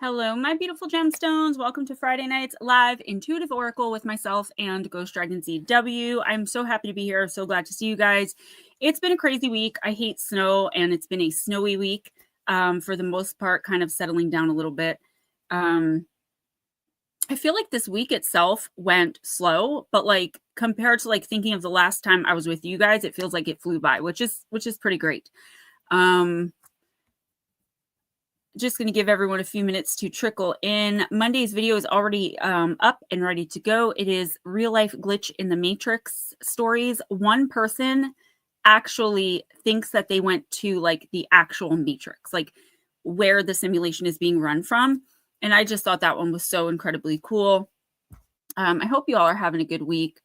Hello, my beautiful gemstones. Welcome to Friday night's live intuitive oracle with myself and Ghostdragonzw. I'm so happy to be here. So glad to see you guys. It's been a crazy week. I hate snow, and it's been a snowy week for the most part, kind of settling down a little bit. I feel like this week itself went slow, but like compared to like thinking of the last time I was with you guys, it feels like it flew by, which is pretty great. Just going to give everyone a few minutes to trickle in. Monday's video is already up and ready to go. It is real life glitch in the matrix stories. One person actually thinks that they went to like the actual matrix, like where the simulation is being run from. And I just thought that one was so incredibly cool. I hope you all are having a good week.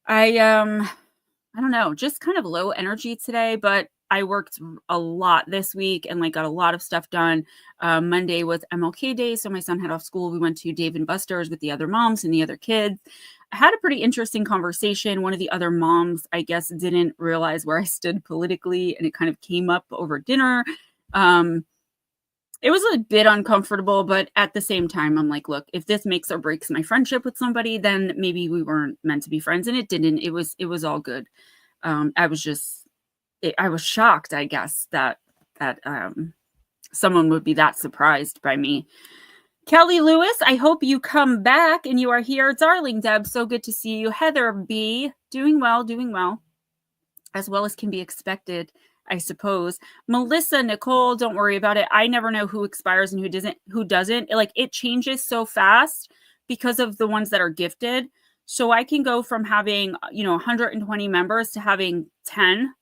I don't know, just kind of low energy today, but I worked a lot this week and like got a lot of stuff done. Monday was MLK Day, so my son had off school. We went to Dave and Buster's with the other moms and the other kids. I had a pretty interesting conversation. One of the other moms, I guess, didn't realize where I stood politically, and it kind of came up over dinner. It was a bit uncomfortable, but at the same time, I'm like, look, if this makes or breaks my friendship with somebody, then maybe we weren't meant to be friends, and it didn't. It was all good. I was shocked, I guess, that someone would be that surprised by me. Kelly Lewis, I hope you come back and you are here. Darling Deb, so good to see you. Heather B, doing well, as well as can be expected, I suppose. Melissa Nicole, don't worry about it. I never know who expires and who doesn't. Like, it changes so fast because of the ones that are gifted. So I can go from having, 120 members to having 10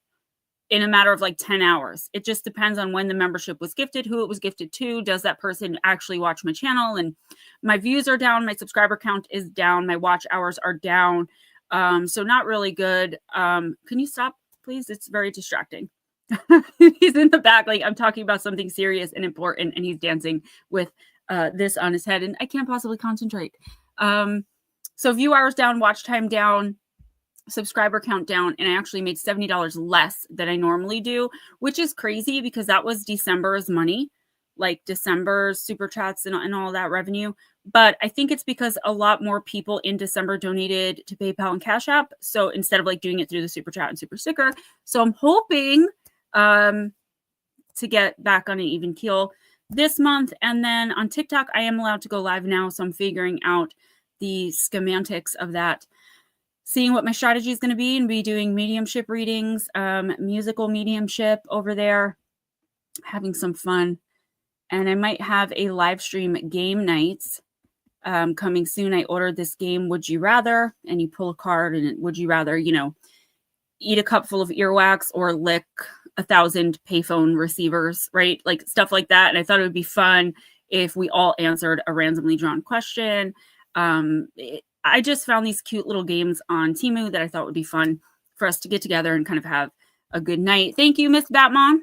in a matter of like 10 hours. It just depends on when the membership was gifted, who it was gifted to. Does that person actually watch my channel? And my views are down. My subscriber count is down. My watch hours are down. So not really good. Can you stop, please? It's very distracting. He's in the back, like I'm talking about something serious and important, and he's dancing with this on his head, and I can't possibly concentrate. So view hours down, watch time down, subscriber count down, and I actually made $70 less than I normally do, which is crazy because that was December's money, like December's super chats and all that revenue. But I think it's because a lot more people in December donated to PayPal and Cash App. So instead of like doing it through the super chat and super sticker. So I'm hoping to get back on an even keel this month. And then on TikTok, I am allowed to go live now. So I'm figuring out the schematics of that, seeing what my strategy is going to be, and be doing mediumship readings, musical mediumship over there, having some fun. And I might have a live stream game night coming soon. I ordered this game, Would You Rather, and you pull a card, and would you rather, eat a cup full of earwax or lick 1,000 payphone receivers, right? Like stuff like that. And I thought it would be fun if we all answered a randomly drawn question. I just found these cute little games on Temu that I thought would be fun for us to get together and kind of have a good night. Thank you, Miss Batmon.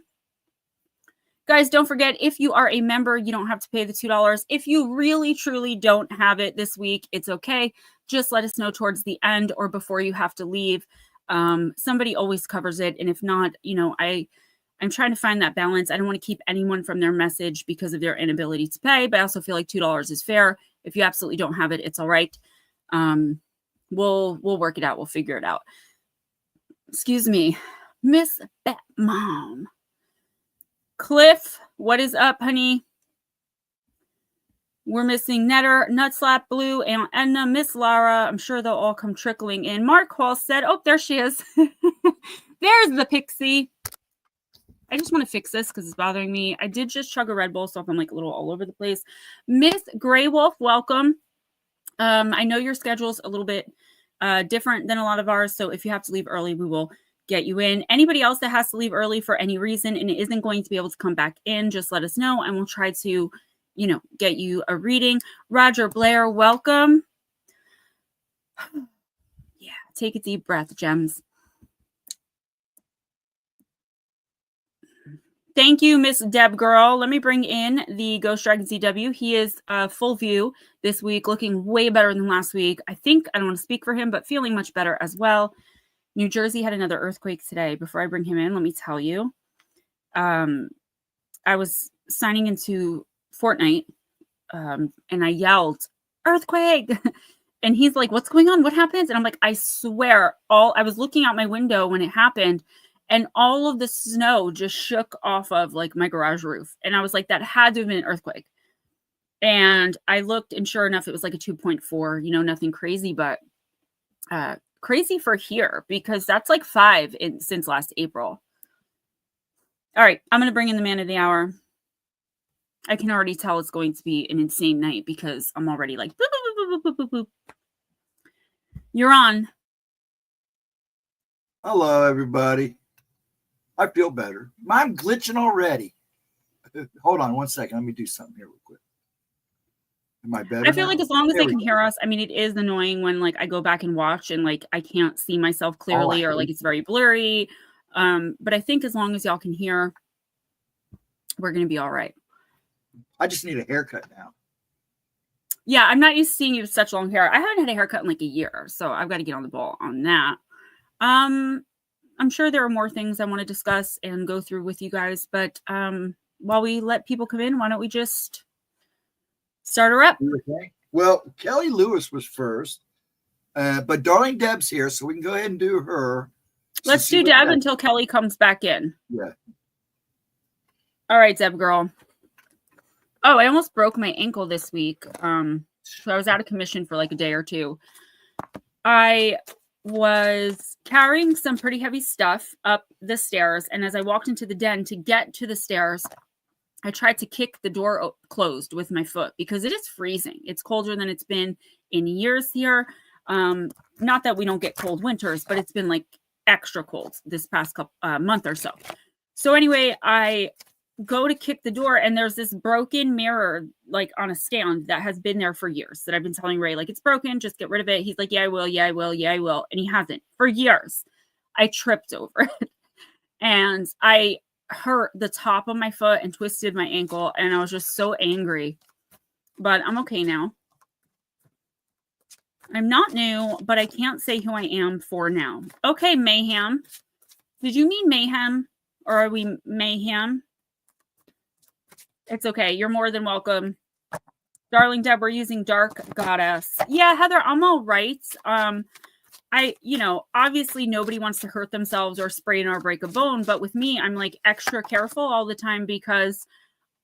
Guys, don't forget, if you are a member, you don't have to pay the $2. If you really, truly don't have it this week, it's okay. Just let us know towards the end or before you have to leave. Somebody always covers it. And if not, I'm trying to find that balance. I don't want to keep anyone from their message because of their inability to pay, but I also feel like $2 is fair. If you absolutely don't have it, it's all right. We'll work it out. We'll figure it out. Excuse me, Miss Batmom. Cliff, what is up, honey? We're missing Netter, Nutslap, Blue, and Edna, Miss Lara. I'm sure they'll all come trickling in. Mark Hall said, oh, there she is. There's the pixie. I just want to fix this because it's bothering me. I did just chug a Red Bull, so I'm like a little all over the place. Miss Grey Wolf, welcome. I know your schedule's a little bit different than a lot of ours, so if you have to leave early, we will get you in. Anybody else that has to leave early for any reason and isn't going to be able to come back in, just let us know, and we'll try to, get you a reading. Roger Blair, welcome. Yeah, take a deep breath, gems. Thank you, Miss Deb Girl. Let me bring in the Ghostdragonzw. He is full view this week, looking way better than last week. I don't want to speak for him, but feeling much better as well. New Jersey had another earthquake today. Before I bring him in, let me tell you. I was signing into Fortnite. And I yelled, earthquake. And he's like, what's going on? What happens? And I'm like, I swear, I was looking out my window when it happened, and all of the snow just shook off of like my garage roof. And I was like, that had to have been an earthquake. And I looked, and sure enough, it was like a 2.4, nothing crazy, but crazy for here, because that's like 5 since last April. All right, I'm going to bring in the man of the hour. I can already tell it's going to be an insane night because I'm already like, boop, boop, boop, boop, boop, boop. You're on. Hello, everybody. I feel better. I'm glitching already. Hold on 1 second. Let me do something here real quick. Am I better? I feel like as long as they can hear us, I mean, it is annoying when like I go back and watch and like I can't see myself clearly or like it's very blurry. But I think as long as y'all can hear, we're going to be all right. I just need a haircut now. Yeah, I'm not used to seeing you with such long hair. I haven't had a haircut in like a year, so I've got to get on the ball on that. I'm sure there are more things I want to discuss and go through with you guys, but while we let people come in, why don't we just start her up? Okay. Well, Kelly Lewis was first, but Darling Deb's here, so we can go ahead and do her. Let's do Deb until Kelly comes back in. Yeah. All right, Deb girl. Oh, I almost broke my ankle this week. So I was out of commission for like a day or two. I was carrying some pretty heavy stuff up the stairs, and as I walked into the den to get to the stairs, I tried to kick the door closed with my foot because it is freezing. It's colder than it's been in years here. Not that we don't get cold winters, but it's been like extra cold this past month or so. So anyway, I go to kick the door, and there's this broken mirror like on a stand that has been there for years that I've been telling Ray, like, it's broken, just get rid of it. He's like, yeah, I will. Yeah, I will. Yeah, I will. And he hasn't for years. I tripped over it and I hurt the top of my foot and twisted my ankle. And I was just so angry, but I'm okay now. I'm not new, but I can't say who I am for now. Okay. Mayhem. Did you mean mayhem, or are we mayhem? It's okay. You're more than welcome. Darling Deb, we're using Dark Goddess. Yeah, Heather, I'm all right. Obviously nobody wants to hurt themselves or sprain or break a bone, but with me, I'm like extra careful all the time because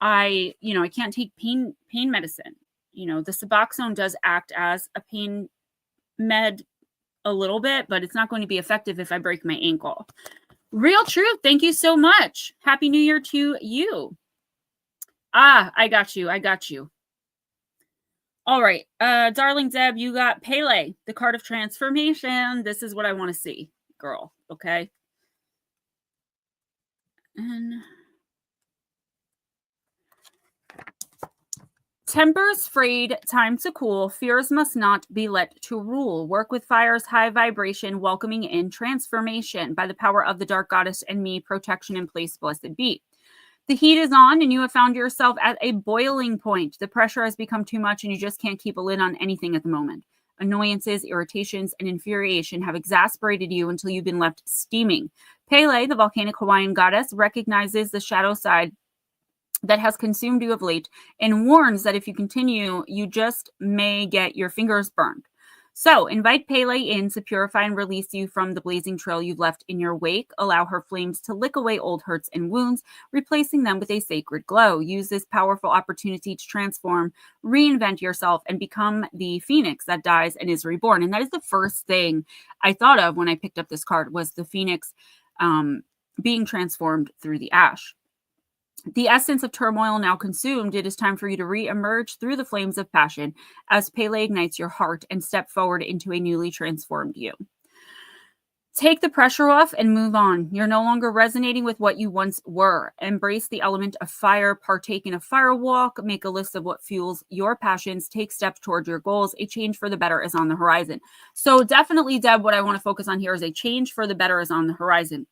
I can't take pain medicine. The Suboxone does act as a pain med a little bit, but it's not going to be effective if I break my ankle. Real truth. Thank you so much. Happy New Year to you. I got you. All right. Darling Deb, you got Pele, the card of transformation. This is what I want to see, girl. Okay. And tempers frayed, time to cool. Fears must not be let to rule. Work with fire's high vibration, welcoming in transformation. By the power of the dark goddess and me, protection in place, blessed be. The heat is on and you have found yourself at a boiling point. The pressure has become too much and you just can't keep a lid on anything at the moment. Annoyances, irritations, and infuriation have exasperated you until you've been left steaming. Pele, the volcanic Hawaiian goddess, recognizes the shadow side that has consumed you of late and warns that if you continue, you just may get your fingers burned. So invite Pele in to purify and release you from the blazing trail you've left in your wake. Allow her flames to lick away old hurts and wounds, replacing them with a sacred glow. Use this powerful opportunity to transform, reinvent yourself, and become the phoenix that dies and is reborn. And that is the first thing I thought of when I picked up this card, was the phoenix being transformed through the ash. The essence of turmoil now consumed, it is time for you to re-emerge through the flames of passion as Pele ignites your heart and step forward into a newly transformed you. Take the pressure off and move on. You're no longer resonating with what you once were. Embrace the element of fire, partake in a fire walk, make a list of what fuels your passions, take steps toward your goals. A change for the better is on the horizon. So definitely, Deb, what I want to focus on here is a change for the better is on the horizon.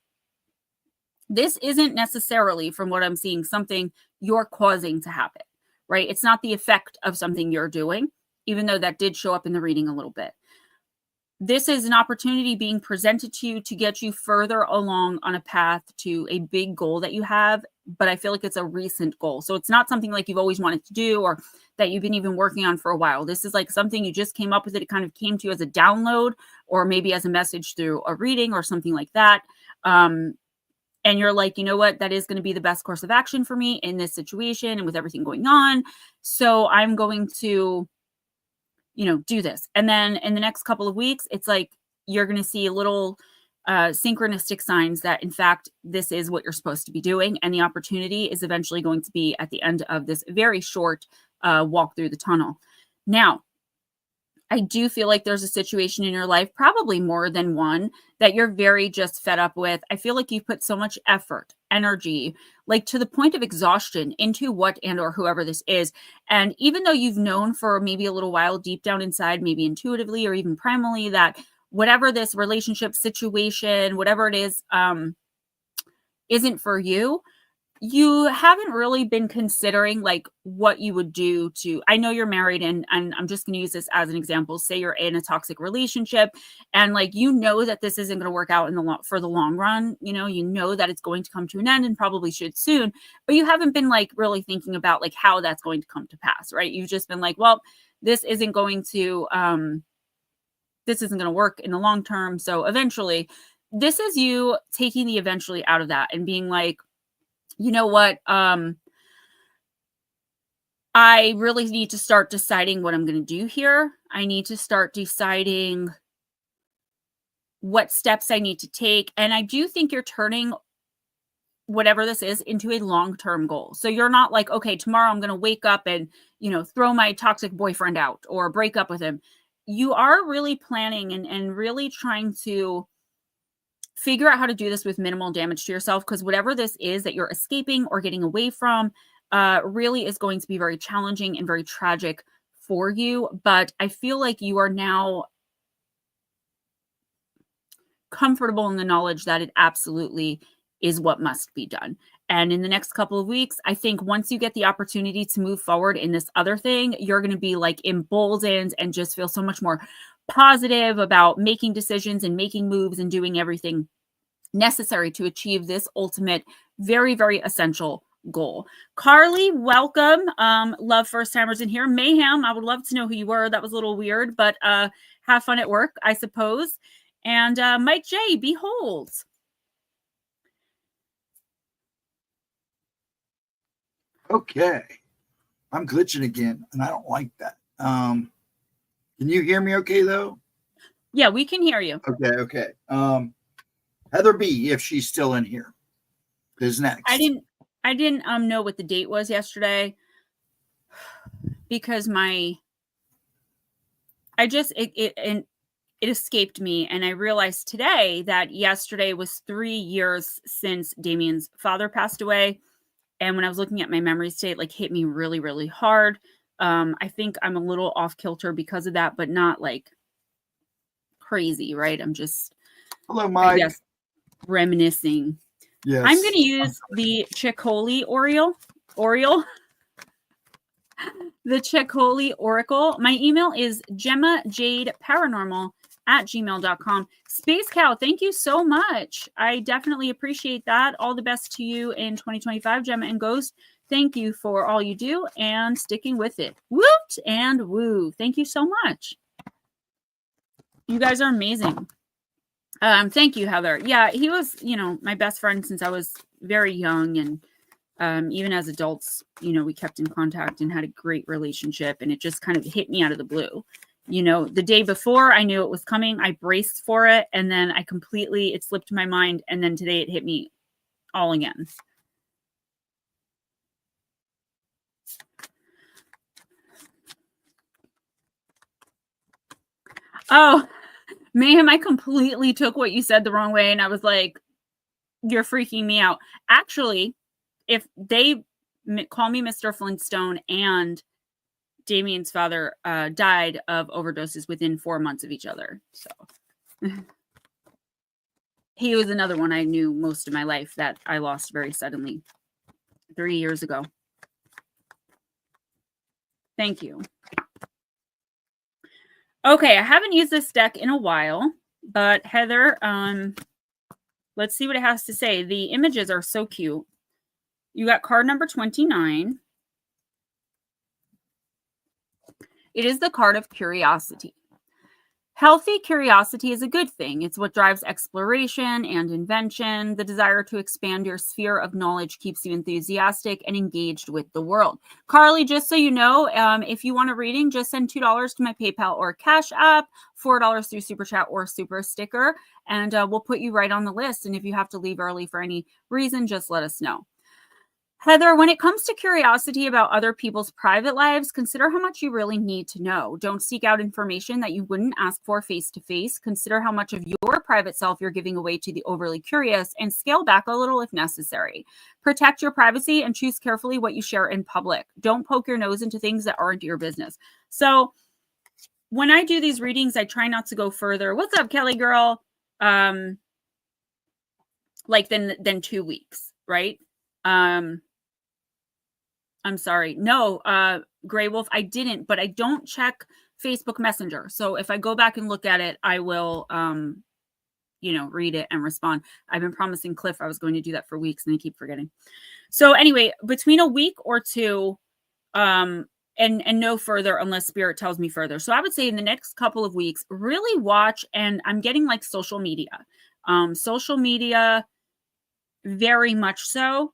This isn't necessarily, from what I'm seeing, something you're causing to happen, right? It's not the effect of something you're doing, even though that did show up in the reading a little bit. This is an opportunity being presented to you to get you further along on a path to a big goal that you have, but I feel like it's a recent goal. So it's not something like you've always wanted to do or that you've been even working on for a while. This is like something you just came up with. It kind of came to you as a download or maybe as a message through a reading or something like that. And you're like, you know what, that is going to be the best course of action for me in this situation and with everything going on. So I'm going to, do this. And then in the next couple of weeks, it's like, you're going to see little synchronistic signs that, in fact, this is what you're supposed to be doing. And the opportunity is eventually going to be at the end of this very short walk through the tunnel. Now, I do feel like there's a situation in your life, probably more than one, that you're very just fed up with. I feel like you've put so much effort, energy, like to the point of exhaustion into what and or whoever this is. And even though you've known for maybe a little while deep down inside, maybe intuitively or even primally, that whatever this relationship situation, whatever it is, isn't for you, you haven't really been considering like what you would do to, I know you're married and I'm just going to use this as an example. Say you're in a toxic relationship and like, that this isn't going to work out for the long run. You know that it's going to come to an end and probably should soon, but you haven't been like really thinking about like how that's going to come to pass, right? You've just been like, well, this isn't going to work in the long term. So eventually, this is you taking the eventually out of that and being like, you know what? I really need to start deciding what I'm going to do here. I need to start deciding what steps I need to take. And I do think you're turning whatever this is into a long-term goal. So you're not like, okay, tomorrow I'm going to wake up and, throw my toxic boyfriend out or break up with him. You are really planning and really trying to figure out how to do this with minimal damage to yourself, because whatever this is that you're escaping or getting away from really is going to be very challenging and very tragic for you. But I feel like you are now comfortable in the knowledge that it absolutely is what must be done. And in the next couple of weeks, I think once you get the opportunity to move forward in this other thing, you're going to be like emboldened and just feel so much more positive about making decisions and making moves and doing everything necessary to achieve this ultimate, very, very essential goal. Carly, welcome. Love first timers in here. Mayhem, I would love to know who you were. That was a little weird, but have fun at work, I suppose. And Mike J, behold. Okay. I'm glitching again, and I don't like that. Can you hear me okay, though? Yeah, we can hear you. Okay. Heather B, if she's still in here, is next. I didn't know what the date was yesterday because it escaped me, and I realized today that yesterday was 3 years since Damien's father passed away. And when I was looking at my memory state, like hit me really, really hard. I think I'm a little off kilter because of that, but not like crazy, right? I'm just, hello, Mike. I guess, reminiscing. Yes. I'm going to use the Chicoli Oriole. The Chicoli Oracle. My email is GemmaJadeParanormal@gmail.com. Space Cow, thank you so much. I definitely appreciate that. All the best to you in 2025, Gemma and Ghost. Thank you for all you do and sticking with it. Woot and woo. Thank you so much. You guys are amazing. Thank you, Heather. Yeah, he was, my best friend since I was very young, and even as adults, we kept in contact and had a great relationship, and it just kind of hit me out of the blue. The day before I knew it was coming, I braced for it, and then it slipped my mind, and then today it hit me all again. Oh, Mayhem, I completely took what you said the wrong way, and I was like, you're freaking me out. Actually, if they call me Mr. Flintstone and Damien's father died of overdoses within 4 months of each other. So he was another one I knew most of my life that I lost very suddenly 3 years ago. Thank you. Okay, I haven't used this deck in a while, but Heather, let's see what it has to say. The images are so cute. You got card number 29. It is the card of curiosity. Healthy curiosity is a good thing. It's what drives exploration and invention. The desire to expand your sphere of knowledge keeps you enthusiastic and engaged with the world. Carly, just so you know, if you want a reading, just send $2 to my PayPal or Cash App, $4 through Super Chat or Super Sticker, and we'll put you right on the list. And if you have to leave early for any reason, just let us know. Heather, when it comes to curiosity about other people's private lives, consider how much you really need to know. Don't seek out information that you wouldn't ask for face to face. Consider how much of your private self you're giving away to the overly curious, and scale back a little if necessary. Protect your privacy and choose carefully what you share in public. Don't poke your nose into things that aren't your business. So when I do these readings, I try not to go further. What's up, Kelly girl? Like than 2 weeks, right? I'm sorry. No, Gray Wolf, I didn't, but I don't check Facebook Messenger. So if I go back and look at it, I will, read it and respond. I've been promising Cliff I was going to do that for weeks and I keep forgetting. So anyway, between a week or two, and no further unless Spirit tells me further. So I would say in the next couple of weeks, really watch, and I'm getting like social media, very much so,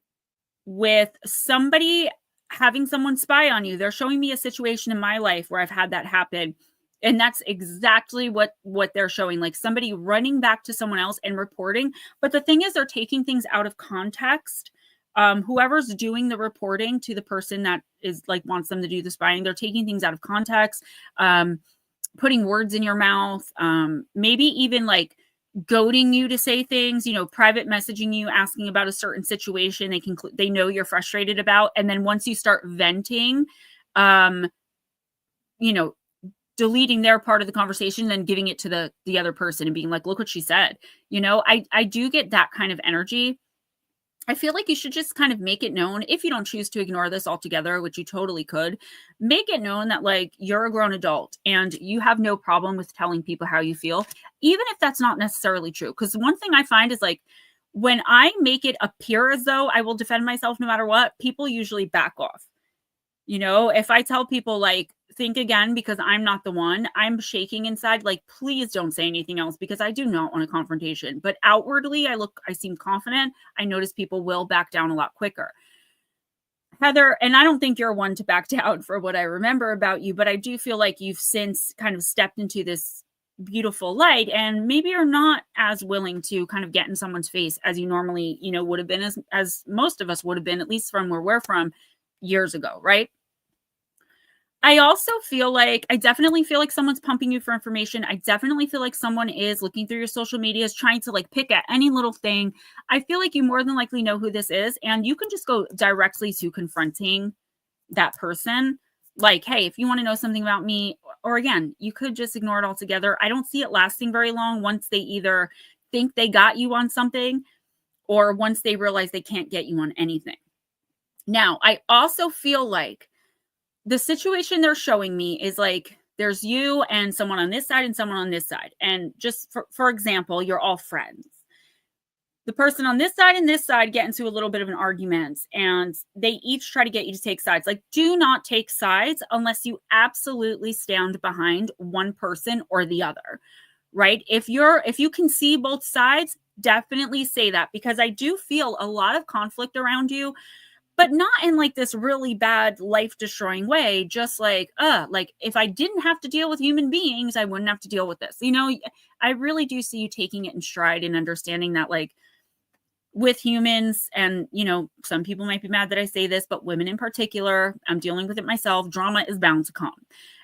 with somebody having someone spy on you. They're showing me a situation in my life where I've had that happen. And that's exactly what they're showing, like somebody running back to someone else and reporting. But the thing is, they're taking things out of context. Whoever's doing the reporting to the person that is like wants them to do the spying, they're taking things out of context, putting words in your mouth, maybe even like goading you to say things, private messaging you, asking about a certain situation they know you're frustrated about. And then once you start venting, deleting their part of the conversation, then giving it to the other person and being like, look what she said. I do get that kind of energy. I feel like you should just kind of make it known, if you don't choose to ignore this altogether, which you totally could, make it known that like you're a grown adult and you have no problem with telling people how you feel, even if that's not necessarily true. Because one thing I find is like when I make it appear as though I will defend myself no matter what, people usually back off. If I tell people like, think again because I'm not the one, I'm shaking inside, like, please don't say anything else because I do not want a confrontation. But outwardly, I seem confident. I notice people will back down a lot quicker. Heather, and I don't think you're one to back down for what I remember about you, but I do feel like you've since kind of stepped into this beautiful light and maybe you're not as willing to kind of get in someone's face as you normally, would have been, as most of us would have been, at least from where we're from years ago, right? I definitely feel like someone's pumping you for information. I definitely feel like someone is looking through your social medias, trying to like pick at any little thing. I feel like you more than likely know who this is, and you can just go directly to confronting that person. Like, hey, if you want to know something about me, or again, you could just ignore it altogether. I don't see it lasting very long once they either think they got you on something or once they realize they can't get you on anything. Now, I also feel like the situation they're showing me is like there's you and someone on this side and someone on this side. And just for example, you're all friends. The person on this side and this side get into a little bit of an argument and they each try to get you to take sides. Like, do not take sides unless you absolutely stand behind one person or the other, right? If you can see both sides, definitely say that, because I do feel a lot of conflict around you, but not in like this really bad life-destroying way. Just like if I didn't have to deal with human beings, I wouldn't have to deal with this. I really do see you taking it in stride and understanding that like with humans, and some people might be mad that I say this, but women in particular, I'm dealing with it myself, drama is bound to come.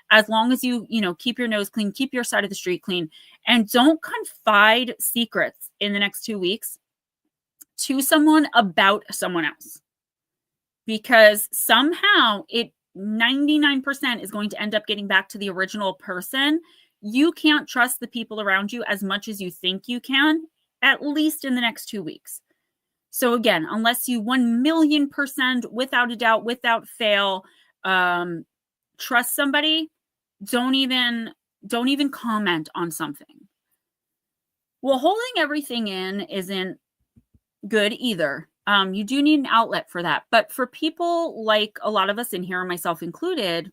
As long as you keep your nose clean, keep your side of the street clean, and don't confide secrets in the next 2 weeks to someone about someone else. Because somehow 99% is going to end up getting back to the original person. You can't trust the people around you as much as you think you can, at least in the next 2 weeks. So again, unless you 1,000,000% without a doubt, without fail, trust somebody, don't even comment on something. Well, holding everything in isn't good either. You do need an outlet for that. But for people like a lot of us in here, myself included,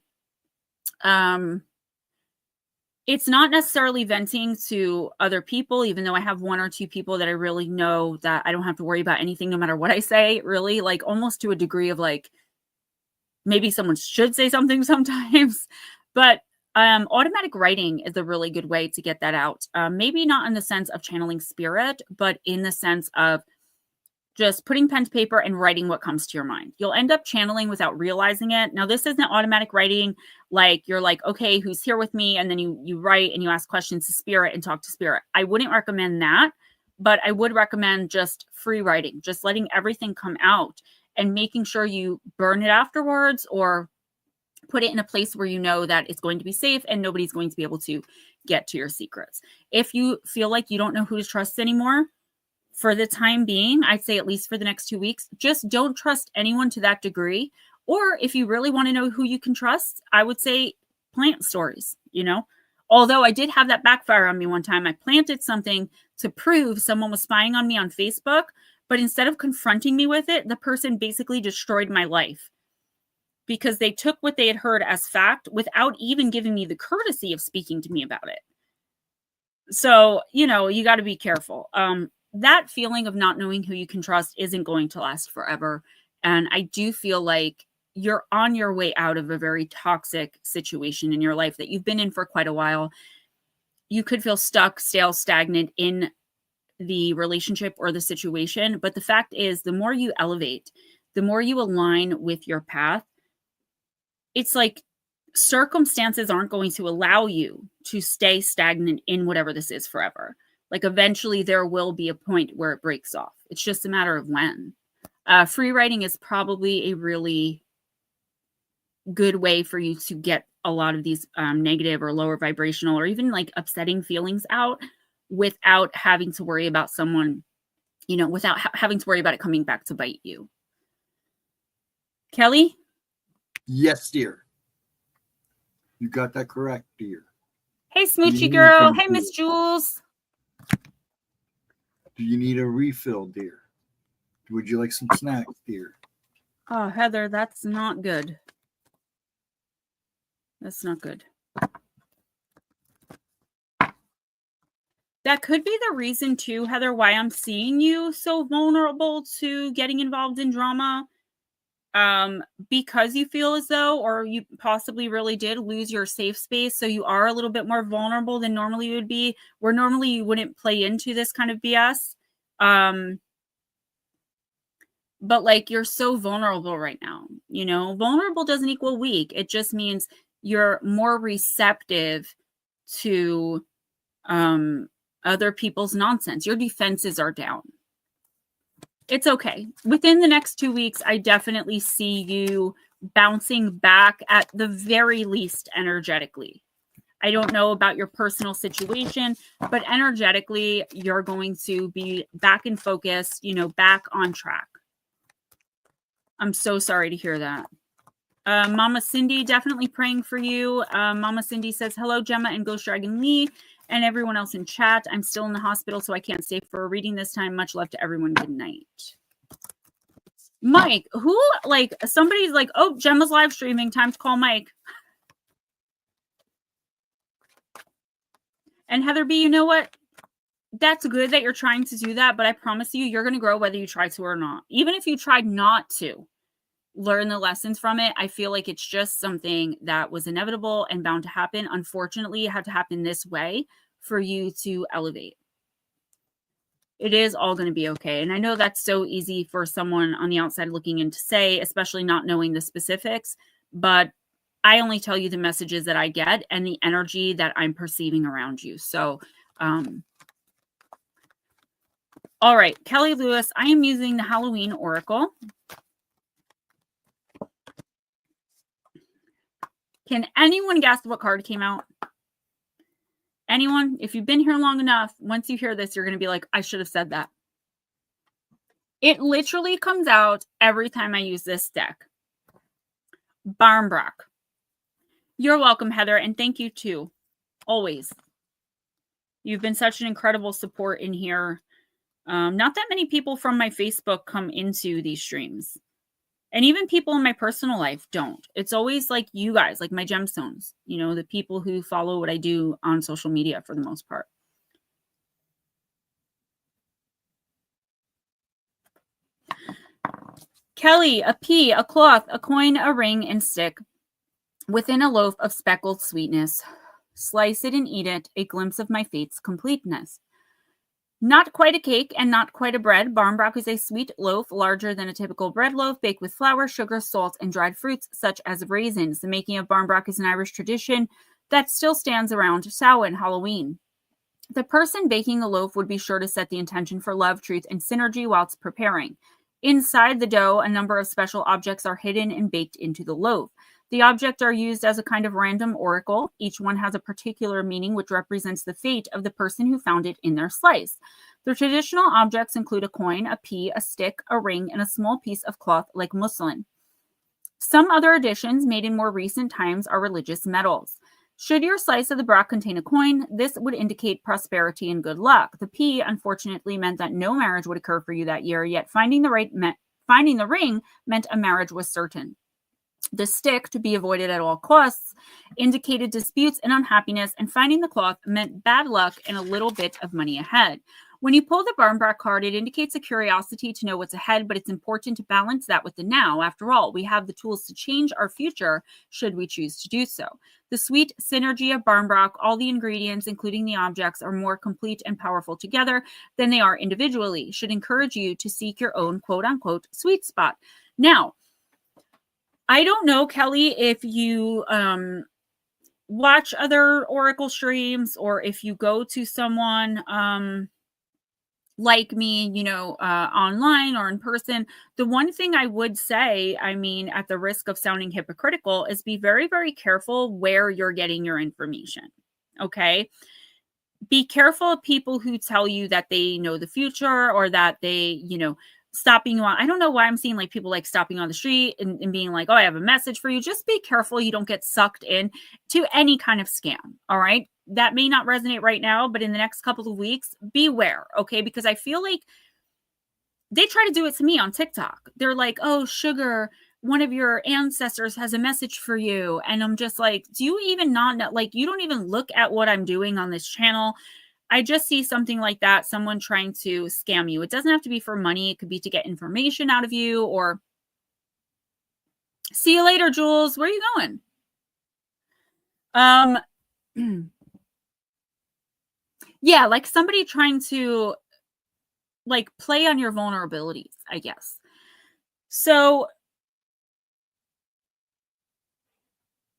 it's not necessarily venting to other people, even though I have one or two people that I really know that I don't have to worry about anything, no matter what I say, really, like almost to a degree of like, maybe someone should say something sometimes. But automatic writing is a really good way to get that out. Maybe not in the sense of channeling spirit, but in the sense of just putting pen to paper and writing what comes to your mind. You'll end up channeling without realizing it. Now, this isn't automatic writing. Like you're like, okay, who's here with me? And then you write and you ask questions to spirit and talk to spirit. I wouldn't recommend that, but I would recommend just free writing, just letting everything come out and making sure you burn it afterwards or put it in a place where you know that it's going to be safe and nobody's going to be able to get to your secrets. If you feel like you don't know who to trust anymore, for the time being, I'd say at least for the next 2 weeks, just don't trust anyone to that degree. Or if you really want to know who you can trust, I would say plant stories, you know? Although I did have that backfire on me one time. I planted something to prove someone was spying on me on Facebook, but instead of confronting me with it, the person basically destroyed my life because they took what they had heard as fact without even giving me the courtesy of speaking to me about it. So, you know, you got to be careful. That feeling of not knowing who you can trust isn't going to last forever. And I do feel like you're on your way out of a very toxic situation in your life that you've been in for quite a while. You could feel stuck, stale, stagnant in the relationship or the situation. But the fact is, the more you elevate, the more you align with your path, it's like circumstances aren't going to allow you to stay stagnant in whatever this is forever. Like eventually there will be a point where it breaks off. It's just a matter of when. Free writing is probably a really good way for you to get a lot of these negative or lower vibrational or even like upsetting feelings out without having to worry about someone, you know, without having to worry about it coming back to bite you. Kelly? Yes, dear. You got that correct, dear. Hey, Smoochy girl. Hey, Miss Jules. Do you need a refill, dear? Would you like some snacks, dear? Oh, Heather, that's not good. That's not good. That could be the reason too, Heather, why I'm seeing you so vulnerable to getting involved in drama. Because you feel as though, or you possibly really did lose your safe space. So you are a little bit more vulnerable than normally you would be, where normally you wouldn't play into this kind of BS. But like, you're so vulnerable right now, you know, vulnerable doesn't equal weak. It just means you're more receptive to, other people's nonsense. Your defenses are down. It's okay. Within the next 2 weeks, I definitely see you bouncing back at the very least energetically. I don't know about your personal situation, but energetically, you're going to be back in focus, you know, back on track. I'm so sorry to hear that. Mama Cindy, definitely praying for you. Mama Cindy says, hello, Gemma and Ghost Dragon Lee and everyone else in chat. I'm still in the hospital, so I can't stay for a reading this time. Much love to everyone. Good night. Mike, who, like, somebody's like, oh, Gemma's live streaming. Time to call Mike. And Heather B, you know what? That's good that you're trying to do that, but I promise you, you're going to grow whether you try to or not. Even if you tried not to learn the lessons from it, I feel like it's just something that was inevitable and bound to happen. Unfortunately, it had to happen this way for you to elevate. It is all going to be okay. And I know that's so easy for someone on the outside looking in to say, especially not knowing the specifics, but I only tell you the messages that I get and the energy that I'm perceiving around you. So, all right, Kelly Lewis, I am using the Halloween Oracle. Can anyone guess what card came out? Anyone? If you've been here long enough, once you hear this, you're going to be like, I should have said that. It literally comes out every time I use this deck. Barnbrock. You're welcome, Heather, and thank you too. Always. You've been such an incredible support in here. Not that many people from my Facebook come into these streams. And even people in my personal life don't. It's always like you guys, like my gemstones, the people who follow what I do on social media for the most part. Kelly, a pea, a cloth, a coin, a ring, and stick within a loaf of speckled sweetness. Slice it and eat it, a glimpse of my fate's completeness. Not quite a cake and not quite a bread. Barmbrack is a sweet loaf larger than a typical bread loaf, baked with flour, sugar, salt, and dried fruits such as raisins. The making of barmbrack is an Irish tradition that still stands around Samhain, Halloween. The person baking the loaf would be sure to set the intention for love, truth, and synergy while it's preparing. Inside the dough, a number of special objects are hidden and baked into the loaf. The objects are used as a kind of random oracle. Each one has a particular meaning which represents the fate of the person who found it in their slice. The traditional objects include a coin, a pea, a stick, a ring, and a small piece of cloth like muslin. Some other additions made in more recent times are religious medals. Should your slice of the brack contain a coin, this would indicate prosperity and good luck. The pea, unfortunately, meant that no marriage would occur for you that year, yet finding the ring meant a marriage was certain. The stick, to be avoided at all costs, indicated disputes and unhappiness, and finding the cloth meant bad luck and a little bit of money ahead. When you pull the barmbrack card, it indicates a curiosity to know what's ahead, but it's important to balance that with the now. After all, we have the tools to change our future should we choose to do so. The sweet synergy of barmbrack, all the ingredients, including the objects, are more complete and powerful together than they are individually, should encourage you to seek your own quote-unquote sweet spot. Now, I don't know, Kelly, if you watch other Oracle streams or if you go to someone like me, online or in person. The one thing I would say, at the risk of sounding hypocritical, is be very, very careful where you're getting your information. Okay. Be careful of people who tell you that they know the future or that they, stopping you on. I don't know why I'm seeing like people like stopping on the street and being like, oh, I have a message for you. Just be careful you don't get sucked in to any kind of scam. All right. That may not resonate right now, but in the next couple of weeks, beware. Okay. Because I feel like they try to do it to me on TikTok. They're like, oh, sugar, one of your ancestors has a message for you. And I'm just like, do you even not know? Like, you don't even look at what I'm doing on this channel. I just see something like that, someone trying to scam you. It doesn't have to be for money. It could be to get information out of you or see you later, Jules. Where are you going? Yeah, like somebody trying to like play on your vulnerabilities, I guess. So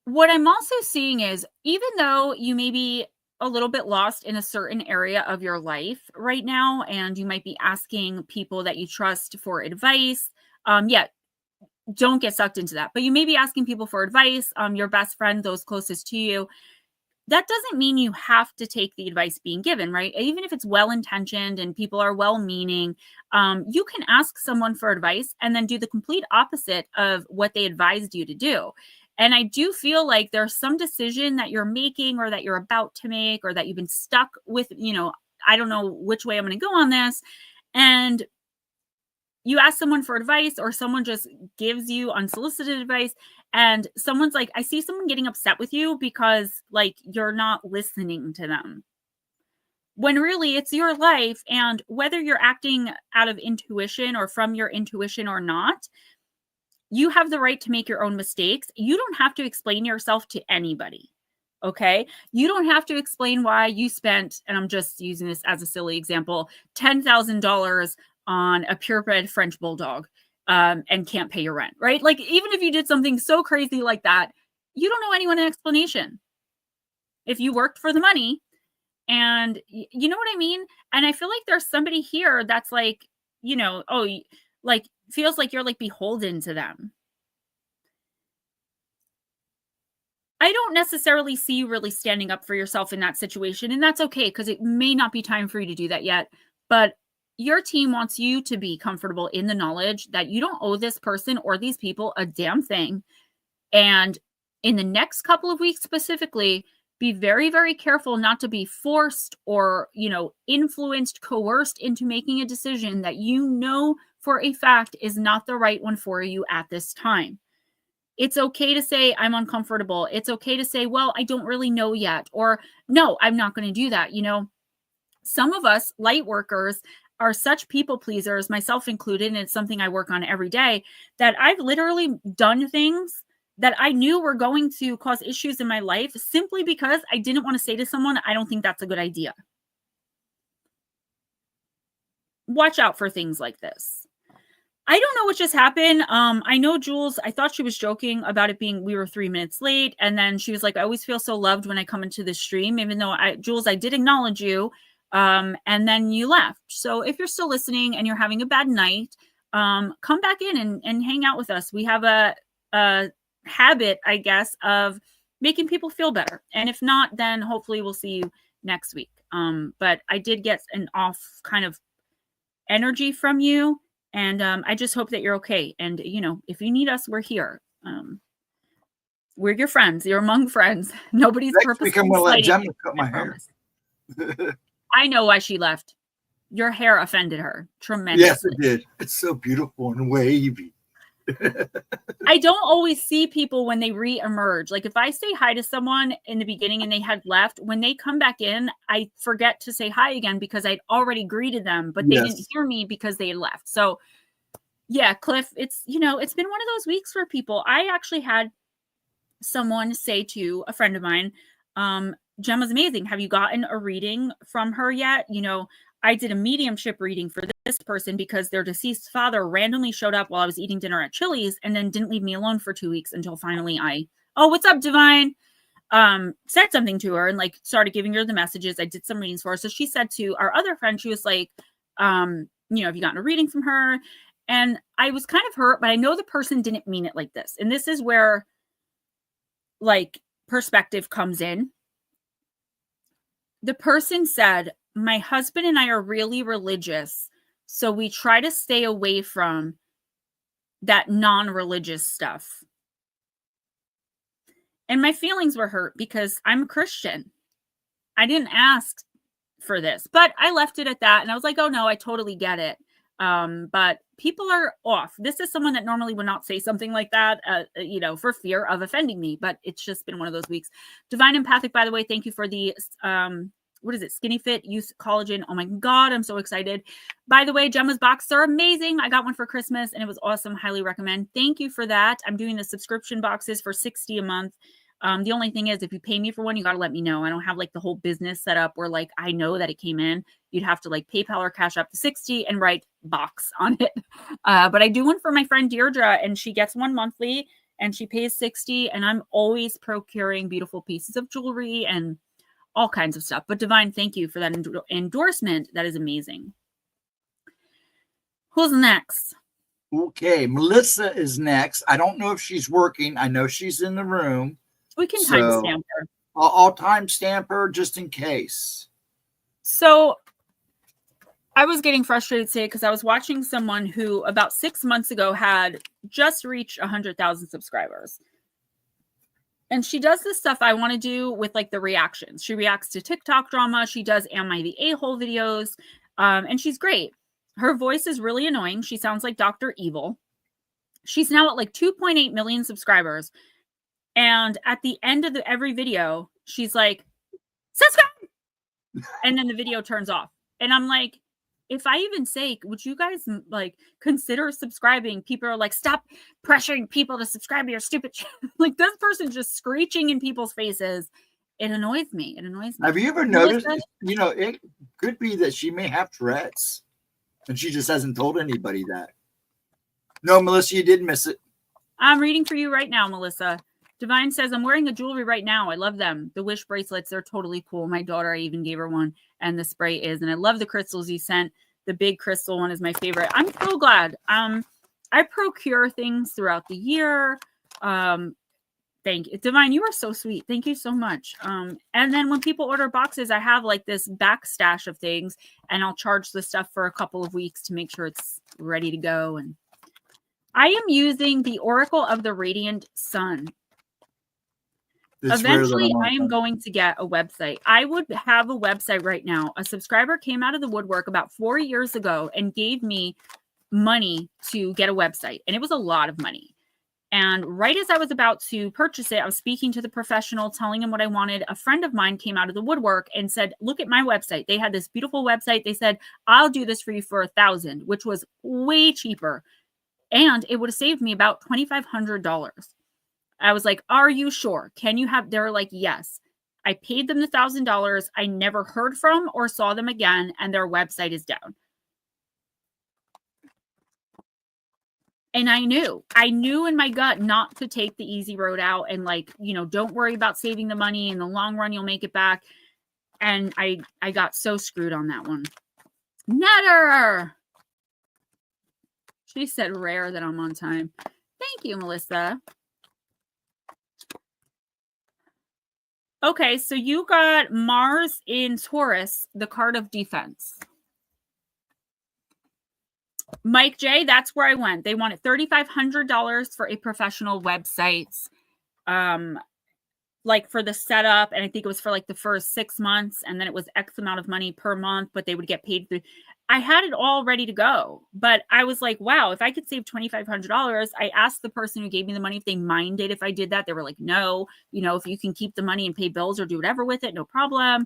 what I'm also seeing is, even though you may be a little bit lost in a certain area of your life right now, and you might be asking people that you trust for advice. Don't get sucked into that. But you may be asking people for advice, your best friend, those closest to you. That doesn't mean you have to take the advice being given, right? Even if it's well-intentioned and people are well-meaning, you can ask someone for advice and then do the complete opposite of what they advised you to do. And I do feel like there's some decision that you're making or that you're about to make or that you've been stuck with, I don't know which way I'm going to go on this. And you ask someone for advice or someone just gives you unsolicited advice and someone's like, I see someone getting upset with you because like you're not listening to them. When really it's your life, and whether you're acting out of intuition or from your intuition or not, you have the right to make your own mistakes. You don't have to explain yourself to anybody. Okay. You don't have to explain why you spent, and I'm just using this as a silly example, $10,000 on a purebred French bulldog and can't pay your rent, right? Like, even if you did something so crazy like that, you don't owe anyone an explanation. If you worked for the money, and you know what I mean? And I feel like there's somebody here that's like, like feels like you're like beholden to them. I don't necessarily see you really standing up for yourself in that situation. And that's okay, because it may not be time for you to do that yet. But your team wants you to be comfortable in the knowledge that you don't owe this person or these people a damn thing. And in the next couple of weeks specifically, Be very, very careful not to be forced or, influenced, coerced into making a decision that you know for a fact is not the right one for you at this time. It's okay to say, I'm uncomfortable. It's okay to say, well, I don't really know yet. Or, no, I'm not going to do that. Some of us light workers are such people pleasers, myself included, and it's something I work on every day, that I've literally done things that I knew were going to cause issues in my life simply because I didn't want to say to someone, I don't think that's a good idea. Watch out for things like this. I don't know what just happened. I know Jules, I thought she was joking about it being, we were 3 minutes late. And then she was like, I always feel so loved when I come into the stream, even though Jules, I did acknowledge you. And then you left. So if you're still listening and you're having a bad night, come back in and hang out with us. We have a habit, I guess, of making people feel better. And if not, then hopefully we'll see you next week. But I did get an off kind of energy from you. And I just hope that you're okay. And, if you need us, we're here. We're your friends. You're among friends. Nobody's purposely I'm gonna let Gemma cut my hair. hair. I know why she left. Your hair offended her tremendously. Yes, it did. It's so beautiful and wavy. I don't always see people when they re-emerge. Like if I say hi to someone in the beginning and they had left, when they come back in, I forget to say hi again because I'd already greeted them, but they didn't hear me because they had left. So yeah, Cliff, it's been one of those weeks for people. I actually had someone say to a friend of mine, Gemma's amazing. Have you gotten a reading from her yet? I did a mediumship reading for this person because their deceased father randomly showed up while I was eating dinner at Chili's and then didn't leave me alone for 2 weeks until finally what's up, Divine? Said something to her and started giving her the messages. I did some readings for her. So she said to our other friend, she was like, have you gotten a reading from her? And I was kind of hurt, but I know the person didn't mean it like this. And this is where perspective comes in. The person said, my husband and I are really religious, so we try to stay away from that non-religious stuff. And my feelings were hurt because I'm a Christian. I didn't ask for this, but I left it at that. And I was like, oh no, I totally get it. But people are off. This is someone that normally would not say something like that, for fear of offending me, but it's just been one of those weeks. Divine Empathic, by the way, thank you for the, what is it? Skinny Fit Youth Collagen. Oh my God, I'm so excited. By the way, Gemma's boxes are amazing. I got one for Christmas and it was awesome. Highly recommend. Thank you for that. I'm doing the subscription boxes for $60 a month. The only thing is if you pay me for one, you got to let me know. I don't have the whole business set up where I know that it came in. You'd have to PayPal or Cash App the 60 and write box on it. But I do one for my friend Deirdre and she gets one monthly and she pays 60 and I'm always procuring beautiful pieces of jewelry and all kinds of stuff. But Divine, thank you for that endorsement. That is amazing. Who's next? Okay, Melissa is next. I don't know if she's working. I know she's in the room. We can timestamp her. I'll timestamp her just in case. So I was getting frustrated today because I was watching someone who about 6 months ago had just reached 100,000 subscribers. And she does this stuff I want to do with the reactions. She reacts to TikTok drama. She does Am I the A-hole videos. And she's great. Her voice is really annoying. She sounds like Dr. Evil. She's now at 2.8 million subscribers. And at the end of every video, she's like, subscribe! And then the video turns off. And I'm like, if I even say, would you guys consider subscribing? People are like, stop pressuring people to subscribe to your stupid channel. This person just screeching in people's faces. It annoys me. Have you ever noticed, it could be that she may have Tourette's and she just hasn't told anybody that. No, Melissa, you did miss it. I'm reading for you right now, Melissa. Divine says, I'm wearing the jewelry right now. I love them. The wish bracelets, they're totally cool. My daughter, I even gave her one. And the spray is. And I love the crystals you sent. The big crystal one is my favorite. I'm so glad. I procure things throughout the year. Thank you. Divine, you are so sweet. Thank you so much. And then when people order boxes, I have this back stash of things. And I'll charge the stuff for a couple of weeks to make sure it's ready to go. And I am using the Oracle of the Radiant Sun. It's rare that Eventually, I'm I on am time. going to get a website. I would have a website right now. A subscriber came out of the woodwork about 4 years ago and gave me money to get a website. And it was a lot of money. And right as I was about to purchase it, I was speaking to the professional, telling him what I wanted. A friend of mine came out of the woodwork and said, look at my website. They had this beautiful website. They said, I'll do this for you for $1,000, which was way cheaper. And it would have saved me about $2,500. I was like, are you sure? Can you have, they were like, yes. I paid them the $1,000. I never heard from or saw them again, and their website is down. And I knew in my gut not to take the easy road out and like, don't worry about saving the money. In the long run, you'll make it back. And I got so screwed on that one. Netter. She said rare that I'm on time. Thank you, Melissa. Okay, so you got Mars in Taurus, the card of defense. Mike J, that's where I went. They wanted $3,500 for a professional website, like for the setup. And I think it was for like the first 6 months. And then it was X amount of money per month, but they would get paid through. I had it all ready to go, but I was like, wow, if I could save $2,500, I asked the person who gave me the money if they minded if I did that. They were like, no, if you can keep the money and pay bills or do whatever with it, no problem.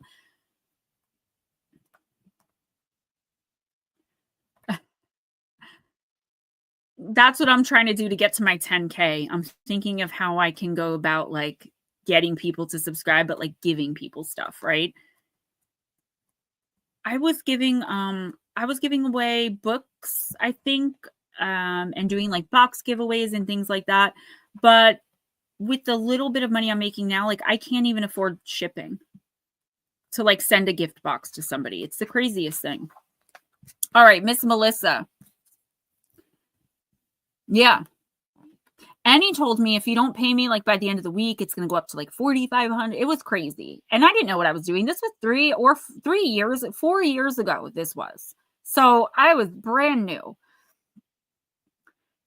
That's what I'm trying to do to get to my 10K. I'm thinking of how I can go about like getting people to subscribe, but like giving people stuff, right? I was giving away books, I think, and doing like box giveaways and things like that. But with the little bit of money I'm making now, like I can't even afford shipping to like send a gift box to somebody. It's the craziest thing. All right, Miss Melissa. Yeah. And he told me if you don't pay me like by the end of the week, it's going to go up to like 4,500. It was crazy. And I didn't know what I was doing. This was 4 years ago. This was. So I was brand new.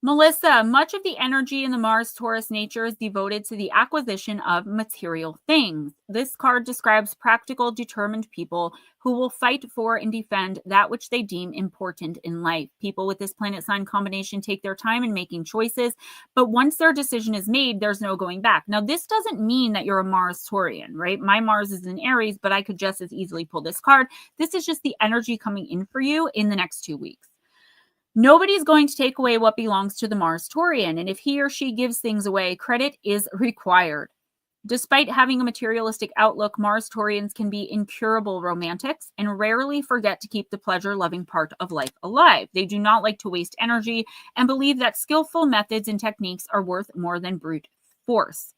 Melissa, much of the energy in the Mars-Taurus nature is devoted to the acquisition of material things. This card describes practical, determined people who will fight for and defend that which they deem important in life. People with this planet sign combination take their time in making choices, but once their decision is made, there's no going back. Now, this doesn't mean that you're a Mars-Taurian, right? My Mars is in Aries, but I could just as easily pull this card. This is just the energy coming in for you in the next 2 weeks. Nobody's going to take away what belongs to the Mars-Taurian, and if he or she gives things away, credit is required. Despite having a materialistic outlook, Mars-Taurians can be incurable romantics and rarely forget to keep the pleasure-loving part of life alive. They do not like to waste energy and believe that skillful methods and techniques are worth more than brute force.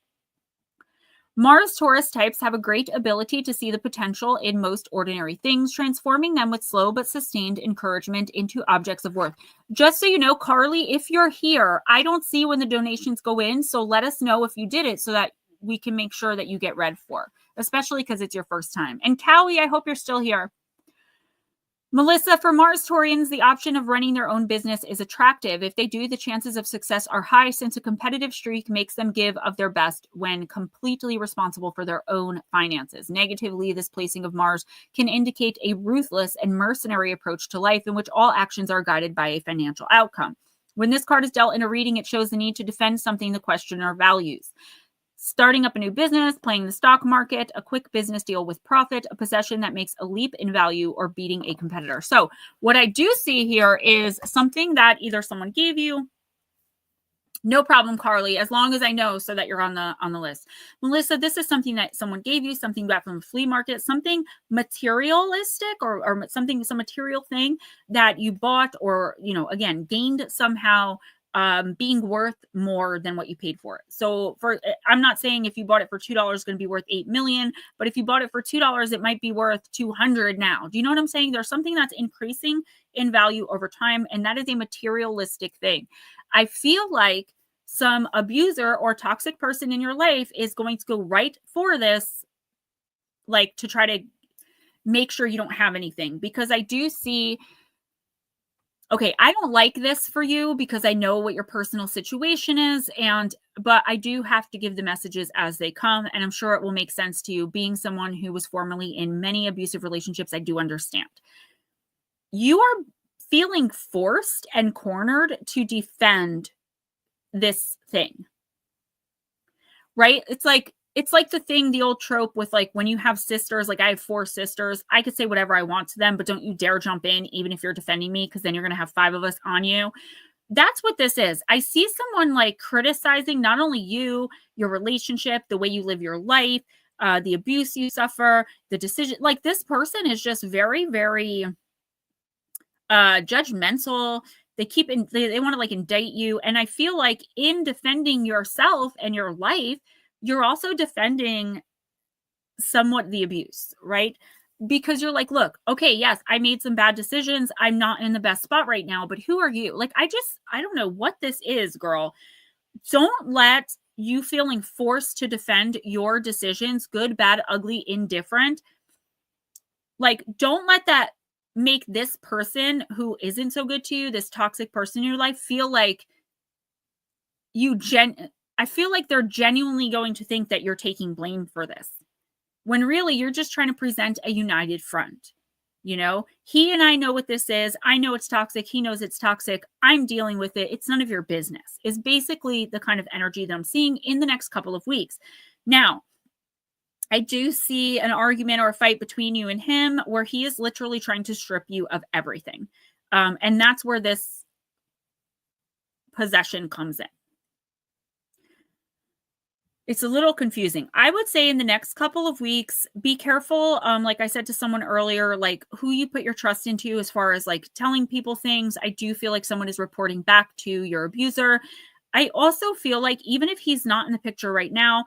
Mars-Taurus types have a great ability to see the potential in most ordinary things, transforming them with slow but sustained encouragement into objects of worth. Just so you know, Carly, if you're here, I don't see when the donations go in, so let us know if you did it so that we can make sure that you get read for, especially because it's your first time. And Callie, I hope you're still here. Melissa, for Mars-Taurians, the option of running their own business is attractive. If they do, the chances of success are high since a competitive streak makes them give of their best when completely responsible for their own finances. Negatively, this placing of Mars can indicate a ruthless and mercenary approach to life in which all actions are guided by a financial outcome. When this card is dealt in a reading, it shows the need to defend something the questioner values. Starting up a new business, playing the stock market, a quick business deal with profit, a possession that makes a leap in value, or beating a competitor. So what I do see here is something that either someone gave you. No problem, Carly, as long as I know so that you're on the list. Melissa, this is something that someone gave you, something you got from a flea market, something materialistic or something, some material thing that you bought or, again, gained somehow, being worth more than what you paid for it. So I'm not saying if you bought it for $2, it's going to be worth 8 million, but if you bought it for $2, it might be worth 200 now. Do you know what I'm saying? There's something that's increasing in value over time, and that is a materialistic thing. I feel like some abuser or toxic person in your life is going to go right for this, like to try to make sure you don't have anything, because I do see okay, I don't like this for you because I know what your personal situation is, but I do have to give the messages as they come, and I'm sure it will make sense to you. Being someone who was formerly in many abusive relationships, I do understand. You are feeling forced and cornered to defend this thing, right? It's like the old trope with like when you have sisters, like I have 4 sisters, I could say whatever I want to them, but don't you dare jump in, even if you're defending me, because then you're going to have 5 of us on you. That's what this is. I see someone like criticizing not only you, your relationship, the way you live your life, the abuse you suffer, the decision. Like this person is just very, very judgmental. They want to like indict you. And I feel like in defending yourself and your life, you're also defending somewhat the abuse, right? Because you're like, look, okay, yes, I made some bad decisions. I'm not in the best spot right now, but who are you? Like, I don't know what this is, girl. Don't let you feeling forced to defend your decisions, good, bad, ugly, indifferent. Like, don't let that make this person who isn't so good to you, this toxic person in your life, feel like I feel like they're genuinely going to think that you're taking blame for this, when really you're just trying to present a united front. You know, he and I know what this is. I know it's toxic. He knows it's toxic. I'm dealing with it. It's none of your business, is basically the kind of energy that I'm seeing in the next couple of weeks. Now, I do see an argument or a fight between you and him where he is literally trying to strip you of everything. And that's where this possession comes in. It's a little confusing. I would say in the next couple of weeks, be careful. Like I said to someone earlier, like who you put your trust into as far as like telling people things. I do feel like someone is reporting back to your abuser. I also feel like even if he's not in the picture right now,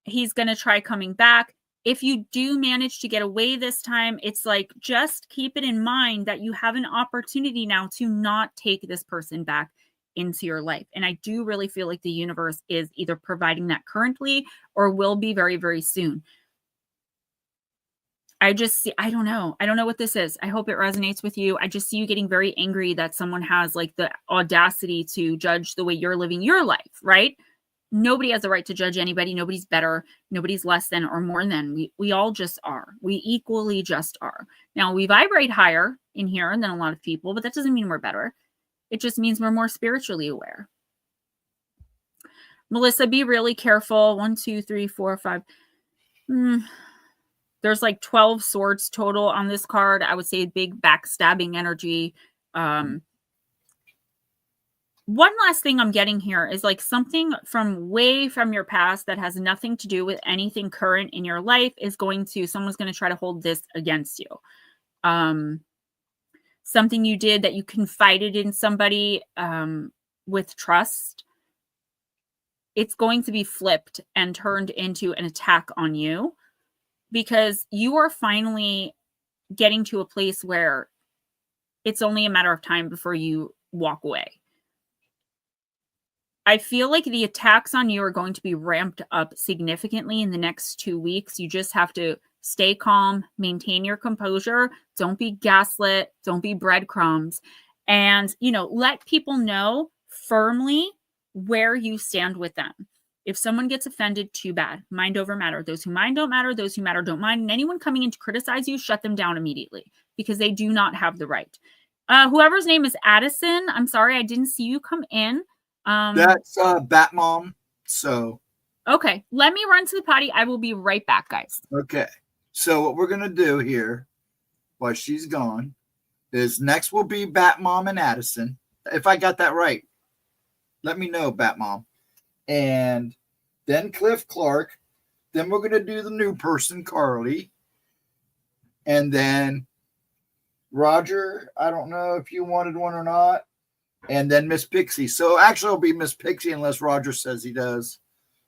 he's going to try coming back. If you do manage to get away this time, it's like, just keep it in mind that you have an opportunity now to not take this person back into your life. And I do really feel like the universe is either providing that currently or will be very, very soon. I don't know. I don't know what this is. I hope it resonates with you. I just see you getting very angry that someone has like the audacity to judge the way you're living your life, right? Nobody has the right to judge anybody. Nobody's better. Nobody's less than or more than. We all just are. We equally just are. Now, we vibrate higher in here than a lot of people, but that doesn't mean we're better. It just means we're more spiritually aware. Melissa, be really careful. 1, 2, 3, 4, 5. There's like 12 swords total on this card. I would say big backstabbing energy. One last thing I'm getting here is like something from way from your past that has nothing to do with anything current in your life someone's going to try to hold this against you. Something you did that you confided in somebody with trust, it's going to be flipped and turned into an attack on you because you are finally getting to a place where it's only a matter of time before you walk away. I feel like the attacks on you are going to be ramped up significantly in the next 2 weeks. You just have to stay calm, maintain your composure. Don't be gaslit. Don't be breadcrumbs. And, let people know firmly where you stand with them. If someone gets offended, too bad. Mind over matter. Those who mind don't matter. Those who matter don't mind. And anyone coming in to criticize you, shut them down immediately because they do not have the right. Whoever's name is Addison, I'm sorry, I didn't see you come in. That's Batmom. So okay, let me run to the potty. I will be right back, guys. Okay, so what we're gonna do here while she's gone is next will be Batmom and Addison. If I got that right, let me know, Batmom. And then Cliff Clark. Then we're gonna do the new person, Carly. And then Roger. I don't know if you wanted one or not. And then Miss Pixie. So actually it'll be Miss Pixie unless Roger says he does,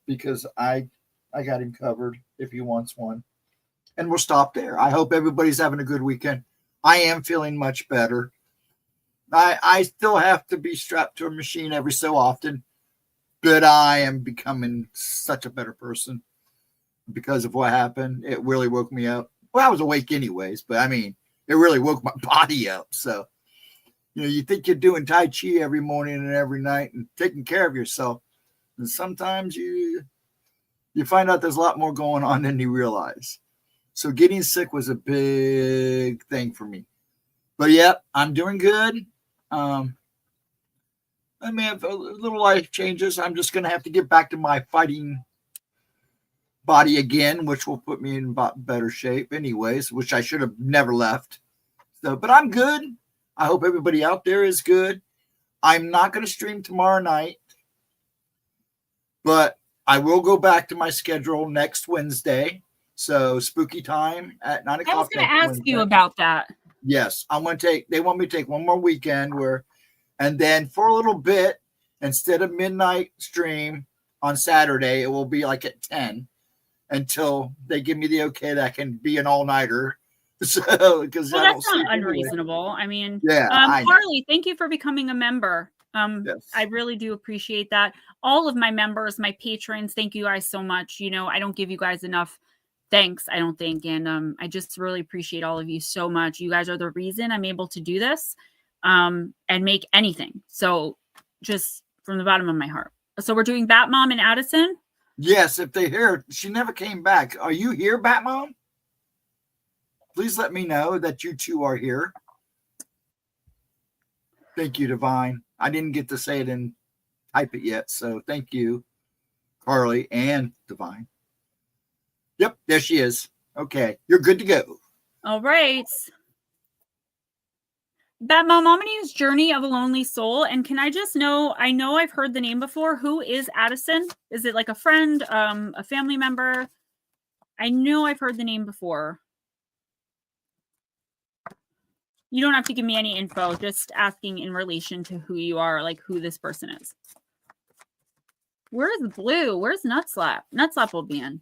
because I got him covered if he wants one. And we'll stop there. I hope everybody's having a good weekend. I am feeling much better. I still have to be strapped to a machine every so often, but I am becoming such a better person because of what happened. It really woke me up. Well, I was awake anyways, but I mean, it really woke my body up. So You think you're doing Tai Chi every morning and every night and taking care of yourself. And sometimes you find out there's a lot more going on than you realize. So getting sick was a big thing for me. But yeah, I'm doing good. I may have a little life changes. I'm just going to have to get back to my fighting body again, which will put me in better shape anyways, which I should have never left. So, but I'm good. I hope everybody out there is good. I'm not going to stream tomorrow night, but I will go back to my schedule next Wednesday. So spooky time at 9 o'clock. I was going to ask you about that. Yes, they want me to take one more weekend and then for a little bit, instead of midnight stream on Saturday, it will be like at 10 until they give me the okay that I can be an all-nighter. So, because that's not unreasonable. Anyway. I mean, Carly, thank you for becoming a member. Yes. I really do appreciate that. All of my members, my patrons, thank you guys so much. I don't give you guys enough thanks, I don't think. And I just really appreciate all of you so much. You guys are the reason I'm able to do this and make anything. So just from the bottom of my heart. So we're doing Bat Mom and Addison? Yes, if they hear, she never came back. Are you here, Bat Mom? Please let me know that you two are here. Thank you, Divine. I didn't get to say it and type it yet, so thank you, Carly and Divine. Yep, there she is. Okay, you're good to go. All right. Bat Mom, I'm going to use Journey of a Lonely Soul. And can I just know, I know I've heard the name before. Who is Addison? Is it like a friend, a family member? I know I've heard the name before. You don't have to give me any info, just asking in relation to who you are, like who this person is. Where's Blue? Where's Nutslap? Nutslap will be in.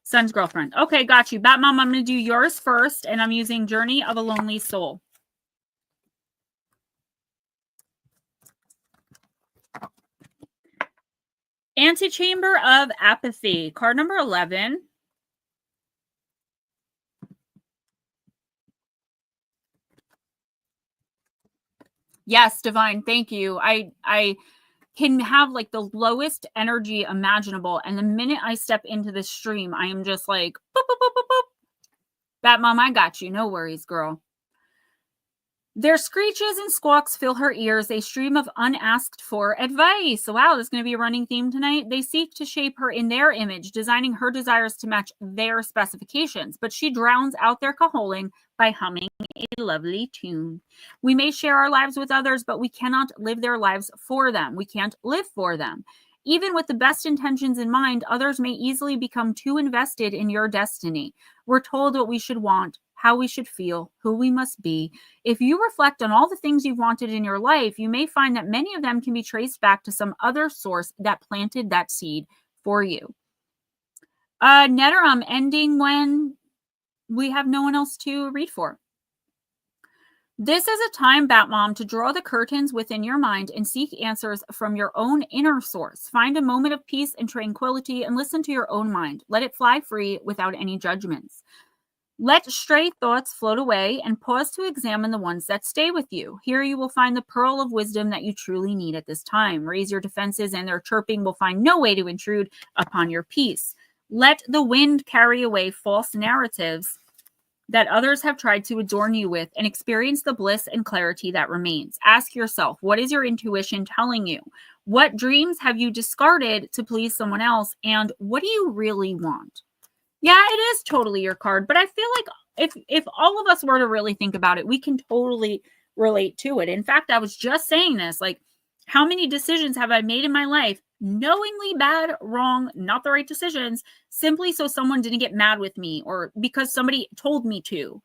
Son's girlfriend. Okay, got you. Bat Mom, I'm going to do yours first, and I'm using Journey of a Lonely Soul. Antechamber of Apathy. Card number 11. Yes, Divine, thank you. I can have like the lowest energy imaginable, and the minute I step into the stream, I am just like, boop, boop, boop, boop, boop. Bat Mom, I got you. No worries, girl. Their screeches and squawks fill her ears, a stream of unasked for advice. Wow, this is going to be a running theme tonight. They seek to shape her in their image, designing her desires to match their specifications, but she drowns out their cajoling by humming a lovely tune. We may share our lives with others, but we cannot live their lives for them. We can't live for them. Even with the best intentions in mind, others may easily become too invested in your destiny. We're told what we should want, how we should feel, who we must be. If you reflect on all the things you've wanted in your life, you may find that many of them can be traced back to some other source that planted that seed for you. Neterum ending when we have no one else to read for. This is a time, Bat Mom, to draw the curtains within your mind and seek answers from your own inner source. Find a moment of peace and tranquility and listen to your own mind. Let it fly free without any judgments. Let stray thoughts float away and pause to examine the ones that stay with you. Here you will find the pearl of wisdom that you truly need at this time. Raise your defenses, and their chirping will find no way to intrude upon your peace. Let the wind carry away false narratives that others have tried to adorn you with, and experience the bliss and clarity that remains. Ask yourself, what is your intuition telling you? What dreams have you discarded to please someone else? And what do you really want? Yeah, it is totally your card, but I feel like if all of us were to really think about it, we can totally relate to it. In fact, I was just saying this, like, how many decisions have I made in my life, knowingly bad, wrong, not the right decisions, simply so someone didn't get mad with me or because somebody told me to,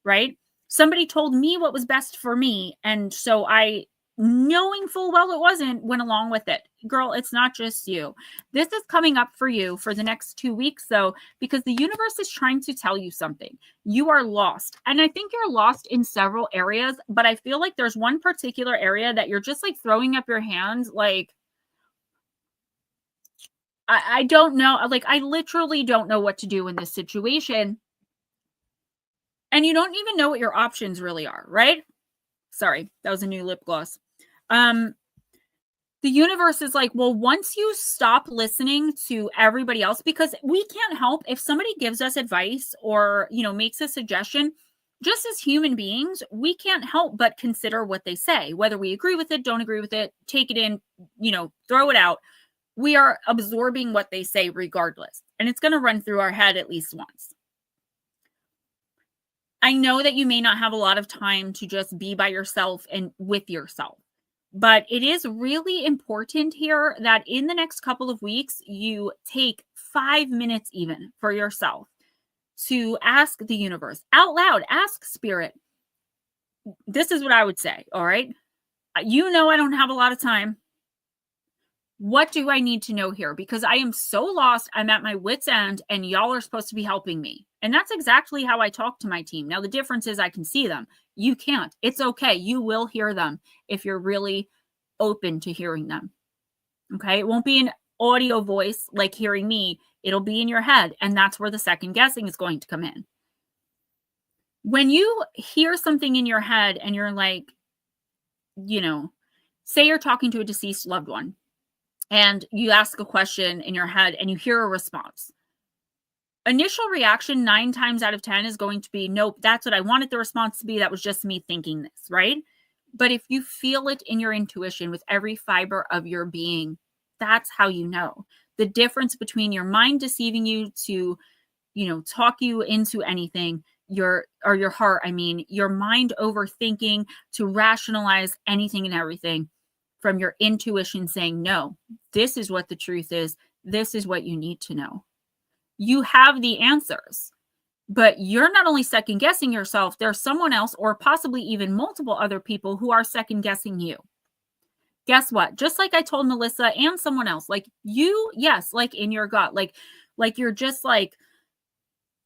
right? Somebody told me what was best for me, and so I, knowing full well it wasn't, went along with it. Girl, it's not just you. This is coming up for you for the next 2 weeks, though, because the universe is trying to tell you something. You are lost. And I think you're lost in several areas, but I feel like there's one particular area that you're just like throwing up your hands like, I don't know. Like, I literally don't know what to do in this situation. And you don't even know what your options really are, right? Sorry, that was a new lip gloss. The universe is like, well, once you stop listening to everybody else, because we can't help if somebody gives us advice or, makes a suggestion, just as human beings, we can't help but consider what they say, whether we agree with it, don't agree with it, take it in, throw it out. We are absorbing what they say regardless. And it's going to run through our head at least once. I know that you may not have a lot of time to just be by yourself and with yourself. But it is really important here that in the next couple of weeks, you take 5 minutes even for yourself to ask the universe out loud, ask spirit. This is what I would say. All right. I don't have a lot of time. What do I need to know here? Because I am so lost. I'm at my wit's end and y'all are supposed to be helping me. And that's exactly how I talk to my team. Now, the difference is I can see them. You can't. It's okay. You will hear them if you're really open to hearing them. Okay. It won't be an audio voice like hearing me. It'll be in your head. And that's where the second guessing is going to come in. When you hear something in your head and you're like, say you're talking to a deceased loved one and you ask a question in your head and you hear a response. Initial reaction 9 times out of 10 is going to be, nope, that's what I wanted the response to be. That was just me thinking this, right? But if you feel it in your intuition with every fiber of your being, that's how you know. The difference between your mind deceiving you to, talk you into anything, your heart, your mind overthinking to rationalize anything and everything, from your intuition saying, no, this is what the truth is. This is what you need to know. You have the answers, but you're not only second guessing yourself, there's someone else or possibly even multiple other people who are second guessing you. Guess what? Just like I told Melissa and someone else, like you, yes, like in your gut, like you're just like,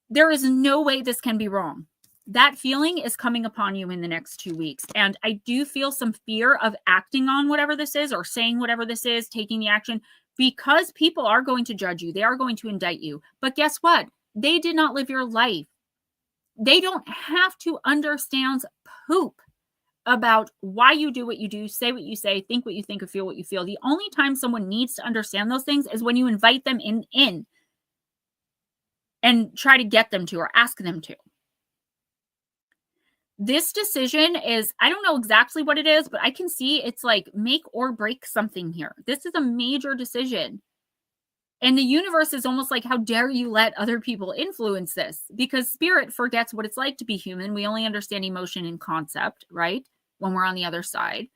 there is no way this can be wrong. That feeling is coming upon you in the next 2 weeks. And I do feel some fear of acting on whatever this is or saying whatever this is, taking the action, because people are going to judge you. They are going to indict you. But guess what? They did not live your life. They don't have to understand poop about why you do what you do, say what you say, think what you think, or feel what you feel. The only time someone needs to understand those things is when you invite them in and try to get them to or ask them to. This decision is, I don't know exactly what it is, but I can see it's like make or break something here. This is a major decision. And the universe is almost like, how dare you let other people influence this? Because spirit forgets what it's like to be human. We only understand emotion and concept, right? When we're on the other side.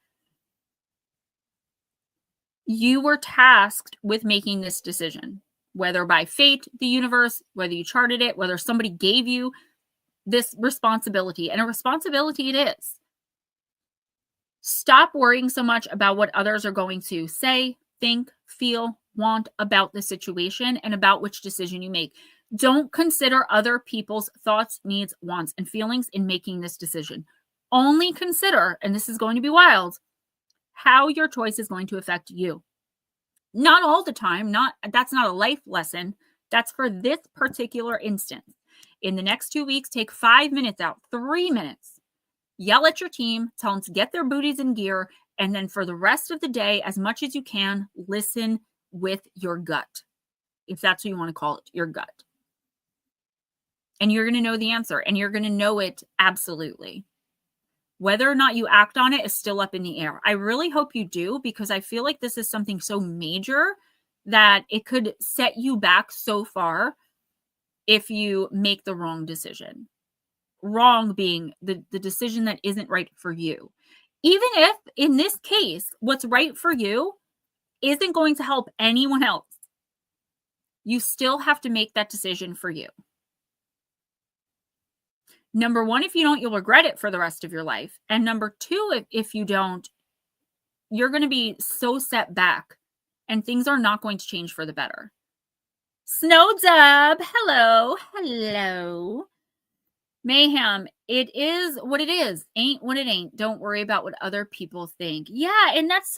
You were tasked with making this decision, whether by fate, the universe, whether you charted it, whether somebody gave you this responsibility, and a responsibility it is. Stop worrying so much about what others are going to say, think, feel, want about the situation and about which decision you make. Don't consider other people's thoughts, needs, wants, and feelings in making this decision. Only consider, and this is going to be wild, how your choice is going to affect you. Not all the time, that's not a life lesson. That's for this particular instance. In the next 2 weeks, take 5 minutes out, 3 minutes. Yell at your team, tell them to get their booties in gear, and then for the rest of the day, as much as you can, listen with your gut, if that's what you want to call it, your gut. And you're going to know the answer, and you're going to know it absolutely. Whether or not you act on it is still up in the air. I really hope you do, because I feel like this is something so major that it could set you back so far if you make the wrong decision. Wrong being the decision that isn't right for you. Even if, in this case, what's right for you isn't going to help anyone else, you still have to make that decision for you. Number one, if you don't, you'll regret it for the rest of your life. And number two, if you don't, you're going to be so set back and things are not going to change for the better. Snowdub, hello. Mayhem, it is what it is. Ain't what it ain't. Don't worry about what other people think. Yeah, and that's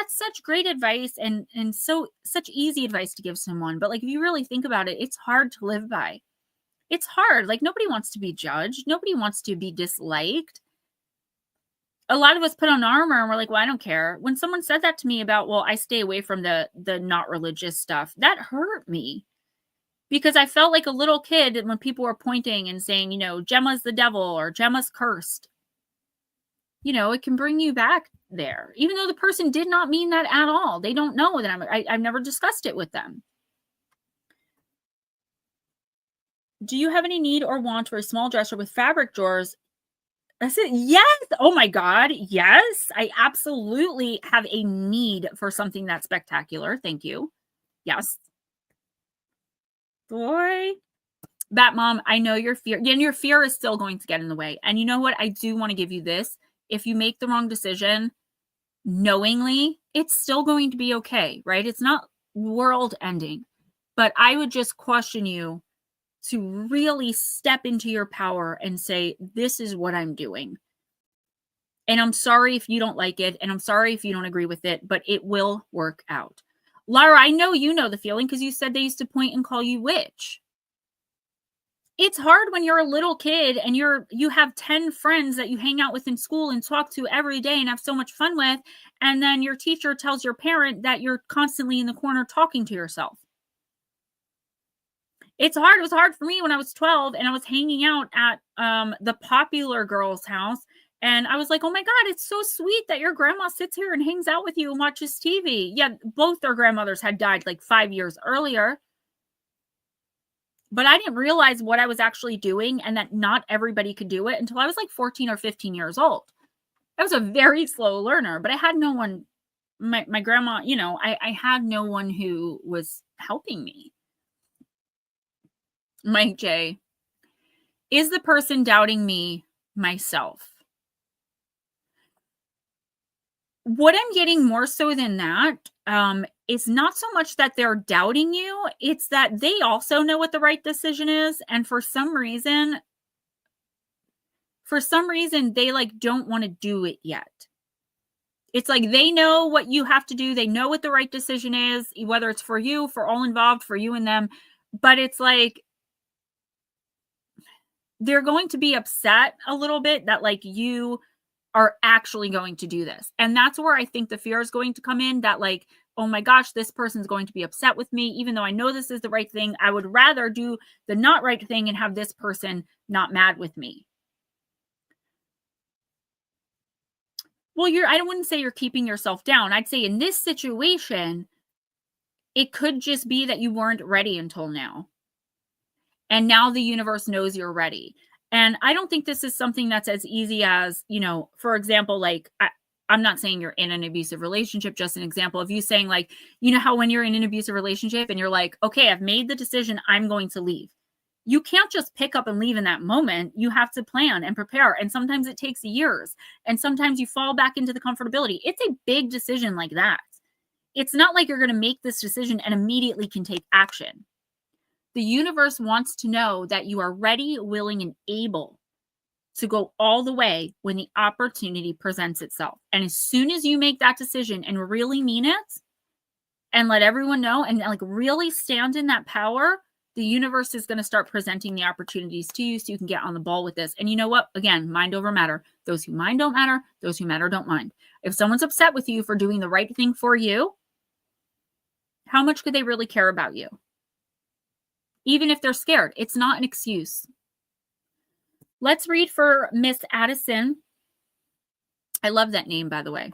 such great advice and such easy advice to give someone. But like, if you really think about it, it's hard to live by. It's hard. Like, nobody wants to be judged. Nobody wants to be disliked. A lot of us put on armor and we're like, well, I don't care. When someone said that to me about, well, I stay away from the not religious stuff, that hurt me. Because I felt like a little kid when people were pointing and saying, Gemma's the devil or Gemma's cursed. It can bring you back there, even though the person did not mean that at all. They don't know that I've never discussed it with them. Do you have any need or want for a small dresser with fabric drawers? I said, yes. Oh my God. Yes. I absolutely have a need for something that's spectacular. Thank you. Yes. Boy. Bat Mom, I know your fear. And your fear is still going to get in the way. And you know what? I do want to give you this. If you make the wrong decision knowingly, it's still going to be okay, right? It's not world ending. But I would just caution you to really step into your power and say, this is what I'm doing. And I'm sorry if you don't like it. And I'm sorry if you don't agree with it, but it will work out. Lara, I know you know the feeling because you said they used to point and call you witch. It's hard when you're a little kid and you have 10 friends that you hang out with in school and talk to every day and have so much fun with. And then your teacher tells your parent that you're constantly in the corner talking to yourself. It's hard. It was hard for me when I was 12 and I was hanging out at the popular girl's house. And I was like, oh my God, it's so sweet that your grandma sits here and hangs out with you and watches TV. Yeah, both their grandmothers had died like 5 years earlier. But I didn't realize what I was actually doing and that not everybody could do it until I was like 14 or 15 years old. I was a very slow learner, but I had no one, my grandma, I had no one who was helping me. Mike J. Is the person doubting me myself? What I'm getting more so than that is not so much that they're doubting you. It's that they also know what the right decision is. And for some reason, they like don't want to do it yet. It's like they know what you have to do. They know what the right decision is, whether it's for you, for all involved, for you and them. But it's like they're going to be upset a little bit that like you are actually going to do this. And that's where I think the fear is going to come in, that like, oh my gosh, this person's going to be upset with me. Even though I know this is the right thing, I would rather do the not right thing and have this person not mad with me. Well, I wouldn't say you're keeping yourself down. I'd say in this situation, it could just be that you weren't ready until now. And now the universe knows you're ready. And I don't think this is something that's as easy as, for example, like, I'm not saying you're in an abusive relationship, just an example of you saying like, how when you're in an abusive relationship and you're like, okay, I've made the decision, I'm going to leave. You can't just pick up and leave in that moment. You have to plan and prepare. And sometimes it takes years. And sometimes you fall back into the comfortability. It's a big decision like that. It's not like you're going to make this decision and immediately can take action. The universe wants to know that you are ready, willing, and able to go all the way when the opportunity presents itself. And as soon as you make that decision and really mean it and let everyone know and like really stand in that power, the universe is going to start presenting the opportunities to you so you can get on the ball with this. And you know what? Again, mind over matter. Those who mind don't matter. Those who matter don't mind. If someone's upset with you for doing the right thing for you, how much could they really care about you? Even if they're scared, it's not an excuse. Let's read for Miss Addison. I love that name, by the way.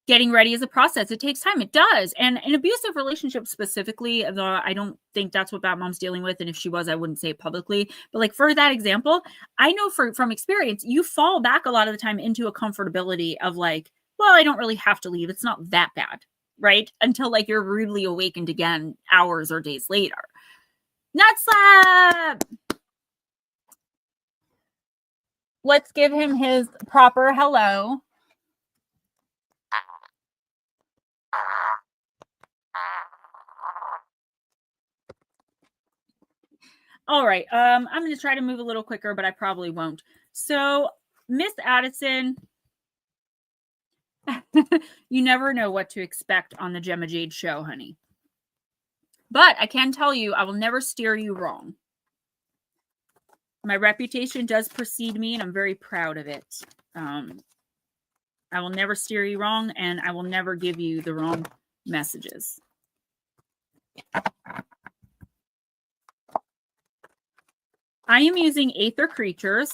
Getting ready is a process. It takes time. It does. And an abusive relationship specifically, though I don't think that's what Bat Mom's dealing with. And if she was, I wouldn't say it publicly. But like for that example, I know from experience, you fall back a lot of the time into a comfortability of like, well, I don't really have to leave. It's not that bad, right? Until like you're rudely awakened again hours or days later. Nut slap! Let's give him his proper hello. All right. I'm going to try to move a little quicker, but I probably won't. So, Miss Addison, you never know what to expect on the Gemma Jade show, honey. But I can tell you, I will never steer you wrong. My reputation does precede me, and I'm very proud of it. I will never steer you wrong, and I will never give you the wrong messages. I am using Aether Creatures.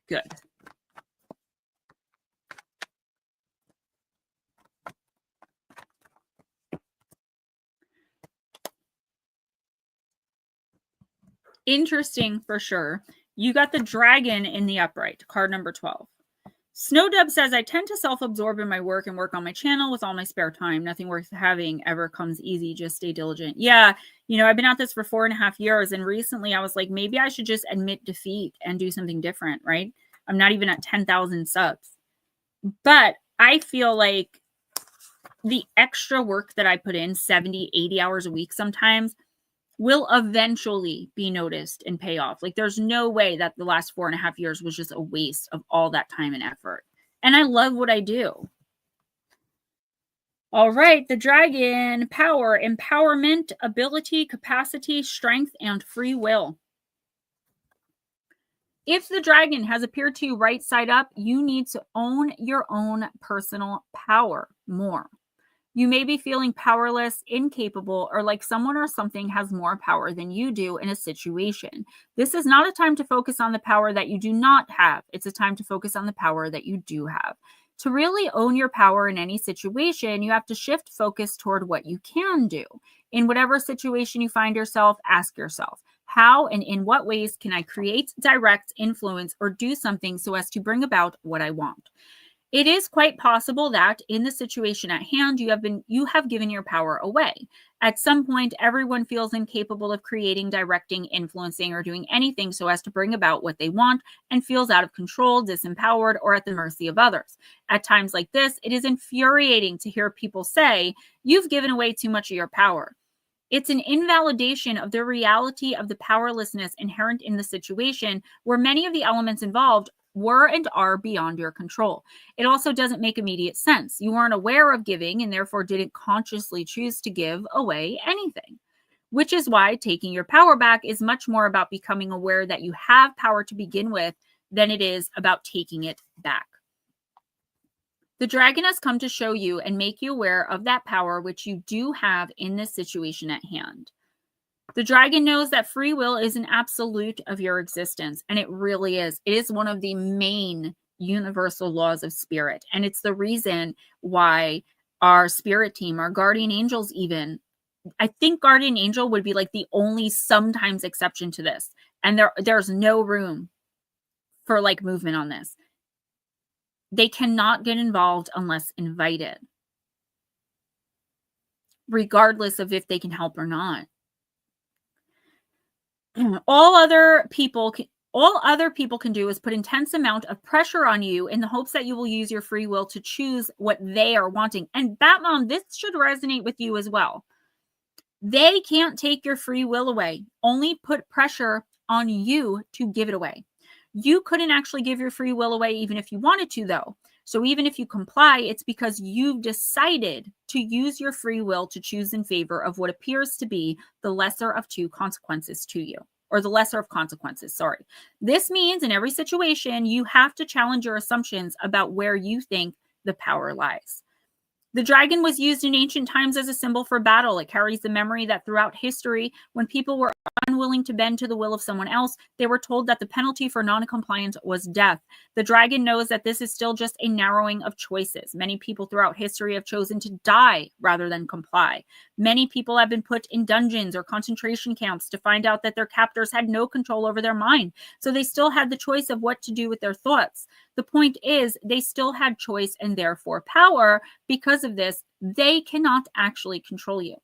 Good. Interesting for sure. You got the dragon in the upright, card number 12. Snowdub says, I tend to self-absorb in my work and work on my channel with all my spare time. Nothing worth having ever comes easy. Just stay diligent. Yeah, you know, I've been at this for 4.5 years, and recently I was like, maybe I should just admit defeat and do something different, right? I'm not even at 10,000 subs. But I feel like the extra work that I put in, 70, 80 hours a week sometimes, will eventually be noticed and pay off. Like, there's no way that the last 4.5 years was just a waste of all that time and effort. And I love what I do. All right, the dragon, power, empowerment, ability, capacity, strength, and free will. If the dragon has appeared to you right side up, you need to own your own personal power more. You may be feeling powerless, incapable, or like someone or something has more power than you do in a situation. This is not a time to focus on the power that you do not have. It's a time to focus on the power that you do have. To really own your power in any situation, you have to shift focus toward what you can do. In whatever situation you find yourself, ask yourself, how and in what ways can I create, direct, influence, or do something so as to bring about what I want? It is quite possible that in the situation at hand, you have given your power away. At some point, everyone feels incapable of creating, directing, influencing, or doing anything so as to bring about what they want and feels out of control, disempowered, or at the mercy of others. At times like this, it is infuriating to hear people say, you've given away too much of your power. It's an invalidation of the reality of the powerlessness inherent in the situation, where many of the elements involved were and are beyond your control. It also doesn't make immediate sense. You weren't aware of giving and therefore didn't consciously choose to give away anything, which is why taking your power back is much more about becoming aware that you have power to begin with than it is about taking it back. The dragon has come to show you and make you aware of that power which you do have in this situation at hand. The dragon knows that free will is an absolute of your existence, and it really is. It is one of the main universal laws of spirit, and it's the reason why our spirit team, our guardian angels even, I think guardian angel would be like the only sometimes exception to this, and there's no room for like movement on this. They cannot get involved unless invited, regardless of if they can help or not. All other people can do is put intense amount of pressure on you in the hopes that you will use your free will to choose what they are wanting. And Batmom, this should resonate with you as well. They can't take your free will away, only put pressure on you to give it away. You couldn't actually give your free will away even if you wanted to, though. So even if you comply, it's because you've decided to use your free will to choose in favor of what appears to be the lesser of two consequences to you, or the lesser of consequences, sorry. This means in every situation, you have to challenge your assumptions about where you think the power lies. The dragon was used in ancient times as a symbol for battle. It carries the memory that throughout history, when people were unwilling to bend to the will of someone else, they were told that the penalty for non-compliance was death. The dragon knows that this is still just a narrowing of choices. Many people throughout history have chosen to die rather than comply. Many people have been put in dungeons or concentration camps to find out that their captors had no control over their mind. So they still had the choice of what to do with their thoughts. The point is, they still had choice and therefore power. Because of this, they cannot actually control you.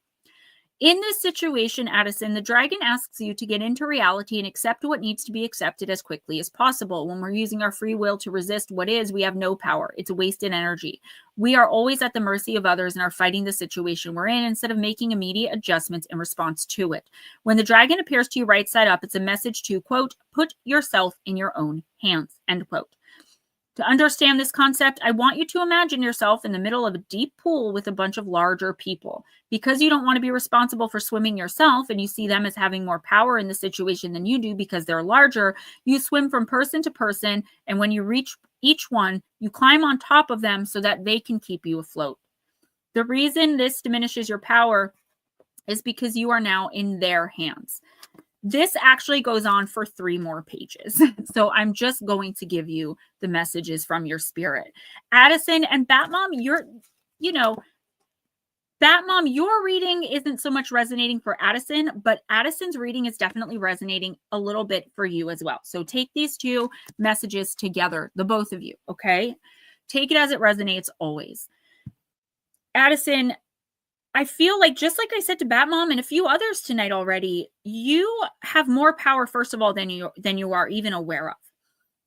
In this situation, Addison, the dragon asks you to get into reality and accept what needs to be accepted as quickly as possible. When we're using our free will to resist what is, we have no power. It's wasted energy. We are always at the mercy of others and are fighting the situation we're in instead of making immediate adjustments in response to it. When the dragon appears to you right side up, it's a message to, quote, put yourself in your own hands, end quote. To understand this concept, I want you to imagine yourself in the middle of a deep pool with a bunch of larger people. Because you don't want to be responsible for swimming yourself and you see them as having more power in the situation than you do because they're larger, you swim from person to person, and when you reach each one, you climb on top of them so that they can keep you afloat. The reason this diminishes your power is because you are now in their hands. This actually goes on for 3 more pages. So I'm just going to give you the messages from your spirit. Addison and Batmom, Batmom, your reading isn't so much resonating for Addison, but Addison's reading is definitely resonating a little bit for you as well. So take these 2 messages together, the both of you, okay? Take it as it resonates always. Addison, I feel like, just like I said to Batmom and a few others tonight already, you have more power, first of all, than you are even aware of.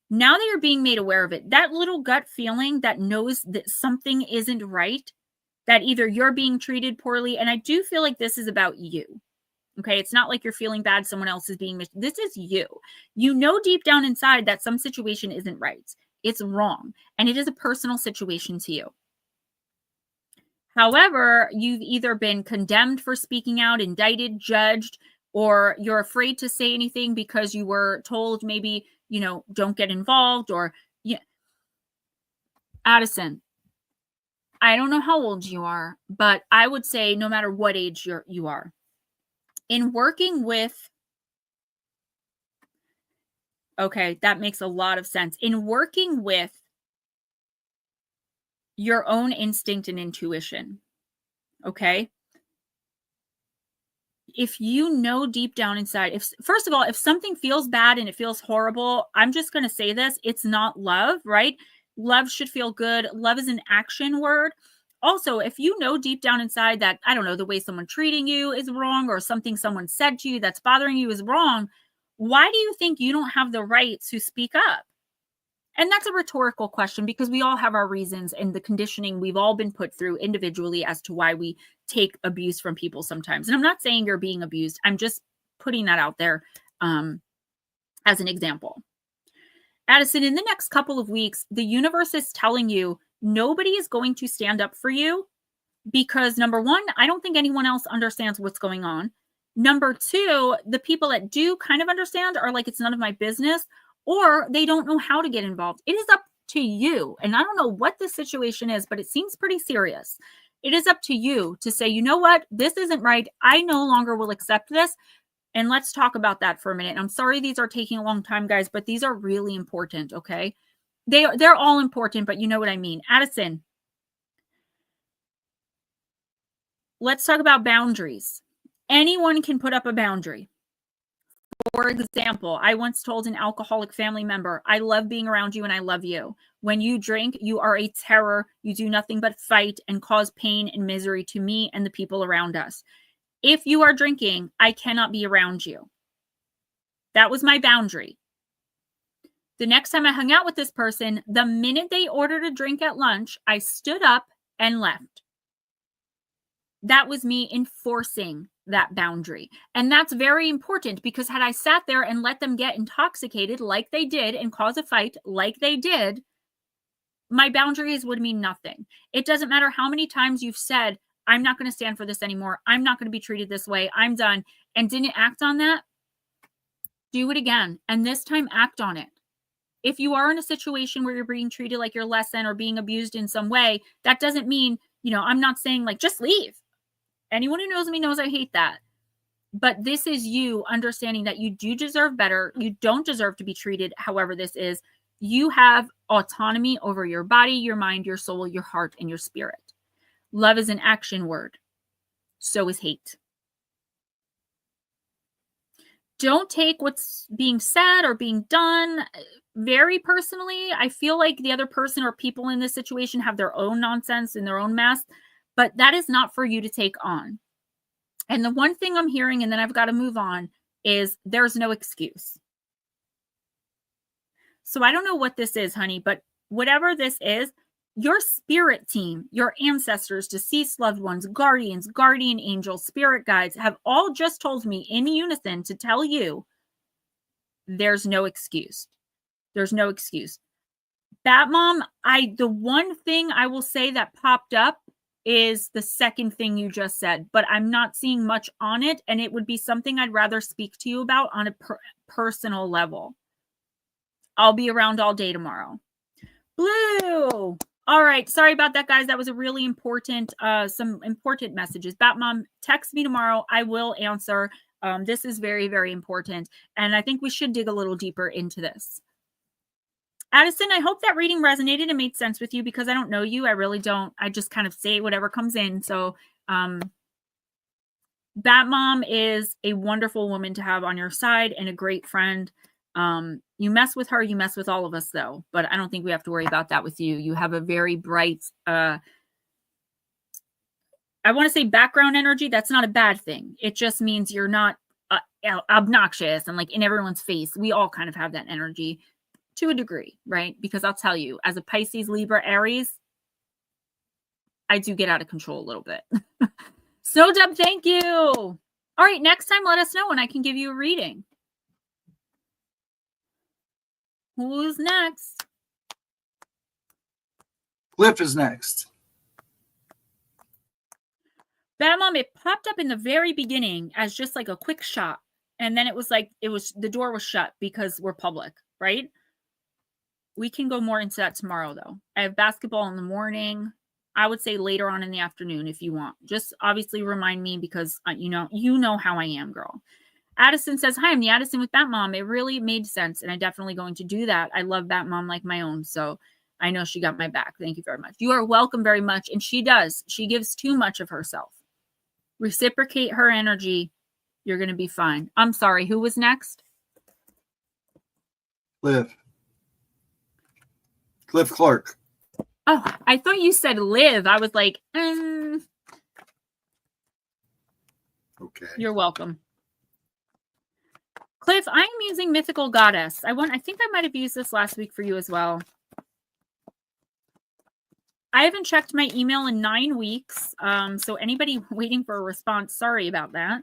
Now that you're being made aware of it, that little gut feeling that knows that something isn't right, that either you're being treated poorly, and I do feel like this is about you. Okay, it's not like you're feeling bad someone else is being this is you. You know deep down inside that some situation isn't right. It's wrong, and it is a personal situation to you. However, you've either been condemned for speaking out, indicted, judged, or you're afraid to say anything because you were told maybe, don't get involved, or Addison, I don't know how old you are, but I would say no matter what age you are, in working with, okay, that makes a lot of sense. In working with your own instinct and intuition, okay? If you know deep down inside, first of all, if something feels bad and it feels horrible, I'm just going to say this, it's not love, right? Love should feel good. Love is an action word. Also, if you know deep down inside that, I don't know, the way someone treating you is wrong, or something someone said to you that's bothering you is wrong, why do you think you don't have the right to speak up? And that's a rhetorical question, because we all have our reasons and the conditioning we've all been put through individually as to why we take abuse from people sometimes. And I'm not saying you're being abused. I'm just putting that out there as an example. Addison, in the next couple of weeks, the universe is telling you nobody is going to stand up for you because, number one, I don't think anyone else understands what's going on. Number two, the people that do kind of understand are like, it's none of my business, or they don't know how to get involved. It is up to you. And I don't know what the situation is, but it seems pretty serious. It is up to you to say, you know what, this isn't right. I no longer will accept this. And let's talk about that for a minute. I'm sorry these are taking a long time, guys, but these are really important, okay? They're all important, but you know what I mean. Addison, let's talk about boundaries. Anyone can put up a boundary. For example, I once told an alcoholic family member, I love being around you and I love you. When you drink, you are a terror. You do nothing but fight and cause pain and misery to me and the people around us. If you are drinking, I cannot be around you. That was my boundary. The next time I hung out with this person, the minute they ordered a drink at lunch, I stood up and left. That was me enforcing that boundary. And that's very important, because had I sat there and let them get intoxicated like they did and cause a fight like they did, my boundaries would mean nothing. It doesn't matter how many times you've said, I'm not going to stand for this anymore. I'm not going to be treated this way. I'm done. And didn't act on that. Do it again. And this time act on it. If you are in a situation where you're being treated like you're less than or being abused in some way, that doesn't mean, I'm not saying like, just leave. Anyone who knows me knows I hate that. But this is you understanding that you do deserve better. You don't deserve to be treated however this is. You have autonomy over your body, your mind, your soul, your heart, and your spirit. Love is an action word. So is hate. Don't take what's being said or being done very personally. I feel like the other person or people in this situation have their own nonsense and their own mess, but that is not for you to take on. And the one thing I'm hearing, and then I've got to move on, is there's no excuse. So I don't know what this is, honey, but whatever this is, your spirit team, your ancestors, deceased loved ones, guardians, guardian angels, spirit guides have all just told me in unison to tell you there's no excuse. There's no excuse. Batmom, the one thing I will say that popped up is the second thing you just said, but I'm not seeing much on it, and it would be something I'd rather speak to you about on a personal level. I'll be around all day tomorrow. Blue. All right. Sorry about that, guys. That was a really important, some important messages. Batmom, text me tomorrow. I will answer. This is very, very important. And I think we should dig a little deeper into this. Addison, I hope that reading resonated and made sense with you, because I don't know you. I really don't. I just kind of say whatever comes in. So Batmom is a wonderful woman to have on your side and a great friend. You mess with her, you mess with all of us, though. But I don't think we have to worry about that with you. You have a very bright, I want to say background energy. That's not a bad thing. It just means you're not obnoxious and like in everyone's face. We all kind of have that energy to a degree, right? Because I'll tell you, as a Pisces, Libra, Aries, I do get out of control a little bit. So, Deb, thank you. All right, next time, let us know when I can give you a reading. Who's next? Cliff is next. Batmom, it popped up in the very beginning as just like a quick shot. And then it was like, the door was shut because we're public, right? We can go more into that tomorrow, though. I have basketball in the morning. I would say later on in the afternoon if you want. Just obviously remind me, because you know how I am, girl. Addison says, hi, I'm the Addison with Batmom. It really made sense, and I'm definitely going to do that. I love Batmom like my own, so I know she got my back. Thank you very much. You are welcome very much, and she does. She gives too much of herself. Reciprocate her energy. You're going to be fine. I'm sorry. Who was next? Cliff Clark. Oh, I thought you said Liv. I was like, Okay. You're welcome. Cliff, I'm using Mythical Goddess. I think I might have used this last week for you as well. I haven't checked my email in 9 weeks. So anybody waiting for a response, sorry about that.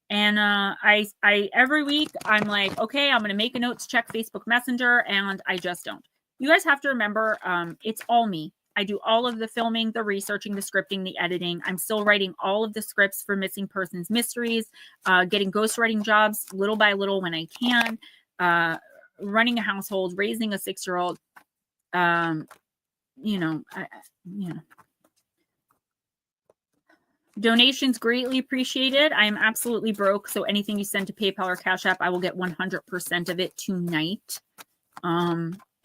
And I every week I'm like, okay, I'm going to make a note to check Facebook Messenger, and I just don't. You guys have to remember, it's all me. I do all of the filming, the researching, the scripting, the editing. I'm still writing all of the scripts for Missing Persons Mysteries, getting ghostwriting jobs little by little when I can, running a household, raising a 6-year-old. Donations greatly appreciated. I am absolutely broke, so anything you send to PayPal or Cash App, I will get 100% of it tonight.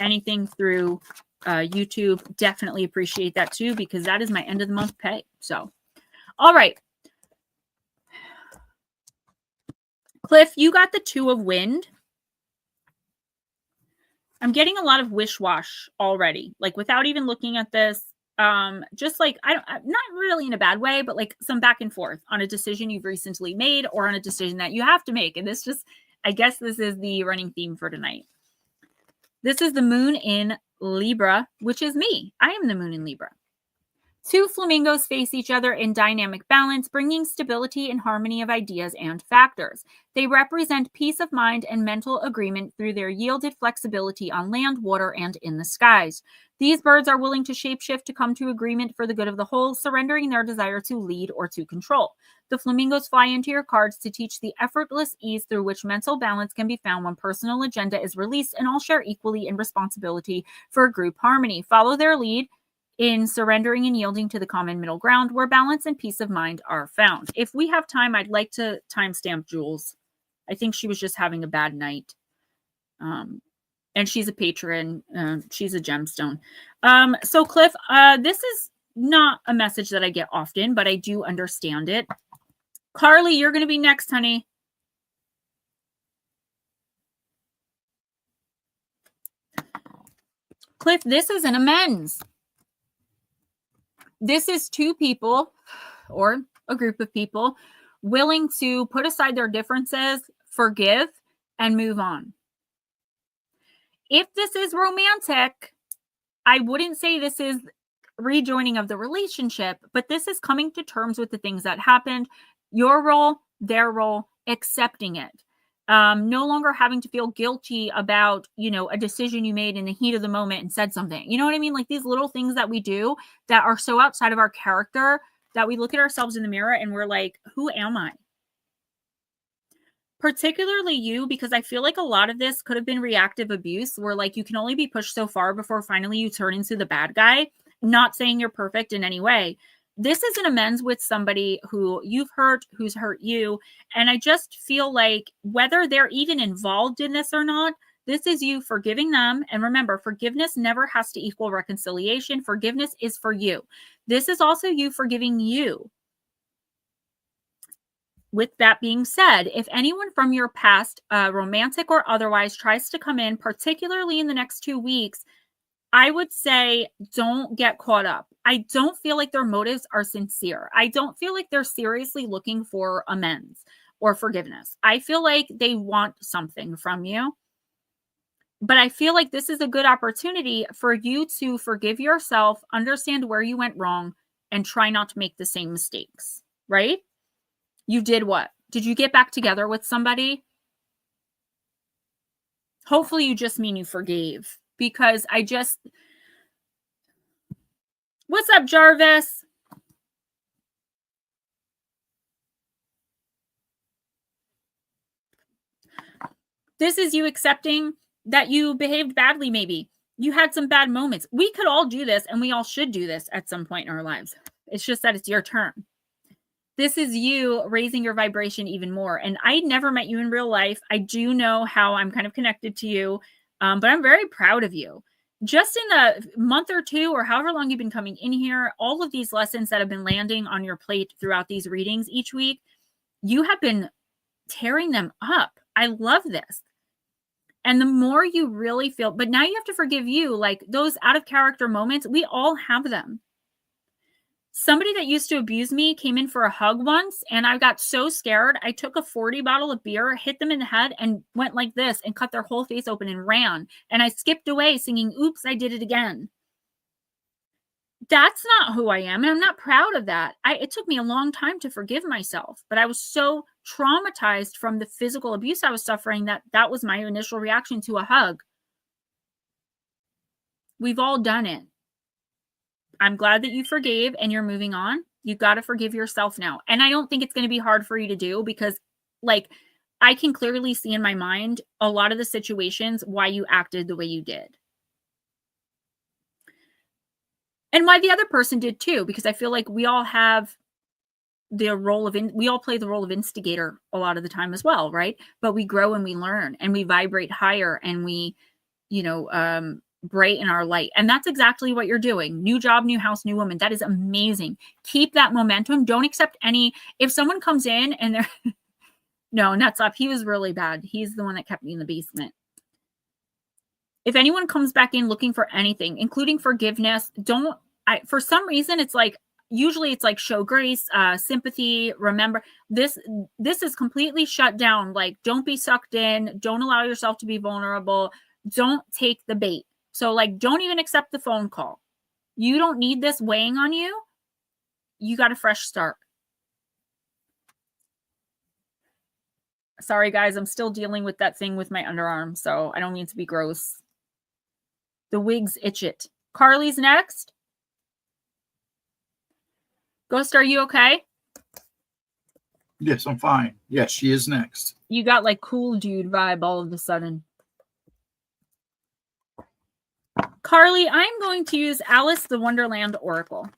Anything through YouTube, definitely appreciate that too, because that is my end of the month pay. So, all right. Cliff, you got the 2 of Wind. I'm getting a lot of wish-wash already, like without even looking at this. Just like, not really in a bad way, but like some back and forth on a decision you've recently made or on a decision that you have to make. And I guess this is the running theme for tonight. This is the moon in Libra, which is me. I am the moon in Libra. 2 flamingos face each other in dynamic balance, bringing stability and harmony of ideas and factors. They represent peace of mind and mental agreement through their yielded flexibility on land, water, and in the skies. These birds are willing to shapeshift to come to agreement for the good of the whole, surrendering their desire to lead or to control. The flamingos fly into your cards to teach the effortless ease through which mental balance can be found when personal agenda is released and all share equally in responsibility for group harmony. Follow their lead in surrendering and yielding to the common middle ground where balance and peace of mind are found. If we have time, I'd like to timestamp Jules. I think she was just having a bad night. And she's a patron. She's a gemstone. So Cliff, this is not a message that I get often, but I do understand it. Carly, you're going to be next, honey. Cliff, this is an amends. This is 2 people or a group of people willing to put aside their differences, forgive, and move on. If this is romantic, I wouldn't say this is rejoining of the relationship, but this is coming to terms with the things that happened, your role, their role, accepting it. No longer having to feel guilty about, a decision you made in the heat of the moment and said something. You know what I mean? Like these little things that we do that are so outside of our character that we look at ourselves in the mirror and we're like, who am I? Particularly you, because I feel like a lot of this could have been reactive abuse where like you can only be pushed so far before finally you turn into the bad guy. Not saying you're perfect in any way. This is an amends with somebody who you've hurt, who's hurt you. And I just feel like whether they're even involved in this or not, this is you forgiving them. And remember, forgiveness never has to equal reconciliation. Forgiveness is for you. This is also you forgiving you. With that being said, if anyone from your past, romantic or otherwise, tries to come in, particularly in the next 2 weeks, I would say don't get caught up. I don't feel like their motives are sincere. I don't feel like they're seriously looking for amends or forgiveness. I feel like they want something from you. But I feel like this is a good opportunity for you to forgive yourself, understand where you went wrong, and try not to make the same mistakes, right? You did what? Did you get back together with somebody? Hopefully you just mean you forgave, because what's up, Jarvis? This is you accepting that you behaved badly. Maybe you had some bad moments. We could all do this, and we all should do this at some point in our lives. It's just that it's your turn. This is you raising your vibration even more. And I never met you in real life. I do know how I'm kind of connected to you, but I'm very proud of you. Just in a month or two, or however long you've been coming in here, all of these lessons that have been landing on your plate throughout these readings each week, you have been tearing them up. I love this. And the more you really feel, but now you have to forgive you, like those out of character moments, we all have them. Somebody that used to abuse me came in for a hug once, and I got so scared. I took a 40 bottle of beer, hit them in the head, and went like this and cut their whole face open and ran. And I skipped away singing, "Oops, I did it again." That's not who I am, and I'm not proud of that. It took me a long time to forgive myself, but I was so traumatized from the physical abuse I was suffering that was my initial reaction to a hug. We've all done it. I'm glad that you forgave and you're moving on. You've got to forgive yourself now. And I don't think it's going to be hard for you to do, because like I can clearly see in my mind a lot of the situations why you acted the way you did. And why the other person did too, because I feel like we all have the role of, we all play the role of instigator a lot of the time as well, right? But we grow and we learn and we vibrate higher and we, bright in our light. And that's exactly what you're doing. New job, new house, new woman. That is amazing. Keep that momentum. Don't accept if someone comes in and they're, no, nuts up. He was really bad. He's the one that kept me in the basement. If anyone comes back in looking for anything, including forgiveness, for some reason, it's like, usually it's like show grace, sympathy. Remember, this is completely shut down. Like, don't be sucked in. Don't allow yourself to be vulnerable. Don't take the bait. So like, don't even accept the phone call. You don't need this weighing on you. You got a fresh start. Sorry, guys. I'm still dealing with that thing with my underarm, so I don't mean to be gross. The wigs itch it. Carly's next. Ghost, are you okay? Yes, I'm fine. Yes, she is next. You got like cool dude vibe all of a sudden. Carly, I'm going to use Alice the Wonderland Oracle.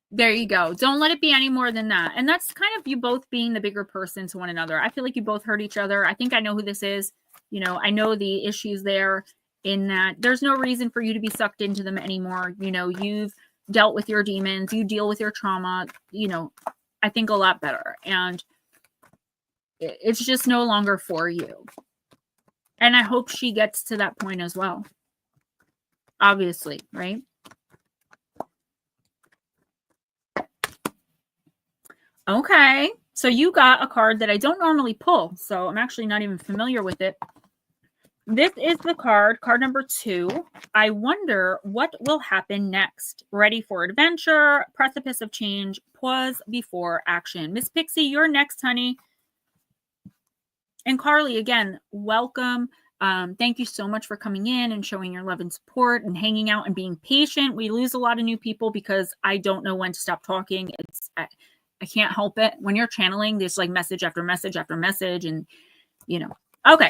There you go. Don't let it be any more than that. And that's kind of you both being the bigger person to one another. I feel like you both hurt each other. I think I know who this is. I know the issues there in that there's no reason for you to be sucked into them anymore. You've dealt with your demons. You deal with your trauma, I think a lot better. And it's just no longer for you. And I hope she gets to that point as well. Obviously, right? Okay. So you got a card that I don't normally pull. So I'm actually not even familiar with it. This is the card number 2. I wonder what will happen next. Ready for adventure, precipice of change, pause before action. Miss Pixie, you're next, honey. And Carly, again, welcome. Thank you so much for coming in and showing your love and support and hanging out and being patient. We lose a lot of new people because I don't know when to stop talking. I can't help it. When you're channeling, there's like message after message after message, and Okay.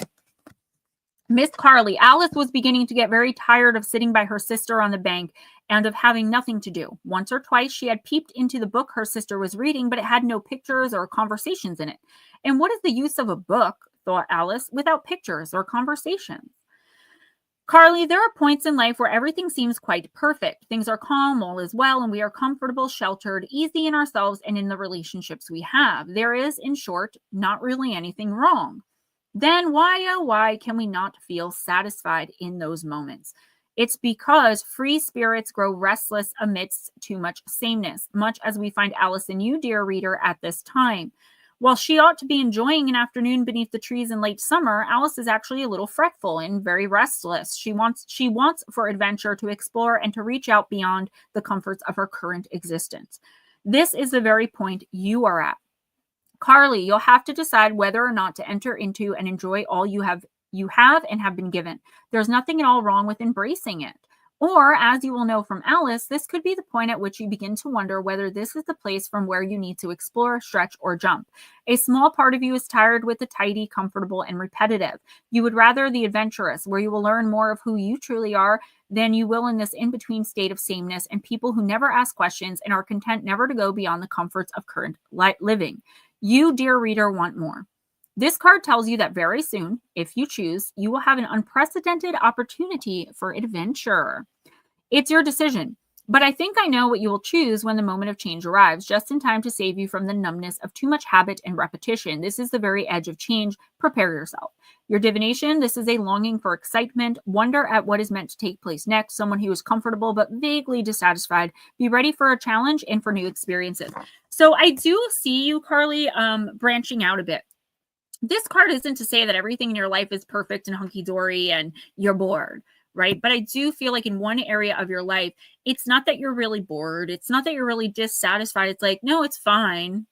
Miss Carly, Alice was beginning to get very tired of sitting by her sister on the bank and of having nothing to do. Once or twice she had peeped into the book her sister was reading, but it had no pictures or conversations in it. And what is the use of a book, thought Alice, without pictures or conversations? Carly, there are points in life where everything seems quite perfect. Things are calm, all is well, and we are comfortable, sheltered, easy in ourselves and in the relationships we have. There is, in short, not really anything wrong. Then why, oh, why can we not feel satisfied in those moments? It's because free spirits grow restless amidst too much sameness, much as we find Alice and you, dear reader, at this time. While she ought to be enjoying an afternoon beneath the trees in late summer, Alice is actually a little fretful and very restless. She wants for adventure, to explore and to reach out beyond the comforts of her current existence. This is the very point you are at. Carly, you'll have to decide whether or not to enter into and enjoy all you have and have been given. There's nothing at all wrong with embracing it. Or, as you will know from Alice, this could be the point at which you begin to wonder whether this is the place from where you need to explore, stretch, or jump. A small part of you is tired with the tidy, comfortable, and repetitive. You would rather the adventurous, where you will learn more of who you truly are than you will in this in-between state of sameness, and people who never ask questions and are content never to go beyond the comforts of current living. You, dear reader, want more. This card tells you that very soon, if you choose, you will have an unprecedented opportunity for adventure. It's your decision, but I think I know what you will choose when the moment of change arrives, just in time to save you from the numbness of too much habit and repetition. This is the very edge of change. Prepare yourself. Your divination, this is a longing for excitement, wonder at what is meant to take place next, someone who is comfortable but vaguely dissatisfied. Be ready for a challenge and for new experiences. So I do see you, Carly, branching out a bit. This card isn't to say that everything in your life is perfect and hunky-dory and you're bored, right? But I do feel like in one area of your life, it's not that you're really bored. It's not that you're really dissatisfied. It's like, no, it's fine.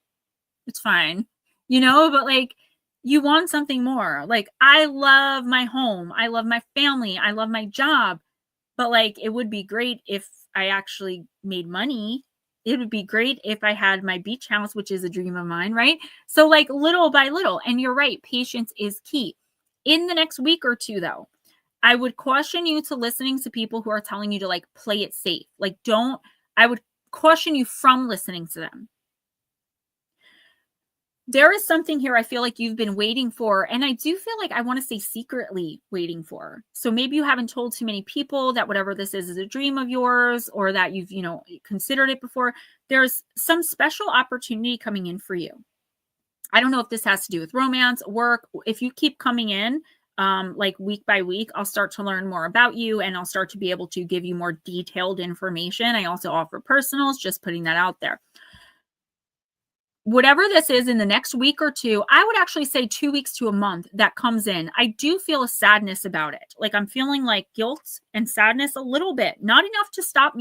It's fine. But like, you want something more. Like, I love my home. I love my family. I love my job. But like, it would be great if I actually made money. It would be great if I had my beach house, which is a dream of mine, right? So like little by little, and you're right, patience is key. In the next week or two, though, I would caution you to listening to people who are telling you to like play it safe. Like I would caution you from listening to them. There is something here I feel like you've been waiting for, and I do feel like I want to say secretly waiting for. So maybe you haven't told too many people that whatever this is a dream of yours, or that you've, considered it before. There's some special opportunity coming in for you. I don't know if this has to do with romance, work. If you keep coming in, like week by week, I'll start to learn more about you, and I'll start to be able to give you more detailed information. I also offer personals, just putting that out there. Whatever this is in the next week or two, I would actually say 2 weeks to a month that comes in. I do feel a sadness about it. Like I'm feeling like guilt and sadness a little bit, not enough to stop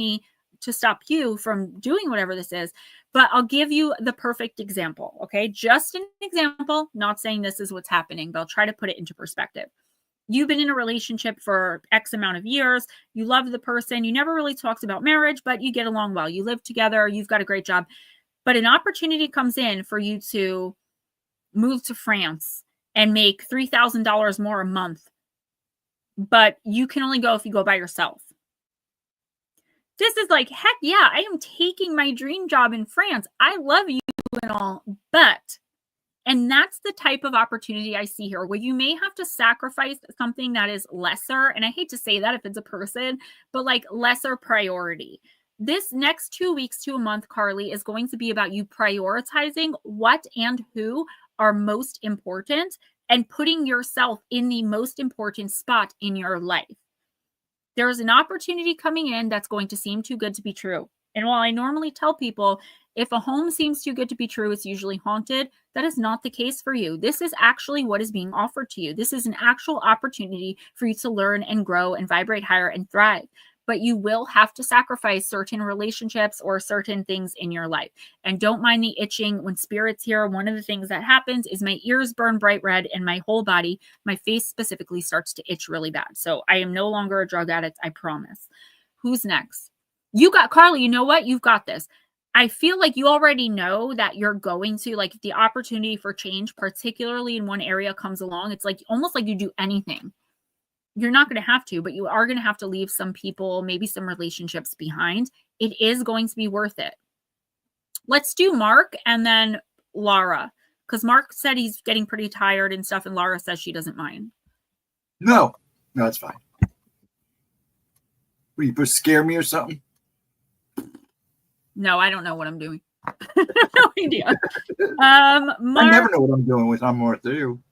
you from doing whatever this is, but I'll give you the perfect example. Okay. Just an example, not saying this is what's happening, but I'll try to put it into perspective. You've been in a relationship for X amount of years. You love the person. You never really talked about marriage, but you get along well. You live together. You've got a great job. But an opportunity comes in for you to move to France and make $3,000 more a month. But you can only go if you go by yourself. This is like, heck yeah, I am taking my dream job in France. I love you and all, and that's the type of opportunity I see here, where you may have to sacrifice something that is lesser. And I hate to say that if it's a person, but like lesser priority. This next 2 weeks to a month, Carly, is going to be about you prioritizing what and who are most important and putting yourself in the most important spot in your life. There is an opportunity coming in that's going to seem too good to be true. And while I normally tell people if a home seems too good to be true, it's usually haunted, that is not the case for you. This is actually what is being offered to you. This is an actual opportunity for you to learn and grow and vibrate higher and thrive. But you will have to sacrifice certain relationships or certain things in your life. And don't mind the itching. When spirit's here, one of the things that happens is my ears burn bright red and my whole body, my face specifically, starts to itch really bad. So I am no longer a drug addict, I promise. Who's next? You got Carly. You know what? You've got this. I feel like you already know that you're going to, like, if the opportunity for change, particularly in one area, comes along, it's like almost like you do anything. You're not going to have to, but you are going to have to leave some people, maybe some relationships behind. It is going to be worth it. Let's do Mark and then Laura, because Mark said he's getting pretty tired and stuff, and Laura says she doesn't mind. No, it's fine. Will you scare me or something? No, I don't know what I'm doing. No idea. Mark, I never know what I'm doing with I'm with you.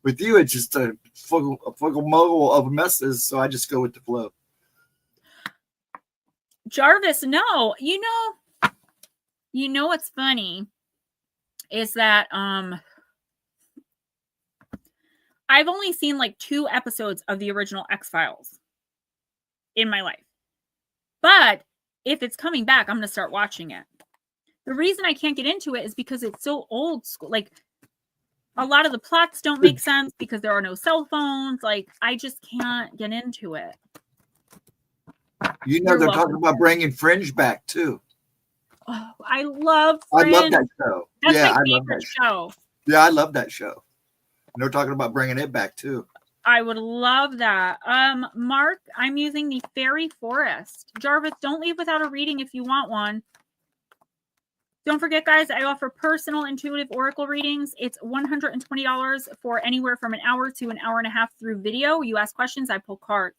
With you, it's just a mogul of messes, so I just go with the flow. Jarvis, no. You know what's funny is that I've only seen like 2 episodes of the original X-Files in my life. But if it's coming back, I'm going to start watching it. The reason I can't get into it is because it's so old school. Like, a lot of the plots don't make sense because there are no cell phones. Like, I just can't get into it. You know, they're talking about bringing Fringe back, too. Oh, I love Fringe. I love that show. That's my favorite show. Yeah, I love that show. And they're talking about bringing it back, too. I would love that. Mark, I'm using the Fairy Forest. Jarvis, don't leave without a reading if you want one. Don't forget, guys, I offer personal intuitive oracle readings. It's $120 for anywhere from an hour to an hour and a half through video. You ask questions, I pull cards.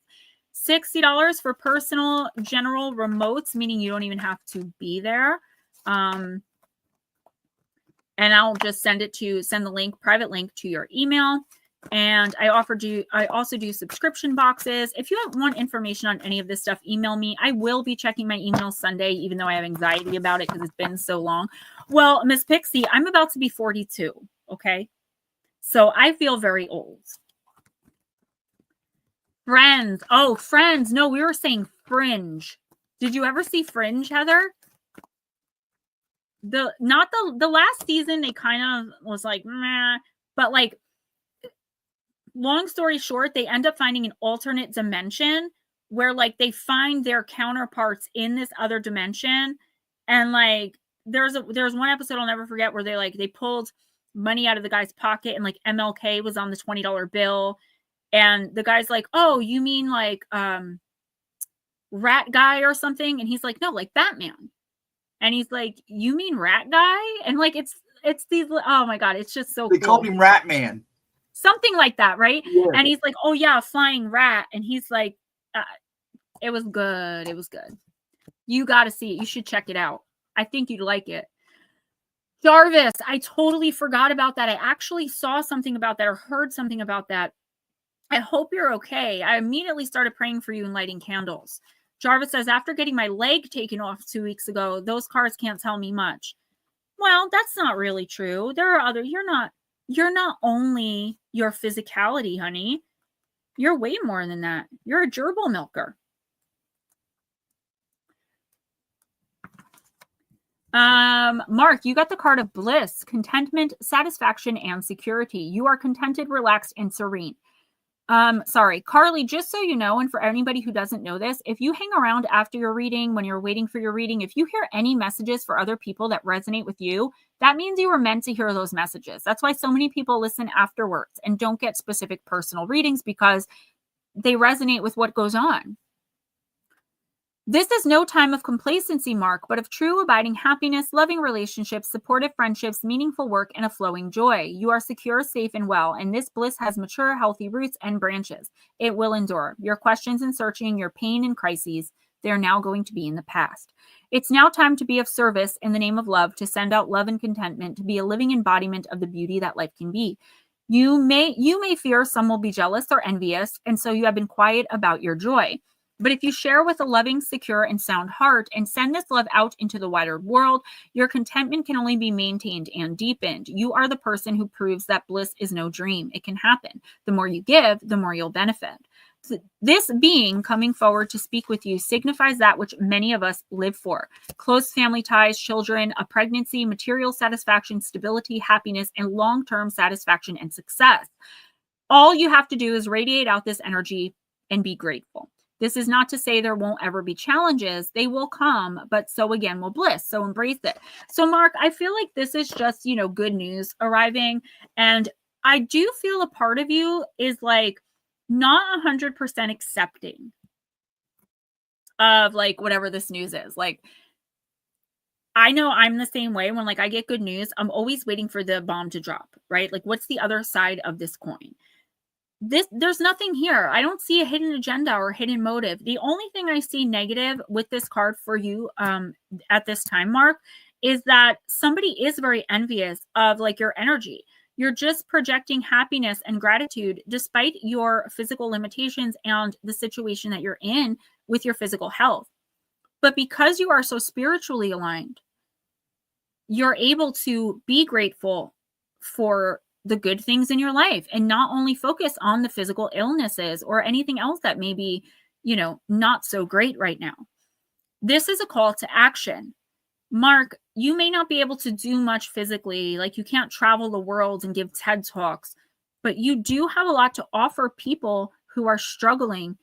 $60 for personal general remotes, meaning you don't even have to be there. And I'll just send the link, private link to your email. And I also do subscription boxes. If you want information on any of this stuff, email me. I will be checking my email Sunday, even though I have anxiety about it because it's been so long. Well, Miss Pixie, I'm about to be 42. Okay. So I feel very old. Friends. Oh, Friends. No, we were saying Fringe. Did you ever see Fringe, Heather? The last season, they kind of was like, meh, but like, long story short, they end up finding an alternate dimension where like they find their counterparts in this other dimension. And like, there's one episode I'll never forget where they pulled money out of the guy's pocket and like MLK was on the $20 bill. And the guy's like, oh, you mean like, Rat Guy or something? And he's like, no, like Batman. And he's like, you mean Rat Guy? And like, it's these, oh my God, it's just so cool. They called him Rat Man. Something like that, right? Yeah. And he's like, oh yeah, flying rat. And he's like, it was good. It was good. You got to see it. You should check it out. I think you'd like it. Jarvis, I totally forgot about that. I actually saw something about that or heard something about that. I hope you're okay. I immediately started praying for you and lighting candles. Jarvis says, after getting my leg taken off 2 weeks ago, those cards can't tell me much. Well, that's not really true. There are other, you're not only your physicality, honey. You're way more than that. You're a gerbil milker. Mark, you got the card of bliss, contentment, satisfaction, and security. You are contented, relaxed, and serene. Sorry, Carly, just so you know, and for anybody who doesn't know this, if you hang around after your reading, when you're waiting for your reading, if you hear any messages for other people that resonate with you, that means you were meant to hear those messages. That's why so many people listen afterwards and don't get specific personal readings because they resonate with what goes on. This is no time of complacency, Mark, but of true abiding happiness, loving relationships, supportive friendships, meaningful work, and a flowing joy. You are secure, safe, and well, and this bliss has mature, healthy roots and branches. It will endure. Your questions and searching, your pain and crises, they are now going to be in the past. It's now time to be of service in the name of love, to send out love and contentment, to be a living embodiment of the beauty that life can be. You may fear some will be jealous or envious, and so you have been quiet about your joy. But if you share with a loving, secure, and sound heart and send this love out into the wider world, your contentment can only be maintained and deepened. You are the person who proves that bliss is no dream. It can happen. The more you give, the more you'll benefit. So this being coming forward to speak with you signifies that which many of us live for: close family ties, children, a pregnancy, material satisfaction, stability, happiness, and long-term satisfaction and success. All you have to do is radiate out this energy and be grateful. This is not to say there won't ever be challenges. They will come, but so again will bliss. So embrace it. So Mark, I feel like this is just, good news arriving. And I do feel a part of you is like not 100% accepting of like whatever this news is. Like, I know I'm the same way. When like I get good news, I'm always waiting for the bomb to drop, right? Like, what's the other side of this coin? There's nothing here. I don't see a hidden agenda or hidden motive. The only thing I see negative with this card for you at this time, Mark, is that somebody is very envious of like your energy. You're just projecting happiness and gratitude despite your physical limitations and the situation that you're in with your physical health. But because you are so spiritually aligned, you're able to be grateful for the good things in your life and not only focus on the physical illnesses or anything else that may be, not so great right now. This is a call to action. Mark, you may not be able to do much physically, like you can't travel the world and give TED Talks, but you do have a lot to offer people who are struggling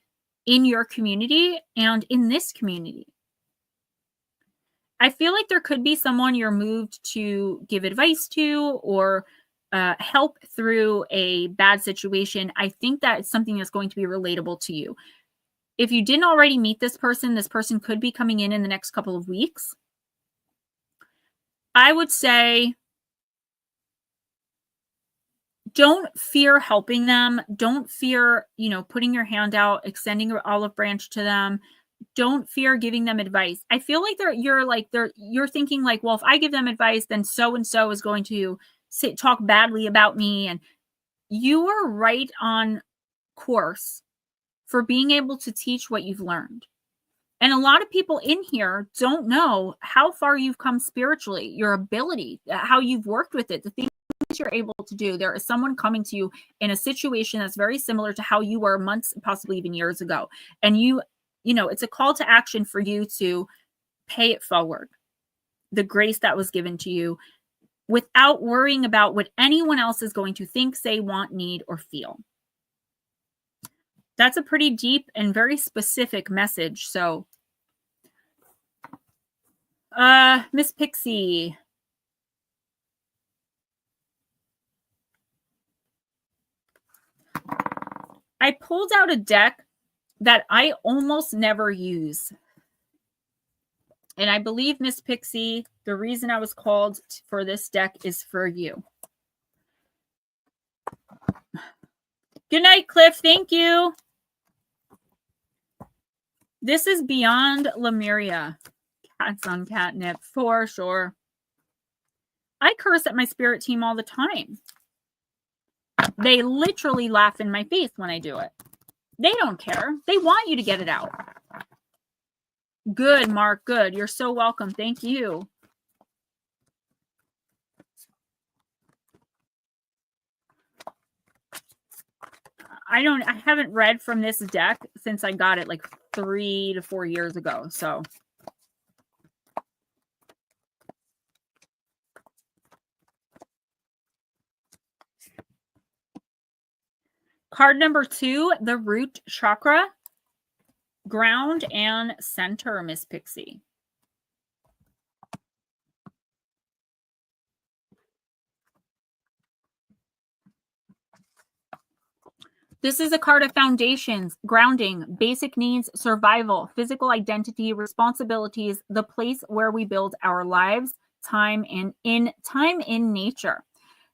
in your community and in this community. I feel like there could be someone you're moved to give advice to or help through a bad situation. I think that it's something that's going to be relatable to you. If you didn't already meet this person could be coming in the next couple of weeks. I would say don't fear helping them. Don't fear, putting your hand out, extending your olive branch to them. Don't fear giving them advice. I feel like you're thinking like, well, if I give them advice, then so-and-so is going to talk badly about me. And you are right on course for being able to teach what you've learned. And a lot of people in here don't know how far you've come spiritually, your ability, how you've worked with it, the things you're able to do. There is someone coming to you in a situation that's very similar to how you were months, possibly even years ago. And it's a call to action for you to pay it forward, the grace that was given to you, without worrying about what anyone else is going to think, say, want, need, or feel. That's a pretty deep and very specific message. So, Miss Pixie. I pulled out a deck that I almost never use. And I believe, Miss Pixie, the reason I was called for this deck is for you. Good night, Cliff. Thank you. This is Beyond Lemuria. Cats on catnip, for sure. I curse at my spirit team all the time. They literally laugh in my face when I do it. They don't care. They want you to get it out. Good, Mark. Good. You're so welcome. Thank you. I haven't read from this deck since I got it like 3 to 4 years ago. So. Card number 2, the root chakra, ground and center, Miss Pixie. This is a card of foundations, grounding, basic needs, survival, physical identity, responsibilities, the place where we build our lives, time in nature.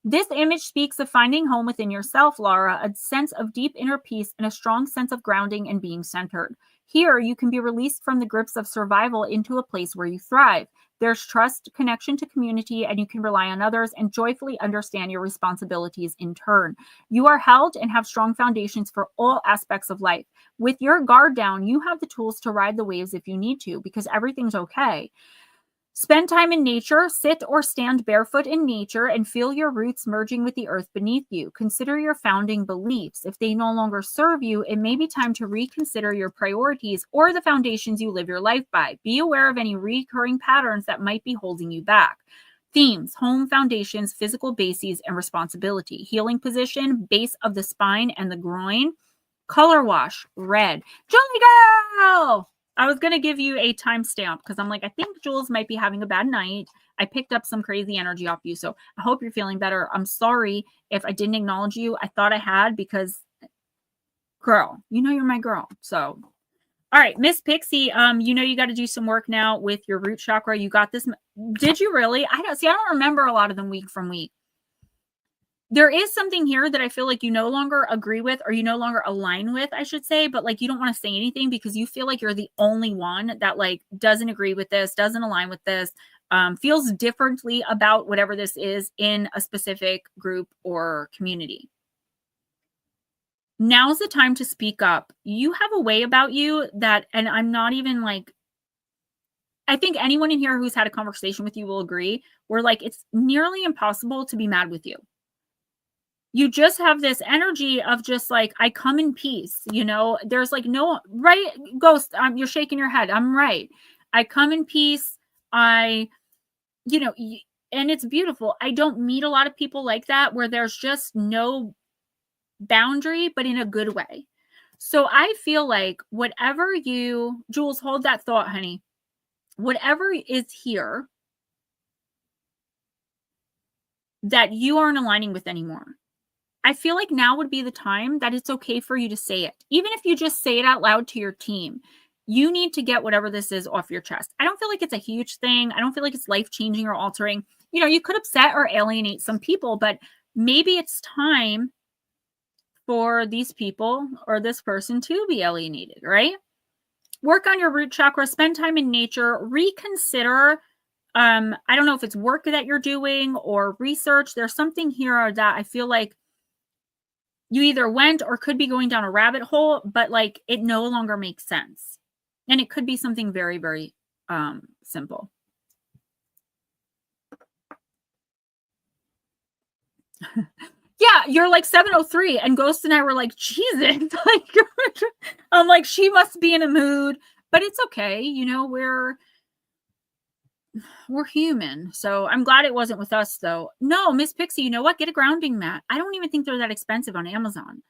This image speaks of finding home within yourself, Laura, a sense of deep inner peace and a strong sense of grounding and being centered. Here, you can be released from the grips of survival into a place where you thrive. There's trust, connection to community, and you can rely on others and joyfully understand your responsibilities in turn. You are held and have strong foundations for all aspects of life. With your guard down, you have the tools to ride the waves if you need to, because everything's okay. Spend time in nature, sit or stand barefoot in nature, and feel your roots merging with the earth beneath you. Consider your founding beliefs. If they no longer serve you, it may be time to reconsider your priorities or the foundations you live your life by. Be aware of any recurring patterns that might be holding you back. Themes: home, foundations, physical bases, and responsibility. Healing position: base of the spine and the groin. Color wash: red. Julie girl! I was going to give you a timestamp because I'm like, I think Jules might be having a bad night. I picked up some crazy energy off you, so I hope you're feeling better. I'm sorry if I didn't acknowledge you. I thought I had because, girl, you know you're my girl. So, all right, Miss Pixie, you know you got to do some work now with your root chakra. You got this. Did you really? I don't remember a lot of them week from week. There is something here that I feel like you no longer agree with, or you no longer align with, I should say, but like you don't want to say anything because you feel like you're the only one that like doesn't agree with this, doesn't align with this, feels differently about whatever this is in a specific group or community. Now's the time to speak up. You have a way about you that, and I'm not even like, I think anyone in here who's had a conversation with you will agree, where like it's nearly impossible to be mad with you. You just have this energy of just like, I come in peace, you know, there's like no, right? Ghost, you're shaking your head. I'm right. I come in peace. You know, and it's beautiful. I don't meet a lot of people like that where there's just no boundary, but in a good way. So I feel like whatever Jules, hold that thought, honey. Whatever is here that you aren't aligning with anymore, I feel like now would be the time that it's okay for you to say it. Even if you just say it out loud to your team, you need to get whatever this is off your chest. I don't feel like it's a huge thing. I don't feel like it's life-changing or altering. You know, you could upset or alienate some people, but maybe it's time for these people or this person to be alienated, right? Work on your root chakra, spend time in nature, reconsider. I don't know if it's work that you're doing or research. There's something here that I feel like you either went or could be going down a rabbit hole, but like it no longer makes sense. And it could be something very, very simple. Yeah, you're like 703, and Ghost and I were like, Jesus, like I'm like, she must be in a mood, but it's okay. You know, we're human. So I'm glad it wasn't with us though. No, Miss Pixie, you know what? Get a grounding mat. I don't even think they're that expensive on Amazon.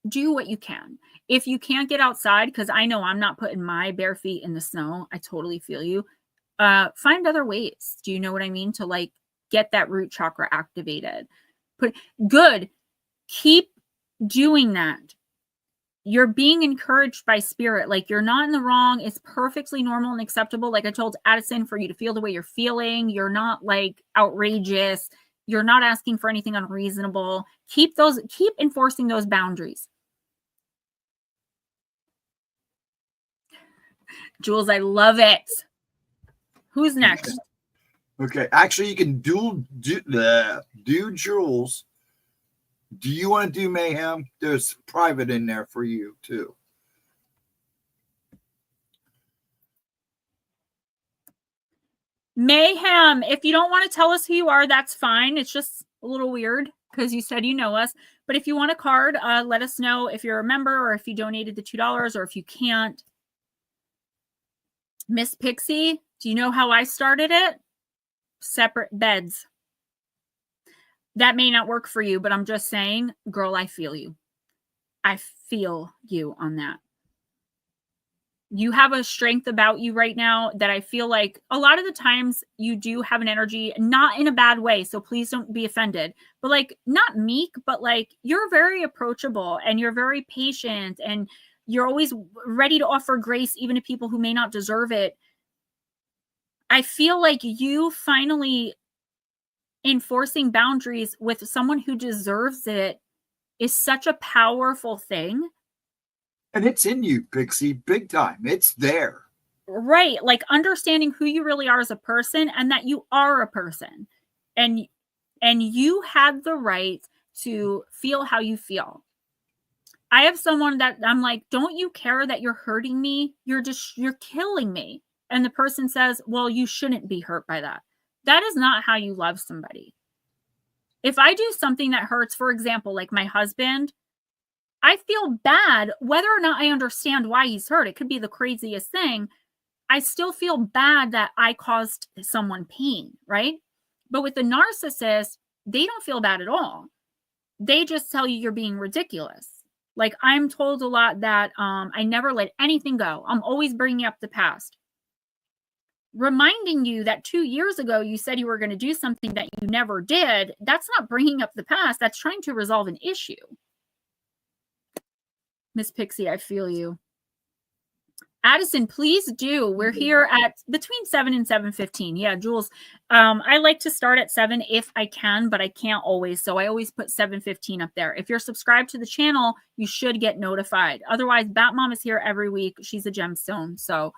Do what you can. If you can't get outside, because I know I'm not putting my bare feet in the snow. I totally feel you. Find other ways. Do you know what I mean? To like get that root chakra activated. Good. Keep doing that. You're being encouraged by spirit. Like you're not in the wrong. It's perfectly normal and acceptable. Like I told Addison, for you to feel the way you're feeling. You're not like outrageous. You're not asking for anything unreasonable. Keep enforcing those boundaries. Jules, I love it. Who's next? Okay. Actually, you can do Jules. Do you want to do Mayhem? There's private in there for you too. Mayhem. If you don't want to tell us who you are, that's fine. It's just a little weird because you said you know us. But if you want a card, let us know if you're a member or if you donated the $2 or if you can't. Miss Pixie, do you know how I started it? Separate beds. That may not work for you, but I'm just saying, girl, I feel you. I feel you on that. You have a strength about you right now that I feel like a lot of the times you do have an energy, not in a bad way. So please don't be offended, but like not meek, but like you're very approachable and you're very patient and you're always ready to offer grace, even to people who may not deserve it. I feel like you finally enforcing boundaries with someone who deserves it is such a powerful thing. And it's in you, Pixie, big time. It's there. Right. Like understanding who you really are as a person and that you are a person. And you had the right to feel how you feel. I have someone that I'm like, don't you care that you're hurting me? You're killing me. And the person says, well, you shouldn't be hurt by that. That is not how you love somebody. If I do something that hurts, for example, like my husband, I feel bad whether or not I understand why he's hurt. It could be the craziest thing. I still feel bad that I caused someone pain, right? But with the narcissist, they don't feel bad at all. They just tell you you're being ridiculous. Like I'm told a lot that I never let anything go. I'm always bringing up the past. Reminding you that 2 years ago, you said you were going to do something that you never did. That's not bringing up the past. That's trying to resolve an issue. Miss Pixie, I feel you. Addison, please do. We're here at between 7 and 7:15. Yeah, Jules. I like to start at 7 if I can, but I can't always. So I always put 7:15 up there. If you're subscribed to the channel, you should get notified. Otherwise, Batmom is here every week. She's a gemstone. So,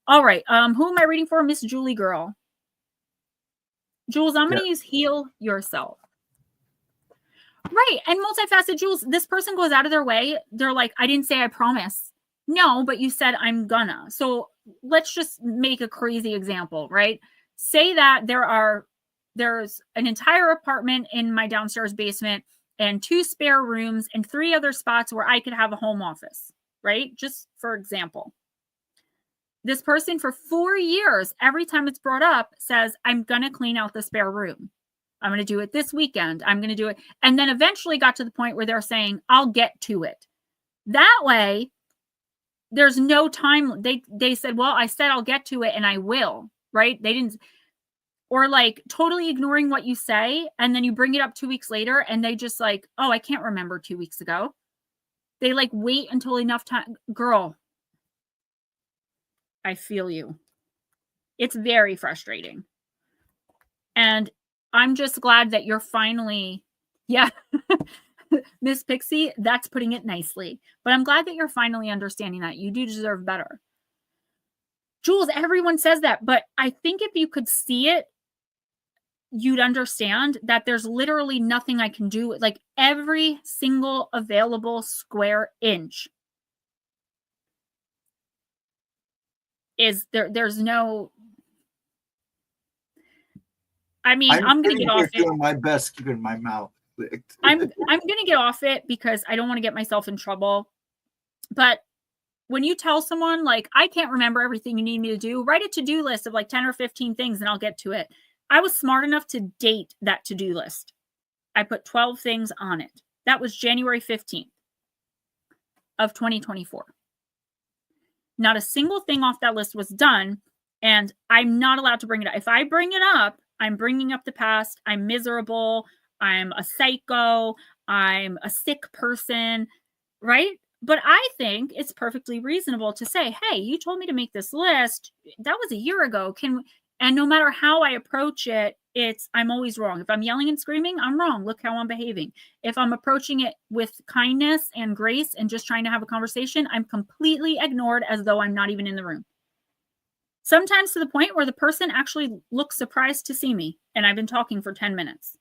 all right. Who am I reading for? Miss Julie Girl. Jules, I'm going to use heal yourself. Right. And multifaceted Jules, this person goes out of their way. They're like, I didn't say I promise. No, but you said I'm gonna. So let's just make a crazy example, right? Say that there's an entire apartment in my downstairs basement and 2 spare rooms and 3 other spots where I could have a home office, right? Just for example. This person for 4 years, every time it's brought up, says, I'm gonna clean out the spare room. I'm gonna do it this weekend. I'm gonna do it. And then eventually got to the point where they're saying, I'll get to it. That way, there's no time. They said, well, I said I'll get to it and I will, right? They didn't, or like totally ignoring what you say. And then you bring it up 2 weeks later and they just like, oh, I can't remember 2 weeks ago. They like wait until enough time. Girl, I feel you. It's very frustrating. And I'm just glad that you're finally, yeah. Miss Pixie, that's putting it nicely. But I'm glad that you're finally understanding that. You do deserve better. Jules, everyone says that, but I think if you could see it, you'd understand that there's literally nothing I can do. Like every single available square inch is there. There's no... I mean, I'm going to get off it. Doing my best keeping my mouth. I'm going to get off it because I don't want to get myself in trouble. But when you tell someone like, I can't remember everything you need me to do, write a to-do list of like 10 or 15 things and I'll get to it. I was smart enough to date that to-do list. I put 12 things on it. That was January 15th of 2024. Not a single thing off that list was done. And I'm not allowed to bring it up. If I bring it up, I'm bringing up the past. I'm miserable. I'm a psycho, I'm a sick person, right? But I think it's perfectly reasonable to say, hey, you told me to make this list. That was a year ago. And no matter how I approach it, I'm always wrong. If I'm yelling and screaming, I'm wrong. Look how I'm behaving. If I'm approaching it with kindness and grace and just trying to have a conversation, I'm completely ignored as though I'm not even in the room. Sometimes to the point where the person actually looks surprised to see me and I've been talking for 10 minutes.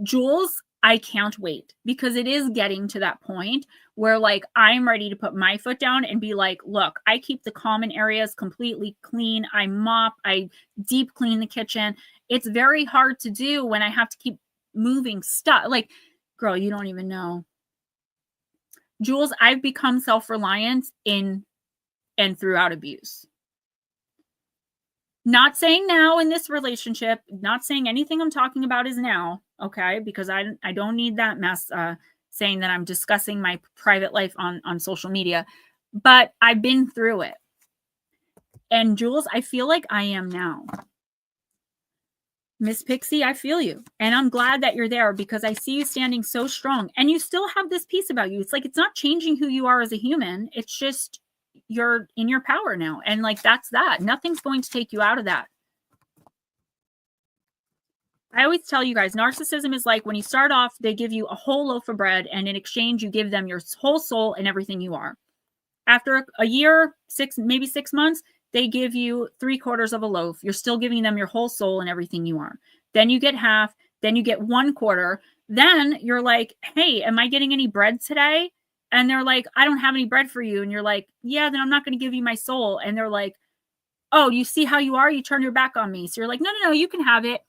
Jules, I can't wait because it is getting to that point where like I'm ready to put my foot down and be like, look, I keep the common areas completely clean. I mop, I deep clean the kitchen. It's very hard to do when I have to keep moving stuff. Like, girl, you don't even know. Jules, I've become self-reliant in and throughout abuse. Not saying now in this relationship, not saying anything I'm talking about is now, okay? Because I don't need that mess saying that I'm discussing my private life on social media. But I've been through it. And Jules, I feel like I am now. Miss Pixie, I feel you. And I'm glad that you're there because I see you standing so strong. And you still have this piece about you. It's like it's not changing who you are as a human. It's just... you're in your power now. And like, that's that. Nothing's going to take you out of that. I always tell you guys, narcissism is like when you start off, they give you a whole loaf of bread and in exchange, you give them your whole soul and everything you are. After a year, maybe 6 months, they give you 3/4 of a loaf. You're still giving them your whole soul and everything you are. Then you get half. Then you get 1/4. Then you're like, hey, am I getting any bread today? And they're like, I don't have any bread for you. And you're like, yeah, then I'm not going to give you my soul. And they're like, oh, you see how you are? You turn your back on me. So you're like, no, you can have it.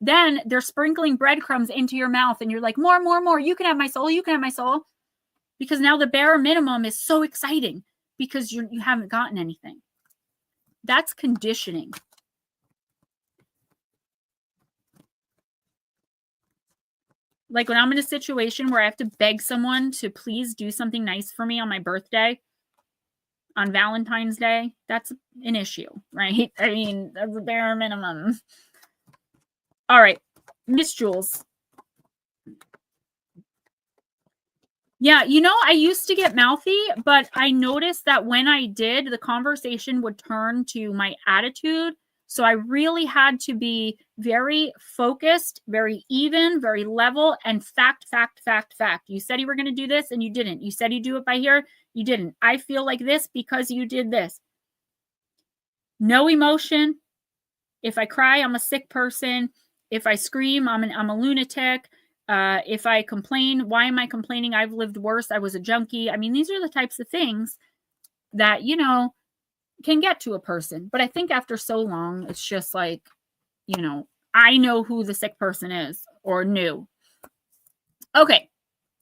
Then they're sprinkling breadcrumbs into your mouth. And you're like, more. You can have my soul. You can have my soul. Because now the bare minimum is so exciting because you haven't gotten anything. That's conditioning. Like when I'm in a situation where I have to beg someone to please do something nice for me on my birthday, on Valentine's Day, that's an issue, right? I mean, that's the bare minimum. All right, Miss Jules. Yeah, I used to get mouthy, but I noticed that when I did, the conversation would turn to my attitude. So I really had to be very focused, very even, very level, and fact. You said you were going to do this and you didn't. You said you do it by here. You didn't. I feel like this because you did this. No emotion. If I cry, I'm a sick person. If I scream, I'm a lunatic. If I complain, why am I complaining? I've lived worse. I was a junkie. I mean, these are the types of things that, can get to a person. But I think after so long, it's just like, I know who the sick person is or knew. Okay.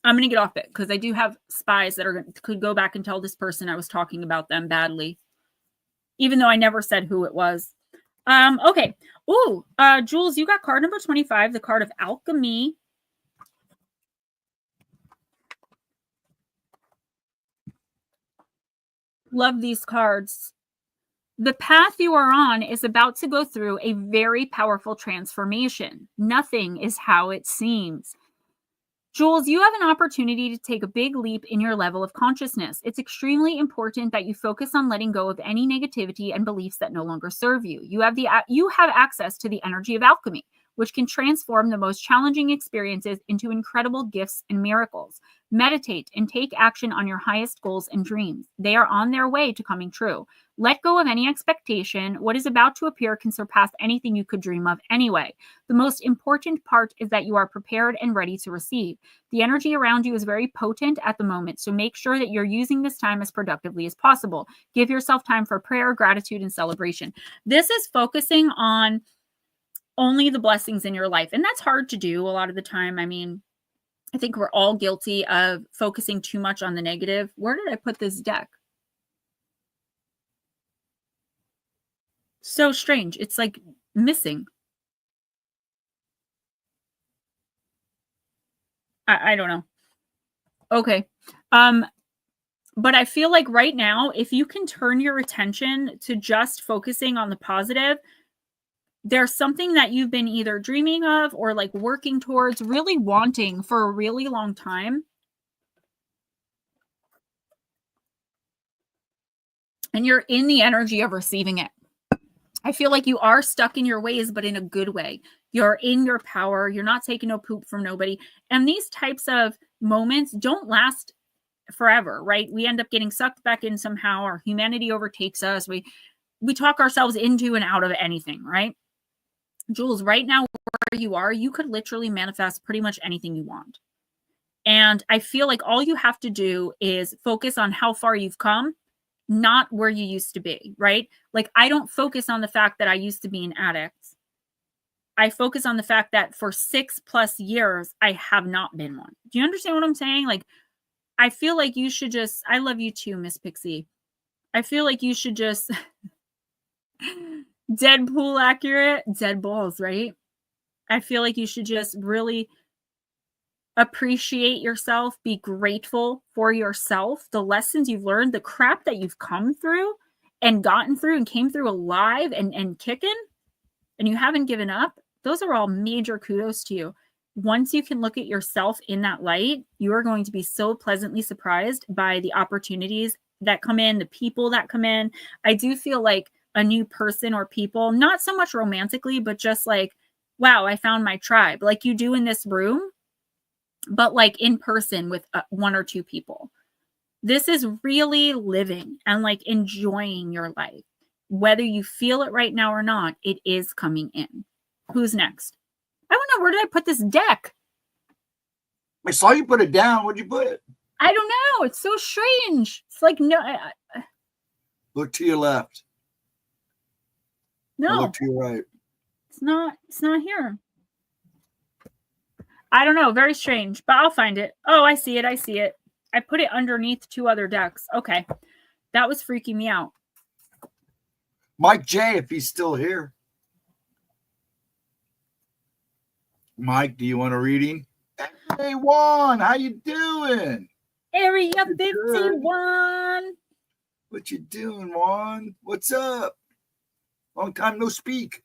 I'm going to get off it because I do have spies that could go back and tell this person I was talking about them badly, even though I never said who it was. Okay. Ooh, Jules, you got card number 25, the card of alchemy. Love these cards. The path you are on is about to go through a very powerful transformation. Nothing is how it seems. Jules, you have an opportunity to take a big leap in your level of consciousness. It's extremely important that you focus on letting go of any negativity and beliefs that no longer serve you. You have access to the energy of alchemy, which can transform the most challenging experiences into incredible gifts and miracles. Meditate and take action on your highest goals and dreams. They are on their way to coming true. Let go of any expectation. What is about to appear can surpass anything you could dream of anyway. The most important part is that you are prepared and ready to receive. The energy around you is very potent at the moment, so make sure that you're using this time as productively as possible. Give yourself time for prayer, gratitude, and celebration. This is focusing on only the blessings in your life, and that's hard to do a lot of the time. I mean, I think we're all guilty of focusing too much on the negative. Where did I put this deck? So strange. It's like missing. I don't know. Okay. But I feel like right now, if you can turn your attention to just focusing on the positive, there's something that you've been either dreaming of or like working towards, really wanting for a really long time. And you're in the energy of receiving it. I feel like you are stuck in your ways, but in a good way. You're in your power. You're not taking no poop from nobody. And these types of moments don't last forever, right? We end up getting sucked back in somehow. Our humanity overtakes us. We talk ourselves into and out of anything, right? Jules, right now where you are, you could literally manifest pretty much anything you want. And I feel like all you have to do is focus on how far you've come, not where you used to be, right? Like, I don't focus on the fact that I used to be an addict. I focus on the fact that for 6+ years, I have not been one. Do you understand what I'm saying? Like, I feel like you should just, I love you too, Miss Pixie. I feel like you should just, Deadpool accurate, dead balls, right? I feel like you should just really appreciate yourself, be grateful for yourself, the lessons you've learned, the crap that you've come through and gotten through and came through alive and kicking, and you haven't given up. Those are all major kudos to you. Once you can look at yourself in that light, you are going to be so pleasantly surprised by the opportunities that come in, the people that come in. I do feel like a new person or people, not so much romantically, but just like, wow, I found my tribe, like you do in this room, but like in person with 1 or 2 people. This is really living and like enjoying your life. Whether you feel it right now or not, it is coming in. Who's next? I don't know. Where did I put this deck? I saw you put it down. Where'd you put it? I don't know. It's so strange. It's like, no. Look to your left. No. Or look to your right. It's not here. I don't know. Very strange, but I'll find it. Oh, I see it. I put it underneath 2 other decks. Okay. That was freaking me out. Mike J, if he's still here. Mike, do you want a reading? Hey, Juan, how you doing? Area 51. What you doing, Juan? What's up? Long time no speak.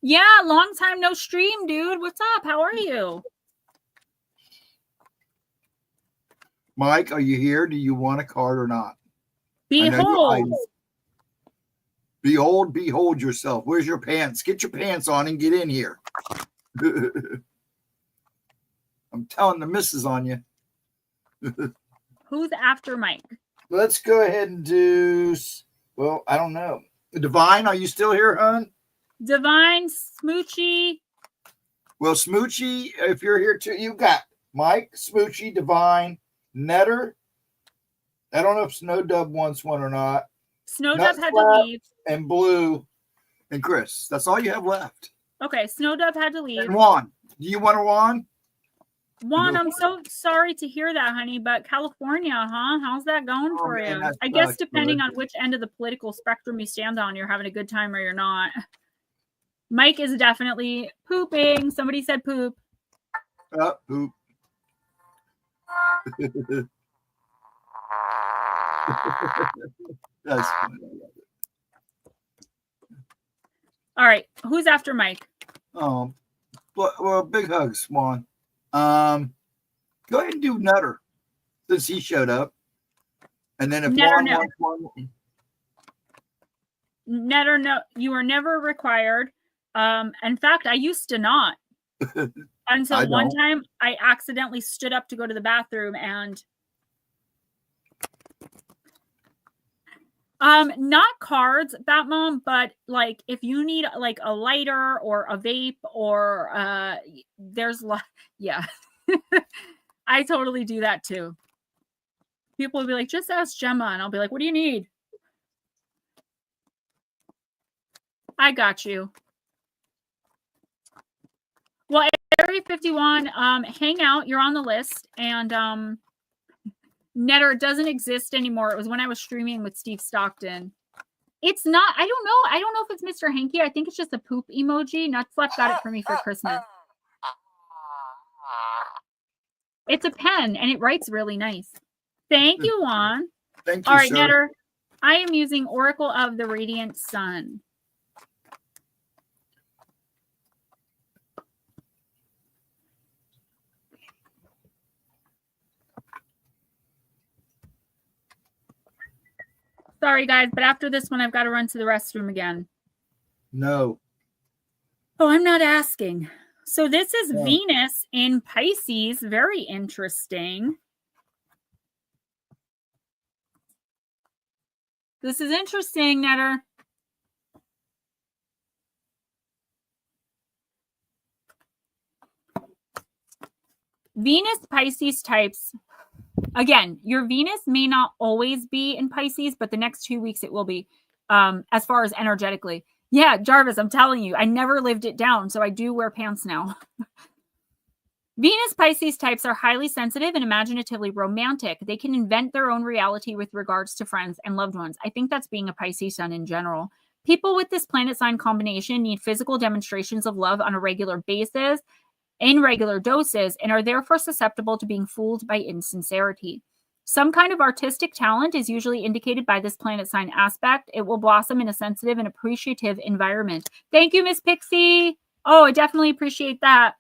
Yeah, long time no stream, dude. What's up? How are you? Mike, are you here? Do you want a card or not? Behold. Behold yourself. Where's your pants? Get your pants on and get in here. I'm telling the missus on you. Who's after Mike? Let's go ahead and do, well, I don't know. Divine, are you still here, hon? Divine, Smoochy. Well, Smoochy, if you're here too, you got Mike, Smoochy, Divine, Netter. I don't know if Snowdub wants one or not. Snowdub had to leave. And Blue and Chris. That's all you have left. Okay, Snowdub had to leave. And Juan. Do you want a Juan? Juan, I'm so sorry to hear that, honey, but California, huh? How's that going for you? I guess depending on which end of the political spectrum you stand on, you're having a good time or you're not. Mike is definitely pooping. Somebody said poop. Poop. That's funny. All right, who's after Mike? Well, big hugs, Juan. Go ahead and do Nutter since he showed up, and then if Juan wants one, Netter, no, you are never required. In fact, I used to not until one time I accidentally stood up to go to the bathroom and. Not cards, Batmom, but like if you need like a lighter or a vape or there's yeah. I totally do that too. People will be like, just ask Gemma, and I'll be like, what do you need? I got you. Well, Area 51, hang out, you're on the list, and Netter doesn't exist anymore. It was when I was streaming with Steve Stockton. It's not, I don't know. I don't know if it's Mr. Hanky. I think it's just a poop emoji. Nutslap got it for me for Christmas. It's a pen, and it writes really nice. Thank you, Juan. Thank you, all right, sir. Netter. I am using Oracle of the Radiant Sun. Sorry, guys, but after this one, I've got to run to the restroom again. No. Oh, I'm not asking. So this is Venus in Pisces. Very interesting. This is interesting, Netter. Venus Pisces types. Again, your Venus may not always be in Pisces, but the next 2 weeks it will be, as far as energetically. Yeah, Jarvis, I'm telling you, I never lived it down, so I do wear pants now. Venus Pisces types are highly sensitive and imaginatively romantic. They can invent their own reality with regards to friends and loved ones. I think that's being a Pisces sun in general. People with this planet sign combination need physical demonstrations of love on a regular basis, in regular doses, and are therefore susceptible to being fooled by insincerity. Some kind of artistic talent is usually indicated by this planet sign aspect. It will blossom in a sensitive and appreciative environment. Thank you, Miss Pixie. Oh, I definitely appreciate that.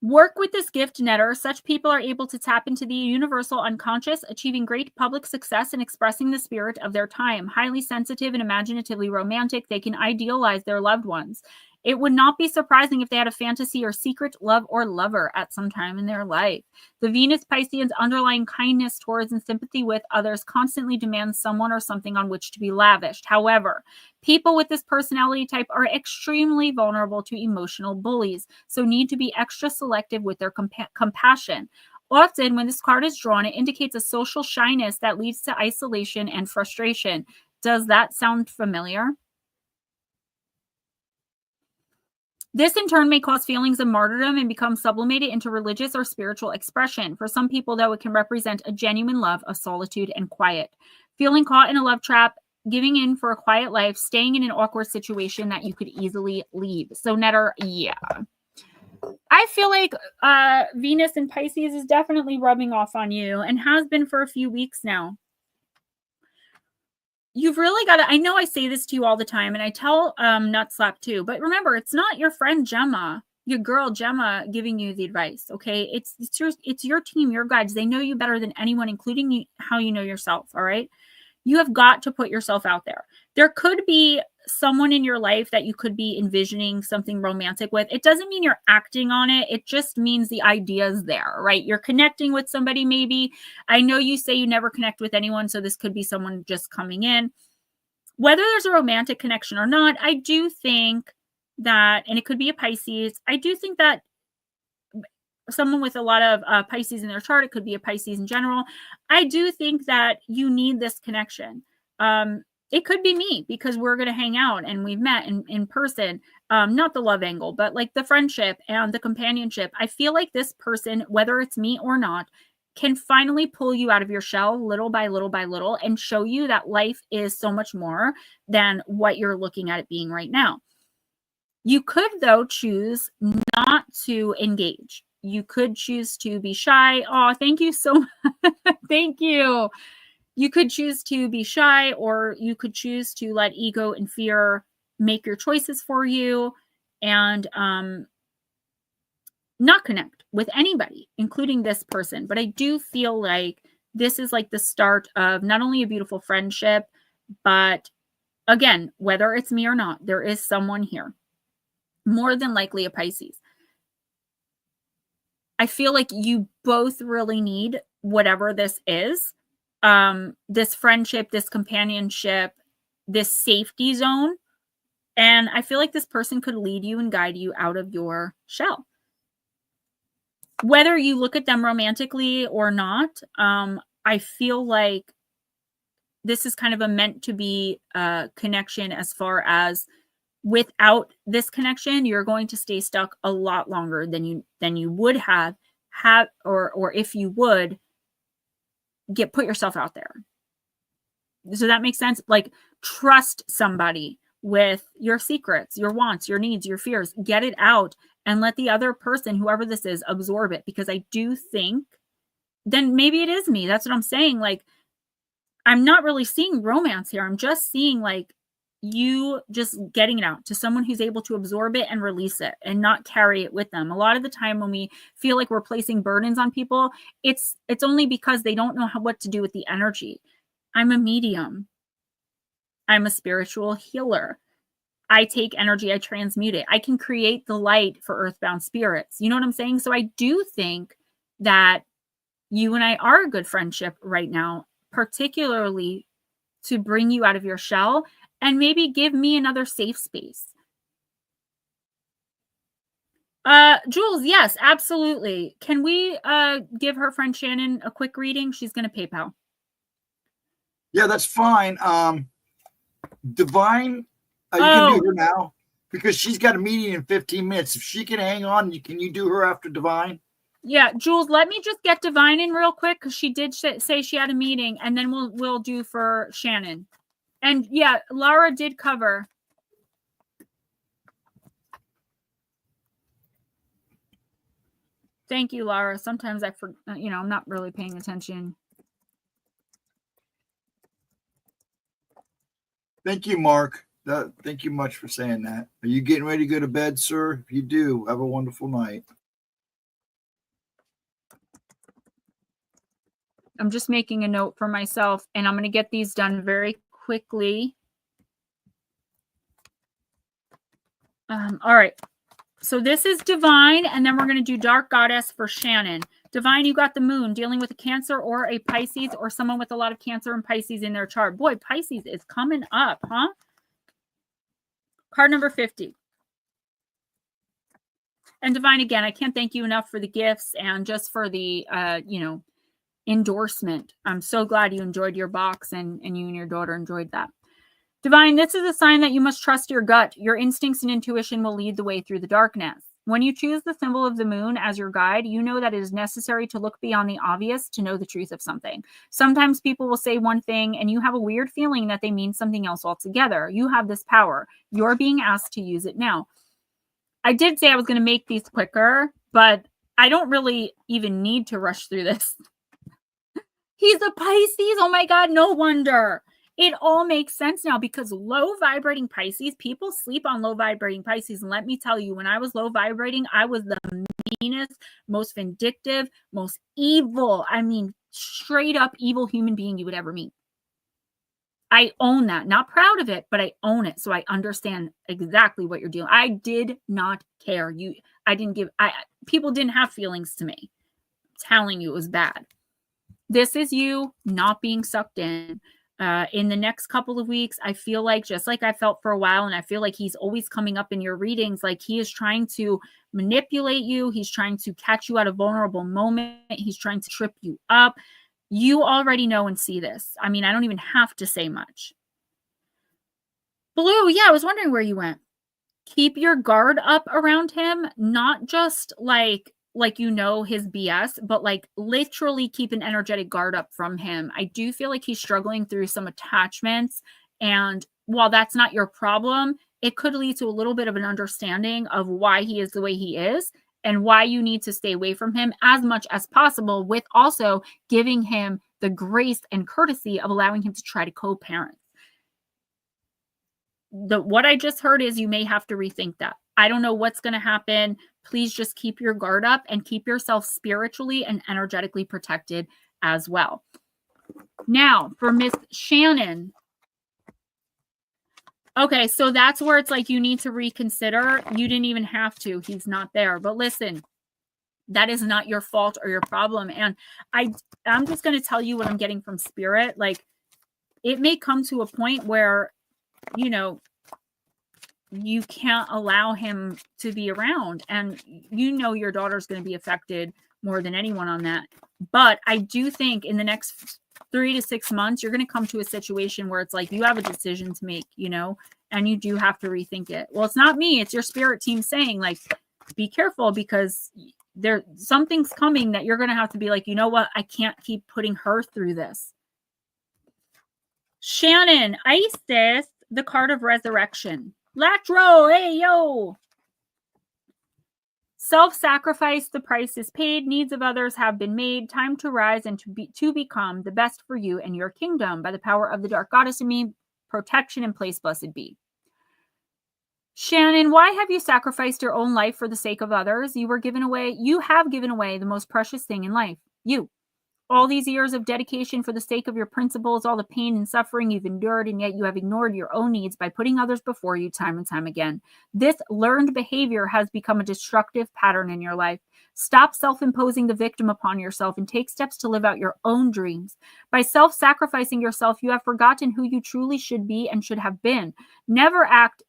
Work with this gift, Netter. Such people are able to tap into the universal unconscious, achieving great public success and expressing the spirit of their time. Highly sensitive and imaginatively romantic, they can idealize their loved ones. It would not be surprising if they had a fantasy or secret love or lover at some time in their life. The Venus Pisceans' underlying kindness towards and sympathy with others constantly demands someone or something on which to be lavished. However, people with this personality type are extremely vulnerable to emotional bullies, so need to be extra selective with their compassion. Often, when this card is drawn, it indicates a social shyness that leads to isolation and frustration. Does that sound familiar? This, in turn, may cause feelings of martyrdom and become sublimated into religious or spiritual expression. For some people, though, it can represent a genuine love of solitude and quiet. Feeling caught in a love trap, giving in for a quiet life, staying in an awkward situation that you could easily leave. So, Netter, yeah. I feel like Venus in Pisces is definitely rubbing off on you and has been for a few weeks now. You've really got to, I know I say this to you all the time, and I tell Nutslap too, but remember, it's not your friend Gemma, your girl Gemma, giving you the advice, okay? It's your team, your guides. They know you better than anyone, including you, how you know yourself, all right? You have got to put yourself out there. There could be someone in your life that you could be envisioning something romantic with. It doesn't mean you're acting on it. It just means the idea is there, right? You're connecting with somebody maybe. I know you say you never connect with anyone, so this could be someone just coming in. Whether there's a romantic connection or not, I do think that, and it could be a Pisces, I do think that someone with a lot of Pisces in their chart, it could be a Pisces in general. I do think that you need this connection. It could be me because we're going to hang out and we've met in person. Not the love angle, but like the friendship and the companionship. I feel like this person, whether it's me or not, can finally pull you out of your shell little by little by little and show you that life is so much more than what you're looking at it being right now. You could, though, choose not to engage. You could choose to be shy. Oh, thank you so much. Thank you. You could choose to be shy, or you could choose to let ego and fear make your choices for you and not connect with anybody, including this person. But I do feel like this is like the start of not only a beautiful friendship, but again, whether it's me or not, there is someone here, more than likely a Pisces. I feel like you both really need whatever this is, this friendship, this companionship, this safety zone. And I feel like this person could lead you and guide you out of your shell. Whether you look at them romantically or not, I feel like this is kind of a meant to be connection, as far as without this connection, you're going to stay stuck a lot longer than you would have or if you would put yourself out there. So that makes sense. Like, trust somebody with your secrets, your wants, your needs, your fears. Get it out and let the other person, whoever this is, absorb it. Because I do think then maybe it is me. That's what I'm saying. Like, I'm not really seeing romance here. I'm just seeing like you just getting it out to someone who's able to absorb it and release it and not carry it with them. A lot of the time when we feel like we're placing burdens on people, it's only because they don't know what to do with the energy. I'm a medium. I'm a spiritual healer. I take energy, I transmute it. I can create the light for earthbound spirits. You know what I'm saying? So I do think that you and I are a good friendship right now, particularly to bring you out of your shell and maybe give me another safe space. Jules, yes, absolutely. Can we give her friend Shannon a quick reading? She's going to PayPal. Yeah, that's fine. Divine, you can do her now because she's got a meeting in 15 minutes. If she can hang on, can you do her after Divine? Yeah, Jules, let me just get Divine in real quick because she did say she had a meeting, and then we'll do for Shannon. And yeah, Laura did cover. Thank you, Laura. Sometimes I'm not really paying attention. Thank you, Mark. Thank you much for saying that. Are you getting ready to go to bed, sir? If you do, have a wonderful night. I'm just making a note for myself, and I'm going to get these done very quickly. All right. So this is divine, and then we're going to do dark goddess for Shannon. Divine, you got the moon dealing with a Cancer or a Pisces or someone with a lot of Cancer and Pisces in their chart. Boy, Pisces is coming up, huh? Card number 50. And divine, again, I can't thank you enough for the gifts and just for the, endorsement. I'm so glad you enjoyed your box and you and your daughter enjoyed that. Divine, this is a sign that you must trust your gut. Your instincts and intuition will lead the way through the darkness. When you choose the symbol of the moon as your guide, you know that it is necessary to look beyond the obvious to know the truth of something. Sometimes people will say one thing and you have a weird feeling that they mean something else altogether. You have this power. You're being asked to use it now. I did say I was going to make these quicker, but I don't really even need to rush through this. He's a Pisces. Oh my God, no wonder. It all makes sense now because low vibrating Pisces, people sleep on low vibrating Pisces. And let me tell you, when I was low vibrating, I was the meanest, most vindictive, most evil. I mean, straight up evil human being you would ever meet. I own that. Not proud of it, but I own it. So I understand exactly what you're doing. I did not care. People didn't have feelings to me. I'm telling you, it was bad. This is you not being sucked in. In the next couple of weeks, I feel like, just like I felt for a while, and I feel like he's always coming up in your readings, like he is trying to manipulate you. He's trying to catch you at a vulnerable moment. He's trying to trip you up. You already know and see this. I mean, I don't even have to say much. Blue, yeah, I was wondering where you went. Keep your guard up around him, not just like his BS, but like literally keep an energetic guard up from him. I do feel like he's struggling through some attachments. And while that's not your problem, it could lead to a little bit of an understanding of why he is the way he is and why you need to stay away from him as much as possible, with also giving him the grace and courtesy of allowing him to try to co-parent. What I just heard is you may have to rethink that. I don't know what's going to happen. Please just keep your guard up and keep yourself spiritually and energetically protected as well. Now, for Miss Shannon. Okay, so that's where it's like you need to reconsider. You didn't even have to. He's not there. But listen, that is not your fault or your problem. And I'm just going to tell you what I'm getting from Spirit. Like, it may come to a point where, you can't allow him to be around, and your daughter's going to be affected more than anyone on that. But I do think in the next 3 to 6 months, you're going to come to a situation where it's like you have a decision to make, and you do have to rethink it. Well, it's not me, it's your spirit team saying, like, be careful, because something's coming that you're going to have to be like, you know what, I can't keep putting her through this. Shannon, Isis, the card of resurrection. Latro, hey, yo. Self-sacrifice, the price is paid. Needs of others have been made. Time to rise and to become the best for you and your kingdom. By the power of the dark goddess in me, protection and place blessed be. Shannon, why have you sacrificed your own life for the sake of others? You have given away the most precious thing in life. You. All these years of dedication for the sake of your principles, all the pain and suffering you've endured, and yet you have ignored your own needs by putting others before you time and time again. This learned behavior has become a destructive pattern in your life. Stop self-imposing the victim upon yourself and take steps to live out your own dreams. By self-sacrificing yourself, you have forgotten who you truly should be and should have been. Never act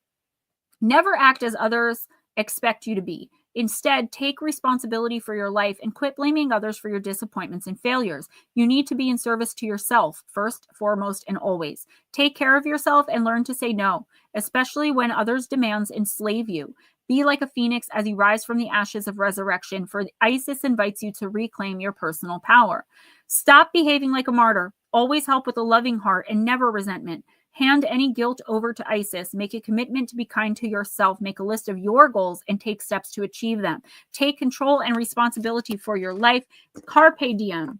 as others expect you to be. Instead, take responsibility for your life and quit blaming others for your disappointments and failures. You need to be in service to yourself, first, foremost, and always. Take care of yourself and learn to say no, especially when others' demands enslave you. Be like a phoenix as you rise from the ashes of resurrection, for Isis invites you to reclaim your personal power. Stop behaving like a martyr. Always help with a loving heart and never resentment. Hand any guilt over to Isis. Make a commitment to be kind to yourself. Make a list of your goals and take steps to achieve them. Take control and responsibility for your life. Carpe diem.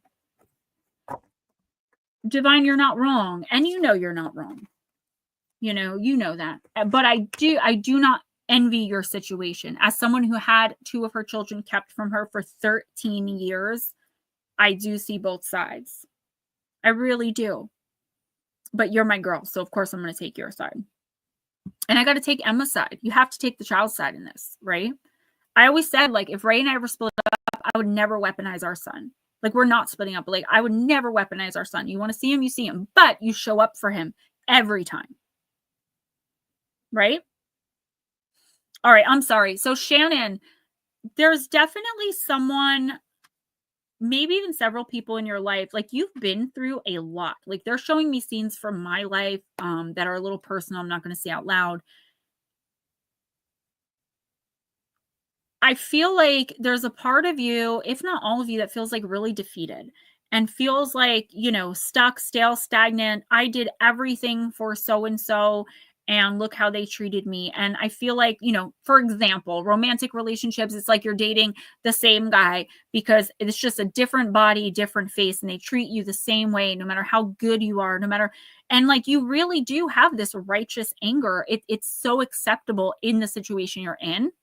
Divine, you're not wrong. And you're not wrong. You know that. But I do not envy your situation. As someone who had 2 of her children kept from her for 13 years, I do see both sides. I really do. But you're my girl, so of course I'm going to take your side. And I got to take Emma's side. You have to take the child's side in this, right? I always said, like, if Ray and I ever split up, I would never weaponize our son. Like, we're not splitting up, but like, I would never weaponize our son. You want to see him, you see him, but you show up for him every time. Right? All right, I'm sorry. So Shannon, there's definitely someone, maybe even several people in your life, like you've been through a lot. Like they're showing me scenes from my life that are a little personal. I'm not going to say out loud. I feel like there's a part of you, if not all of you, that feels like really defeated and feels like, you know, stuck, stale, stagnant. I did everything for so-and-so and look how they treated me. And I feel like, you know, for example, romantic relationships, it's like you're dating the same guy because it's just a different body, different face, and they treat you the same way, no matter how good you are, no matter, and like you really do have this righteous anger. It's so acceptable in the situation you're in.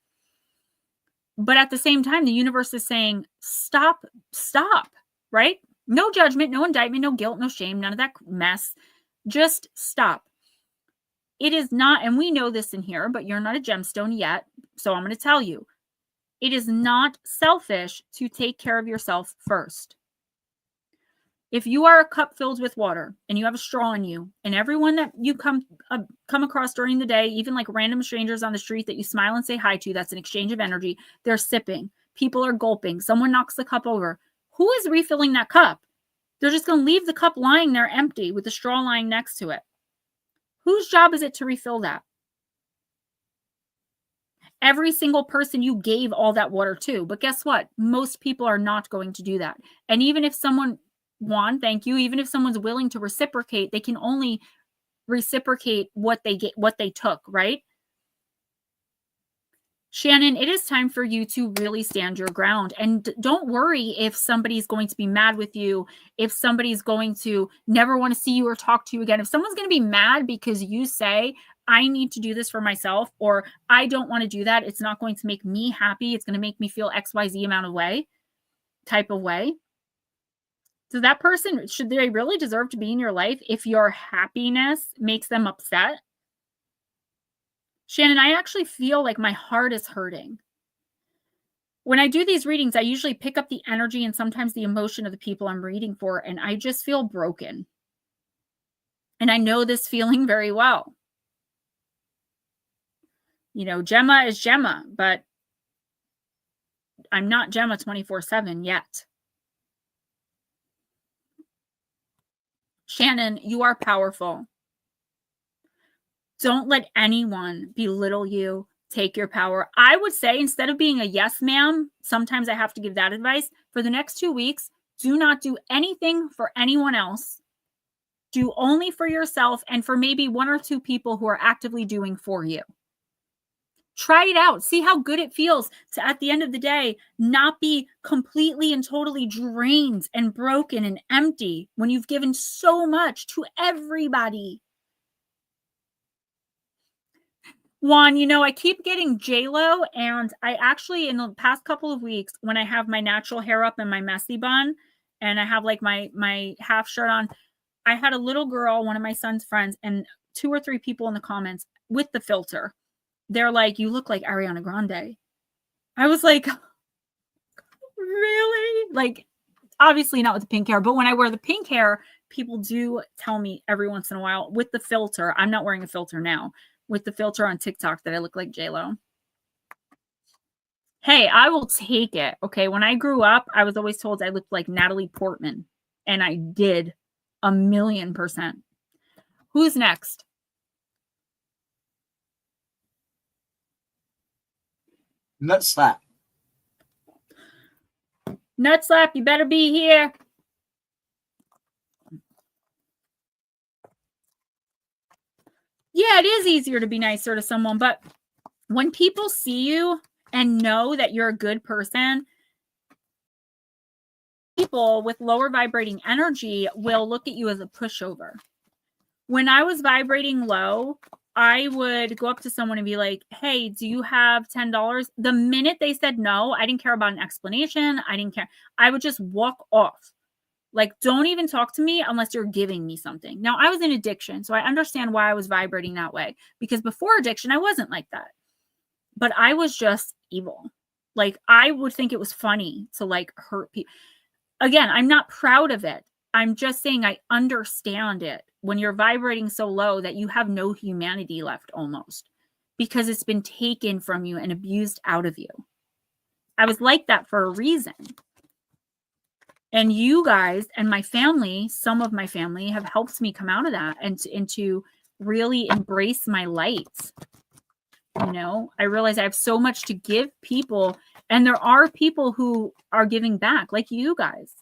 But at the same time, the universe is saying, stop, right? No judgment, no indictment, no guilt, no shame, none of that mess. Just stop. It is not, and we know this in here, but you're not a gemstone yet. So I'm going to tell you, it is not selfish to take care of yourself first. If you are a cup filled with water and you have a straw in you, and everyone that you come across during the day, even like random strangers on the street that you smile and say hi to, that's an exchange of energy, they're sipping. People are gulping. Someone knocks the cup over. Who is refilling that cup? They're just going to leave the cup lying there empty with the straw lying next to it. Whose job is it to refill that? Every single person you gave all that water to. But guess what? Most people are not going to do that. And even if someone, Juan, thank you, even if someone's willing to reciprocate, they can only reciprocate what they get, what they took, right? Shannon, it is time for you to really stand your ground. And don't worry if somebody's going to be mad with you, if somebody's going to never want to see you or talk to you again. If someone's going to be mad because you say, I need to do this for myself, or I don't want to do that, it's not going to make me happy, it's going to make me feel XYZ amount of way, type of way. So that person, should they really deserve to be in your life if your happiness makes them upset? Shannon, I actually feel like my heart is hurting. When I do these readings, I usually pick up the energy and sometimes the emotion of the people I'm reading for, and I just feel broken. And I know this feeling very well. You know, Gemma is Gemma, but I'm not Gemma 24/7 yet. Shannon, you are powerful. Don't let anyone belittle you, take your power. I would say, instead of being a yes, ma'am, sometimes I have to give that advice. For the next 2 weeks, do not do anything for anyone else. Do only for yourself and for maybe 1 or 2 people who are actively doing for you. Try it out. See how good it feels to, at the end of the day, not be completely and totally drained and broken and empty when you've given so much to everybody. Juan, you know, I keep getting J-Lo, and I actually, in the past couple of weeks, when I have my natural hair up and my messy bun, and I have like my half shirt on, I had a little girl, one of my son's friends, and 2 or 3 people in the comments with the filter. They're like, you look like Ariana Grande. I was like, really? Like, obviously not with the pink hair, but when I wear the pink hair, people do tell me every once in a while with the filter. I'm not wearing a filter now. With the filter on TikTok that I look like J-Lo. Hey, I will take it. Okay. When I grew up, I was always told I looked like Natalie Portman. And I did 1,000,000%. Who's next? Nut slap. Nut slap, you better be here. Yeah, it is easier to be nicer to someone, but when people see you and know that you're a good person, people with lower vibrating energy will look at you as a pushover. When I was vibrating low, I would go up to someone and be like, hey, do you have $10? The minute they said no, I didn't care about an explanation. I didn't care. I would just walk off. Like, don't even talk to me unless you're giving me something. Now, I was in addiction, so I understand why I was vibrating that way, because before addiction, I wasn't like that. But I was just evil. Like, I would think it was funny to like hurt people. Again, I'm not proud of it. I'm just saying I understand it when you're vibrating so low that you have no humanity left almost, because it's been taken from you and abused out of you. I was like that for a reason. And you guys and my family, some of my family, have helped me come out of that and to really embrace my light. You know, I realize I have so much to give people, and there are people who are giving back, like you guys.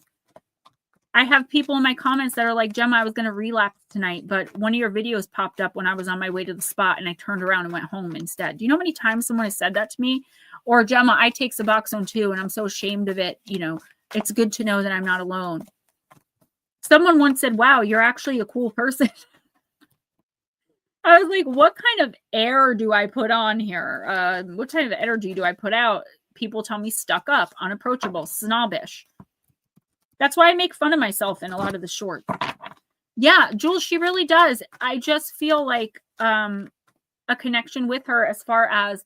I have people in my comments that are like, Gemma, I was going to relapse tonight, but one of your videos popped up when I was on my way to the spot and I turned around and went home instead. Do you know how many times someone has said that to me? Or, Gemma, I take Suboxone too, and I'm so ashamed of it. You know, it's good to know that I'm not alone. Someone once said, wow, you're actually a cool person. I was like, what kind of air do I put on here? What kind of energy do I put out? People tell me stuck up, unapproachable, snobbish. That's why I make fun of myself in a lot of the shorts. Yeah, Jules, she really does. I just feel like a connection with her as far as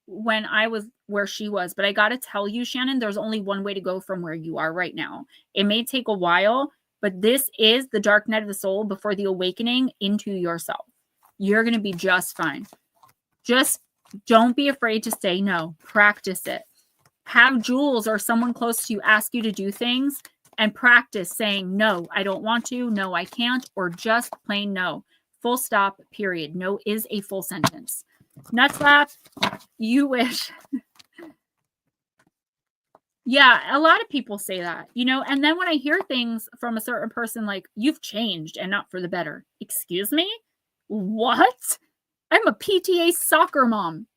when I was where she was. But I got to tell you, Shannon, there's only one way to go from where you are right now. It may take a while, but this is the dark night of the soul before the awakening into yourself. You're going to be just fine. Just don't be afraid to say no. Practice it. Have Jules or someone close to you ask you to do things, and practice saying, no, I don't want to. No, I can't. Or just plain no. Full stop, period. No is a full sentence. Nutslap, you wish. Yeah, a lot of people say that, you know, and then when I hear things from a certain person like, you've changed and not for the better. Excuse me? What? I'm a PTA soccer mom.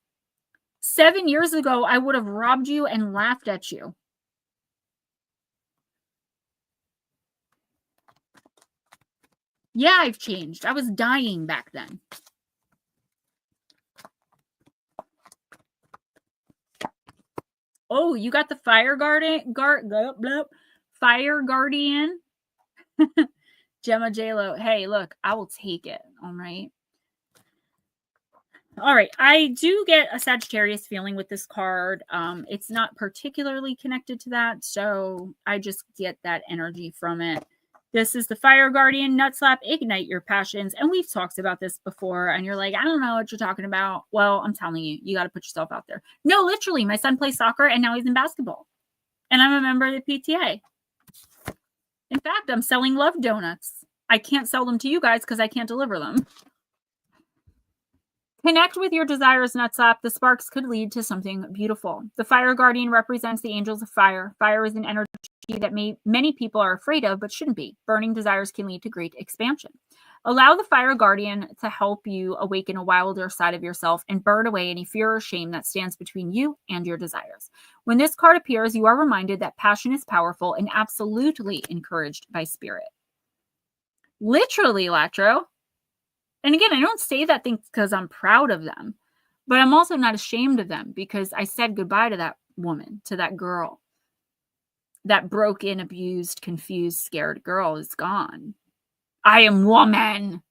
7 years ago, I would have robbed you and laughed at you. Yeah, I've changed. I was dying back then. Oh, you got the fire fire guardian. Gemma J-Lo. Hey, look, I will take it. All right. All right. I do get a Sagittarius feeling with this card. It's not particularly connected to that, so I just get that energy from it. This is the Fire Guardian. Nutslap, ignite your passions. And we've talked about this before, and you're like, I don't know what you're talking about. Well, I'm telling you, you got to put yourself out there. No, literally, my son plays soccer, and now he's in basketball. And I'm a member of the PTA. In fact, I'm selling love donuts. I can't sell them to you guys because I can't deliver them. Connect with your desires, Nutslap. The sparks could lead to something beautiful. The Fire Guardian represents the angels of fire. Fire is an energy that many people are afraid of, but shouldn't be. Burning desires can lead to great expansion. Allow the Fire Guardian to help you awaken a wilder side of yourself and burn away any fear or shame that stands between you and your desires. When this card appears, you are reminded that passion is powerful and absolutely encouraged by spirit. Literally, Latro. And again, I don't say that thing because I'm proud of them, but I'm also not ashamed of them because I said goodbye to that woman, to that girl. That broken, abused, confused, scared girl is gone. I am woman.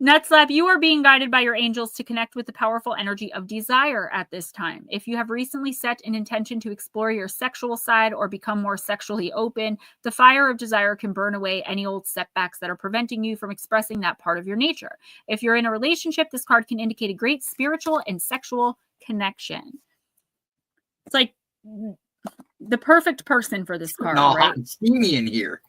Nutslap, you are being guided by your angels to connect with the powerful energy of desire at this time. If you have recently set an intention to explore your sexual side or become more sexually open, the fire of desire can burn away any old setbacks that are preventing you from expressing that part of your nature. If you're in a relationship, this card can indicate a great spiritual and sexual connection. It's like the perfect person for this card, no, right? See me in here.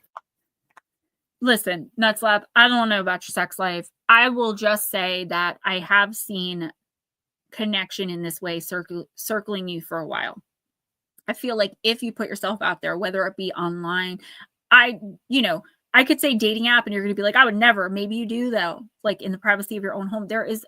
Listen, Nutslap, I don't know about your sex life. I will just say that I have seen connection in this way circling you for a while. I feel like if you put yourself out there, whether it be online, I could say dating app and you're going to be like, I would never. Maybe you do though, like in the privacy of your own home. There is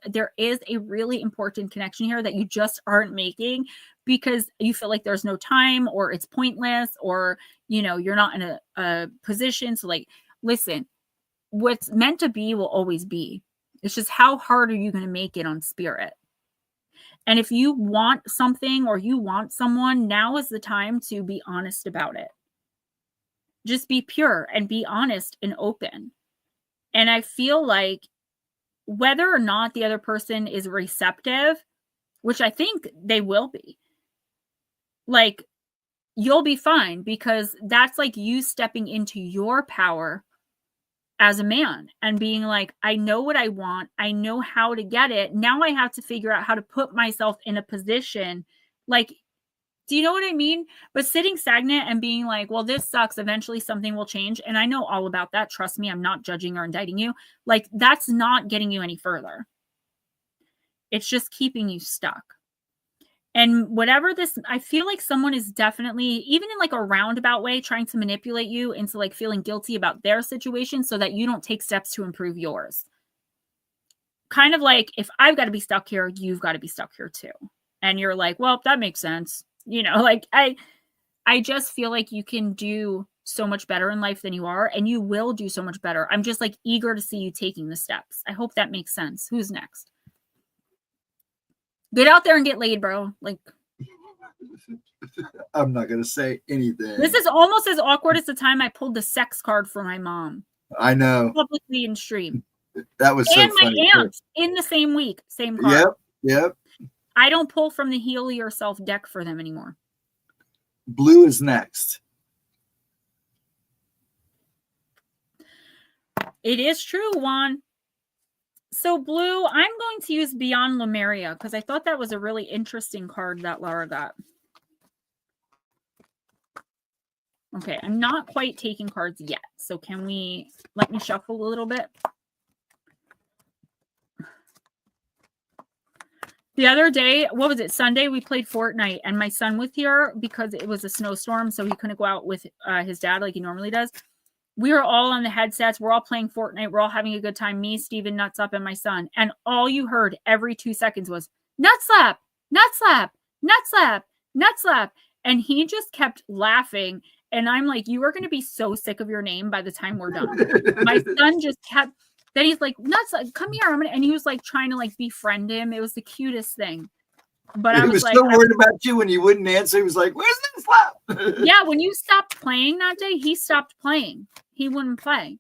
a really important connection here that you just aren't making because you feel like there's no time or it's pointless or, you're not in a position. So like, listen, what's meant to be will always be. It's just how hard are you going to make it on spirit? And if you want something or you want someone, now is the time to be honest about it. Just be pure and be honest and open. And I feel like whether or not the other person is receptive, which I think they will be, like, you'll be fine, because that's like you stepping into your power as a man and being like, I know what I want. I know how to get it. Now I have to figure out how to put myself in a position. Like, do you know what I mean? But sitting stagnant and being like, well, this sucks. Eventually something will change. And I know all about that. Trust me, I'm not judging or indicting you. Like, that's not getting you any further. It's just keeping you stuck. And whatever this, I feel like someone is definitely, even in like a roundabout way, trying to manipulate you into like feeling guilty about their situation so that you don't take steps to improve yours. Kind of like, if I've got to be stuck here, you've got to be stuck here too. And you're like, well, that makes sense. You know, like I just feel like you can do so much better in life than you are, and you will do so much better. I'm just like eager to see you taking the steps. I hope that makes sense. Who's next? Get out there and get laid, bro. Like, I'm not gonna say anything. This is almost as awkward as the time I pulled the sex card for my mom. I know. Publicly in stream. That was so funny. And my aunt in the same week, same card. Yep. I don't pull from the Heal Yourself deck for them anymore. Blue is next. It is true, Juan. So Blue, I'm going to use Beyond Lemuria because I thought that was a really interesting card that Laura got. Okay, I'm not quite taking cards yet. So can we let me shuffle a little bit? The other day, what was it? Sunday, we played Fortnite, and my son was here because it was a snowstorm, so he couldn't go out with his dad like he normally does. We were all on the headsets. We're all playing Fortnite. We're all having a good time. Me, Steven, Nuts Up, and my son. And all you heard every 2 seconds was, nut slap, nut slap, nut slap, nut slap. And he just kept laughing. And I'm like, you are going to be so sick of your name by the time we're done. My son just kept, then he's like, nuts, come here. And he was like trying to like befriend him. It was the cutest thing. But I was like, so worried about you when you wouldn't answer. He was like, where's that slap? Yeah, when you stopped playing that day, he stopped playing. He wouldn't play.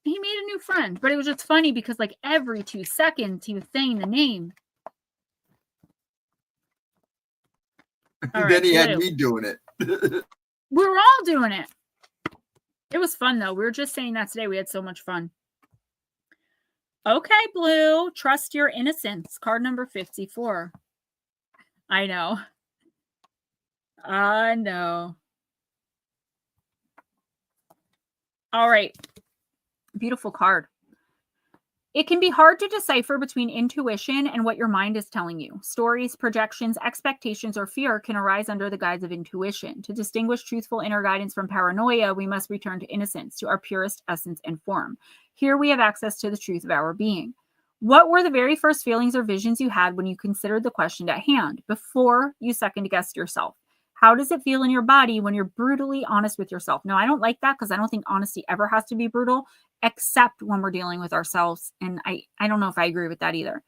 He made a new friend, but it was just funny because like every 2 seconds he was saying the name. Then he had me doing it. We were all doing it. It was fun though. We were just saying that today. We had so much fun. Okay, Blue, trust your innocence. Card number 54. I know. I know. All right. Beautiful card. It can be hard to decipher between intuition and what your mind is telling you. Stories, projections, expectations, or fear can arise under the guise of intuition. To distinguish truthful inner guidance from paranoia, we must return to innocence, to our purest essence and form. Here we have access to the truth of our being. What were the very first feelings or visions you had when you considered the question at hand, before you second-guessed yourself? How does it feel in your body when you're brutally honest with yourself? No, I don't like that because I don't think honesty ever has to be brutal, except when we're dealing with ourselves. And I don't know if I agree with that either.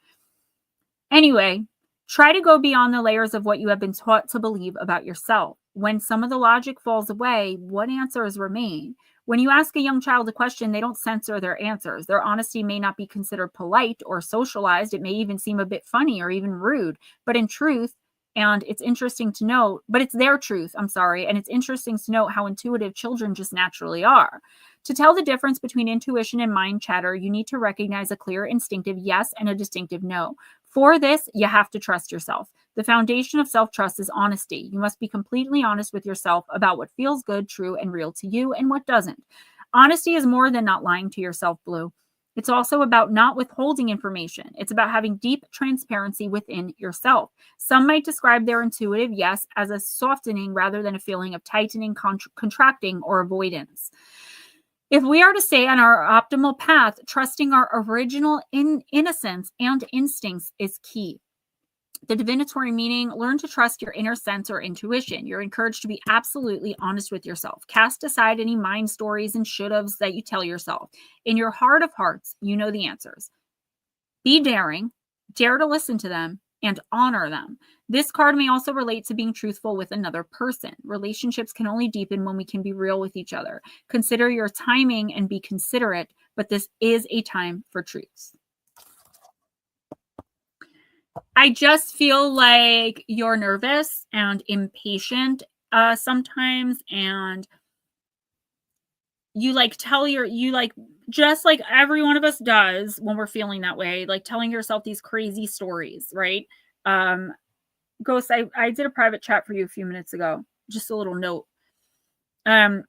Anyway, try to go beyond the layers of what you have been taught to believe about yourself. When some of the logic falls away, what answers remain? When you ask a young child a question, they don't censor their answers. Their honesty may not be considered polite or socialized. It may even seem a bit funny or even rude. But in truth, and it's interesting to note, but it's their truth, I'm sorry, and it's interesting to note how intuitive children just naturally are. To tell the difference between intuition and mind chatter, you need to recognize a clear instinctive yes and a distinctive no. For this, you have to trust yourself. The foundation of self-trust is honesty. You must be completely honest with yourself about what feels good, true, and real to you and what doesn't. Honesty is more than not lying to yourself, Blue. It's also about not withholding information. It's about having deep transparency within yourself. Some might describe their intuitive yes as a softening rather than a feeling of tightening, contracting, or avoidance. If we are to stay on our optimal path, trusting our original innocence and instincts is key. The divinatory meaning, learn to trust your inner sense or intuition. You're encouraged to be absolutely honest with yourself. Cast aside any mind stories and should-haves that you tell yourself. In your heart of hearts, you know the answers. Be daring, dare to listen to them, and honor them. This card may also relate to being truthful with another person. Relationships can only deepen when we can be real with each other. Consider your timing and be considerate, but this is a time for truths. I just feel like you're nervous and impatient sometimes, and you like just like every one of us does when we're feeling that way, like telling yourself these crazy stories, right? Ghost, I did a private chat for you a few minutes ago, just a little note.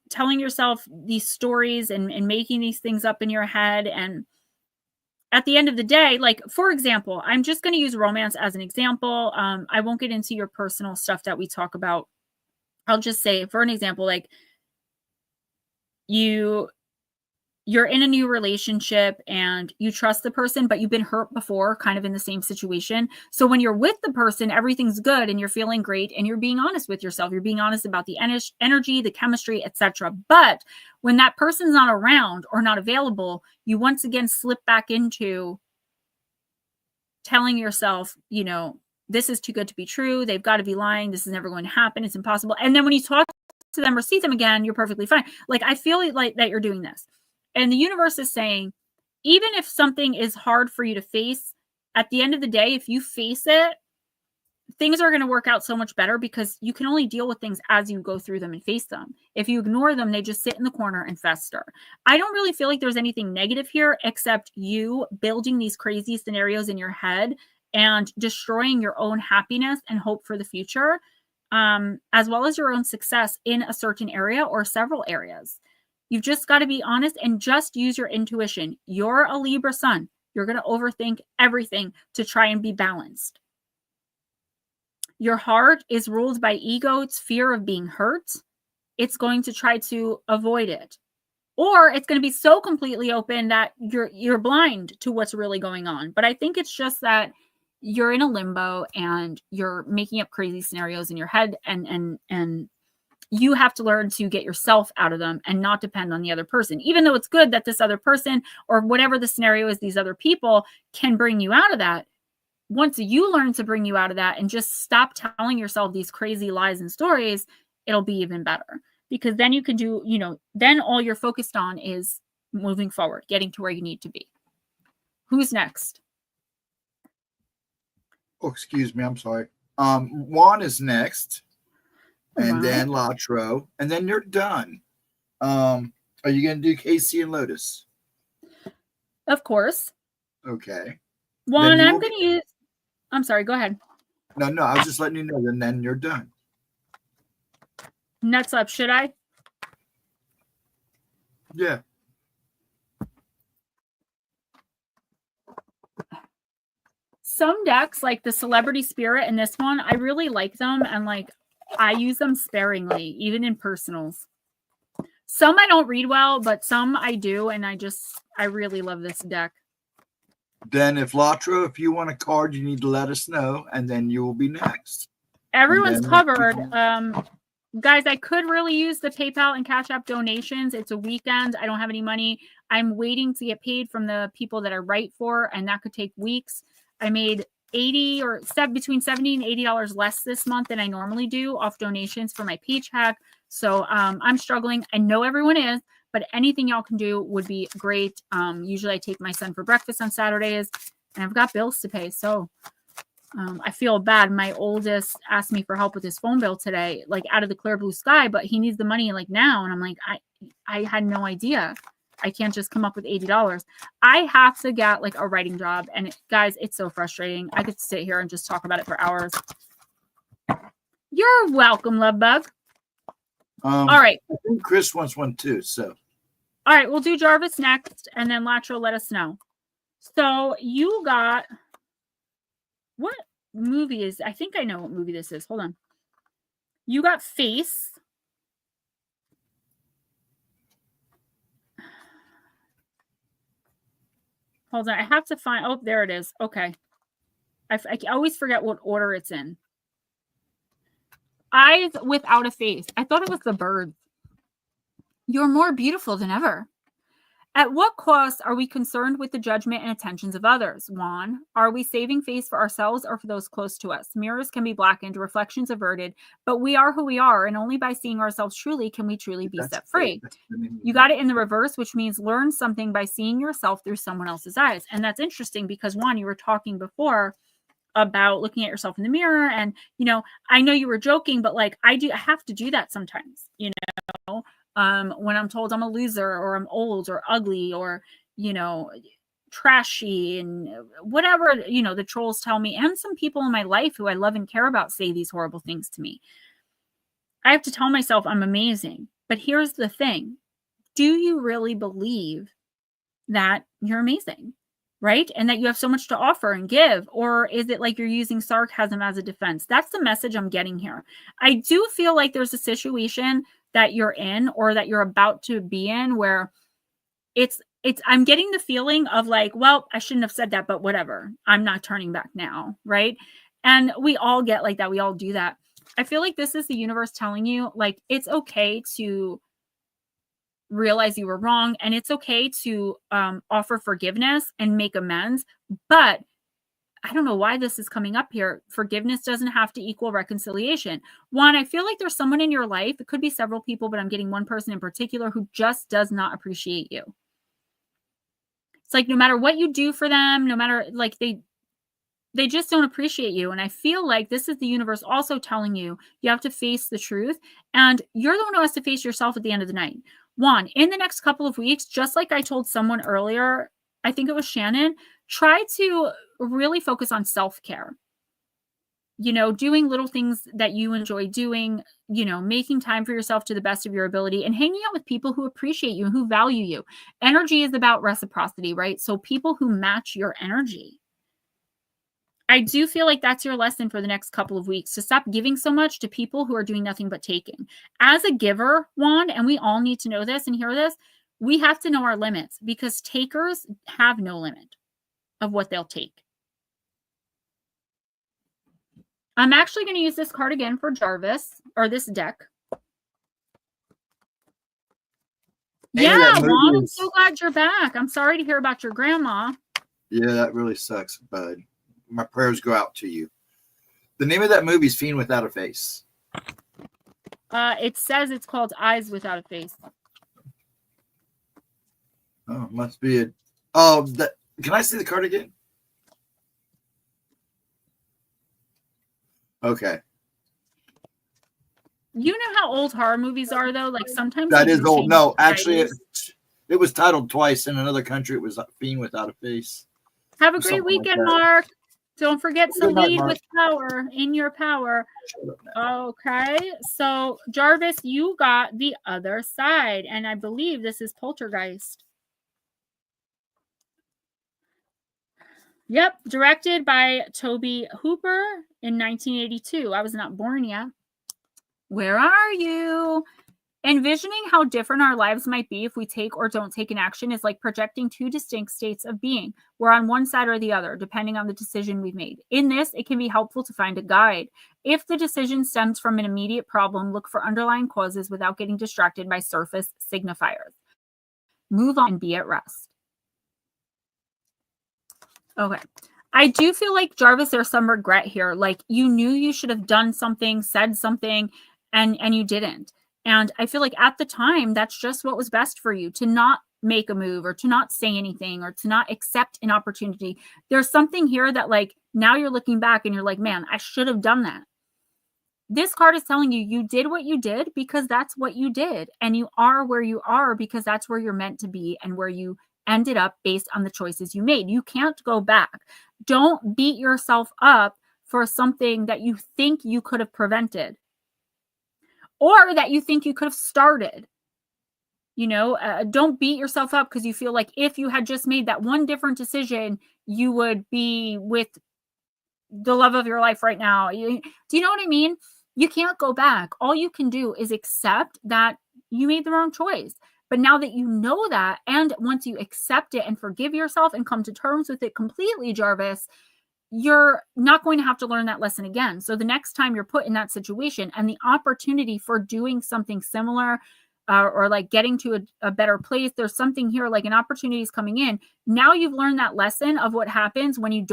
Telling yourself these stories and making these things up in your head. And at the end of the day, like, for example, I'm just going to use romance as an example. I won't get into your personal stuff that we talk about. I'll just say, for an example, like you're in a new relationship and you trust the person, but you've been hurt before, kind of in the same situation. So when you're with the person, everything's good and you're feeling great and you're being honest with yourself. You're being honest about the energy, the chemistry, etc. But when that person's not around or not available, you once again slip back into telling yourself, you know, this is too good to be true. They've got to be lying. This is never going to happen. It's impossible. And then when you talk to them or see them again, you're perfectly fine. Like, I feel like that you're doing this. And the universe is saying, even if something is hard for you to face, at the end of the day, if you face it, things are going to work out so much better because you can only deal with things as you go through them and face them. If you ignore them, they just sit in the corner and fester. I don't really feel like there's anything negative here except you building these crazy scenarios in your head and destroying your own happiness and hope for the future, as well as your own success in a certain area or several areas. You've just got to be honest and just use your intuition. You're a Libra sun. You're going to overthink everything to try and be balanced. Your heart is ruled by ego. It's fear of being hurt. It's going to try to avoid it. Or it's going to be so completely open that you're blind to what's really going on. But I think it's just that you're in a limbo and you're making up crazy scenarios in your head, and you have to learn to get yourself out of them and not depend on the other person. Even though it's good that this other person or whatever the scenario is, these other people can bring you out of that. Once you learn to bring you out of that and just stop telling yourself these crazy lies and stories, it'll be even better. Because then you can do, you know, then all you're focused on is moving forward, getting to where you need to be. Who's next? Oh, excuse me. I'm sorry. Juan is next. And then Latro, and then you're done. Are you going to do Casey and Lotus? Of course. Okay. Juan, I'm going to use... I'm sorry, go ahead. No, I was just letting you know, and then you're done. Nuts up, should I? Yeah. Some decks, like the Celebrity Spirit and this one, I really like them, and like I use them sparingly, even in personals. Some I don't read well, but some I do, and I really love this deck. Then if Latro, if you want a card, you need to let us know, and then you will be next. Everyone's covered. Guys, I could really use the PayPal and Cash App donations. It's a weekend. I don't have any money. I'm waiting to get paid from the people that I write for, and that could take weeks. I made between $70 and $80 less this month than I normally do off donations for my paycheck. So I'm struggling. I know everyone is, but anything y'all can do would be great. Usually I take my son for breakfast on Saturdays, and I've got bills to pay. So I feel bad. My oldest asked me for help with his phone bill today, like out of the clear blue sky, but he needs the money like now. And I'm like, I had no idea. I can't just come up with $80. I have to get like a writing job. And guys, it's so frustrating. I could sit here and just talk about it for hours. You're welcome, love bug. All right. I think Chris wants one too. So, all right, we'll do Jarvis next, and then Latro, let us know. So you got, what movie is, I think I know what movie this is. Hold on. You got Face. Hold on. I have to find, oh, there it is. Okay. I always forget what order it's in. Eyes Without a Face. I thought it was the bird. You're more beautiful than ever. At what cost are we concerned with the judgment and attentions of others? Juan, are we saving face for ourselves or for those close to us? Mirrors can be blackened, reflections averted, but we are who we are, and only by seeing ourselves truly can we truly be set free. You got it in the reverse, which means learn something by seeing yourself through someone else's eyes. And that's interesting because, Juan, you were talking before about looking at yourself in the mirror, and I know you were joking, but like I have to do that sometimes, when I'm told I'm a loser or I'm old or ugly or trashy and whatever the trolls tell me, and some people in my life who I love and care about say these horrible things to me. I have to tell myself I'm amazing. But here's the thing: do you really believe that you're amazing? Right? And that you have so much to offer and give? Or is it like you're using sarcasm as a defense? That's the message I'm getting here. I do feel like there's a situation that you're in or that you're about to be in where I'm getting the feeling of like, well, I shouldn't have said that, but whatever. I'm not turning back now. Right? And we all get like that. We all do that. I feel like this is the universe telling you, like, it's okay to realize you were wrong, and it's okay to offer forgiveness and make amends. But I don't know why this is coming up here. Forgiveness doesn't have to equal reconciliation. One, I feel like there's someone in your life, it could be several people, but I'm getting one person in particular who just does not appreciate you. It's like no matter what you do for them, no matter, like, they just don't appreciate you. And I feel like this is the universe also telling you you have to face the truth, and you're the one who has to face yourself at the end of the night. One, in the next couple of weeks, just like I told someone earlier, I think it was Shannon, try to really focus on self-care. Doing little things that you enjoy doing, making time for yourself to the best of your ability, and hanging out with people who appreciate you and who value you. Energy is about reciprocity, right? So people who match your energy. I do feel like that's your lesson for the next couple of weeks, to stop giving so much to people who are doing nothing but taking. As a giver, Juan, and we all need to know this and hear this, we have to know our limits, because takers have no limit of what they'll take. I'm actually going to use this card again for Jarvis, or this deck. Yeah, Juan, I'm so glad you're back. I'm sorry to hear about your grandma. Yeah, that really sucks, bud. My prayers go out to you. The name of that movie is Fiend Without a Face. It says it's called Eyes Without a Face. Oh, must be it. Oh, can I see the card again? Okay. You know how old horror movies are, though? Like, sometimes that is old. No, actually, it was titled twice in another country. It was Fiend Without a Face. Have a great weekend, Mark. Don't forget to lead with power, in your power. Okay, so Jarvis, you got the other side, and I believe this is Poltergeist. Yep, directed by Toby Hooper in 1982. I was not born yet. Where are you? Envisioning how different our lives might be if we take or don't take an action is like projecting two distinct states of being. We're on one side or the other, depending on the decision we've made. In this, it can be helpful to find a guide. If the decision stems from an immediate problem, look for underlying causes without getting distracted by surface signifiers. Move on and be at rest. Okay. I do feel like, Jarvis, there's some regret here. Like, you knew you should have done something, said something, and you didn't. And I feel like at the time, that's just what was best for you, to not make a move or to not say anything or to not accept an opportunity. There's something here that, like, now you're looking back and you're like, man, I should have done that. This card is telling you, you did what you did because that's what you did. And you are where you are because that's where you're meant to be and where you ended up based on the choices you made. You can't go back. Don't beat yourself up for something that you think you could have prevented, or that you think you could have started. Don't beat yourself up because you feel like if you had just made that one different decision, you would be with the love of your life right now. Do you know what I mean? You can't go back. All you can do is accept that you made the wrong choice. But now that you know that, and once you accept it and forgive yourself and come to terms with it completely, Jarvis, you're not going to have to learn that lesson again. So the next time you're put in that situation and the opportunity for doing something similar or like getting to a better place. There's something here, like an opportunity is coming in. Now you've learned that lesson of what happens when you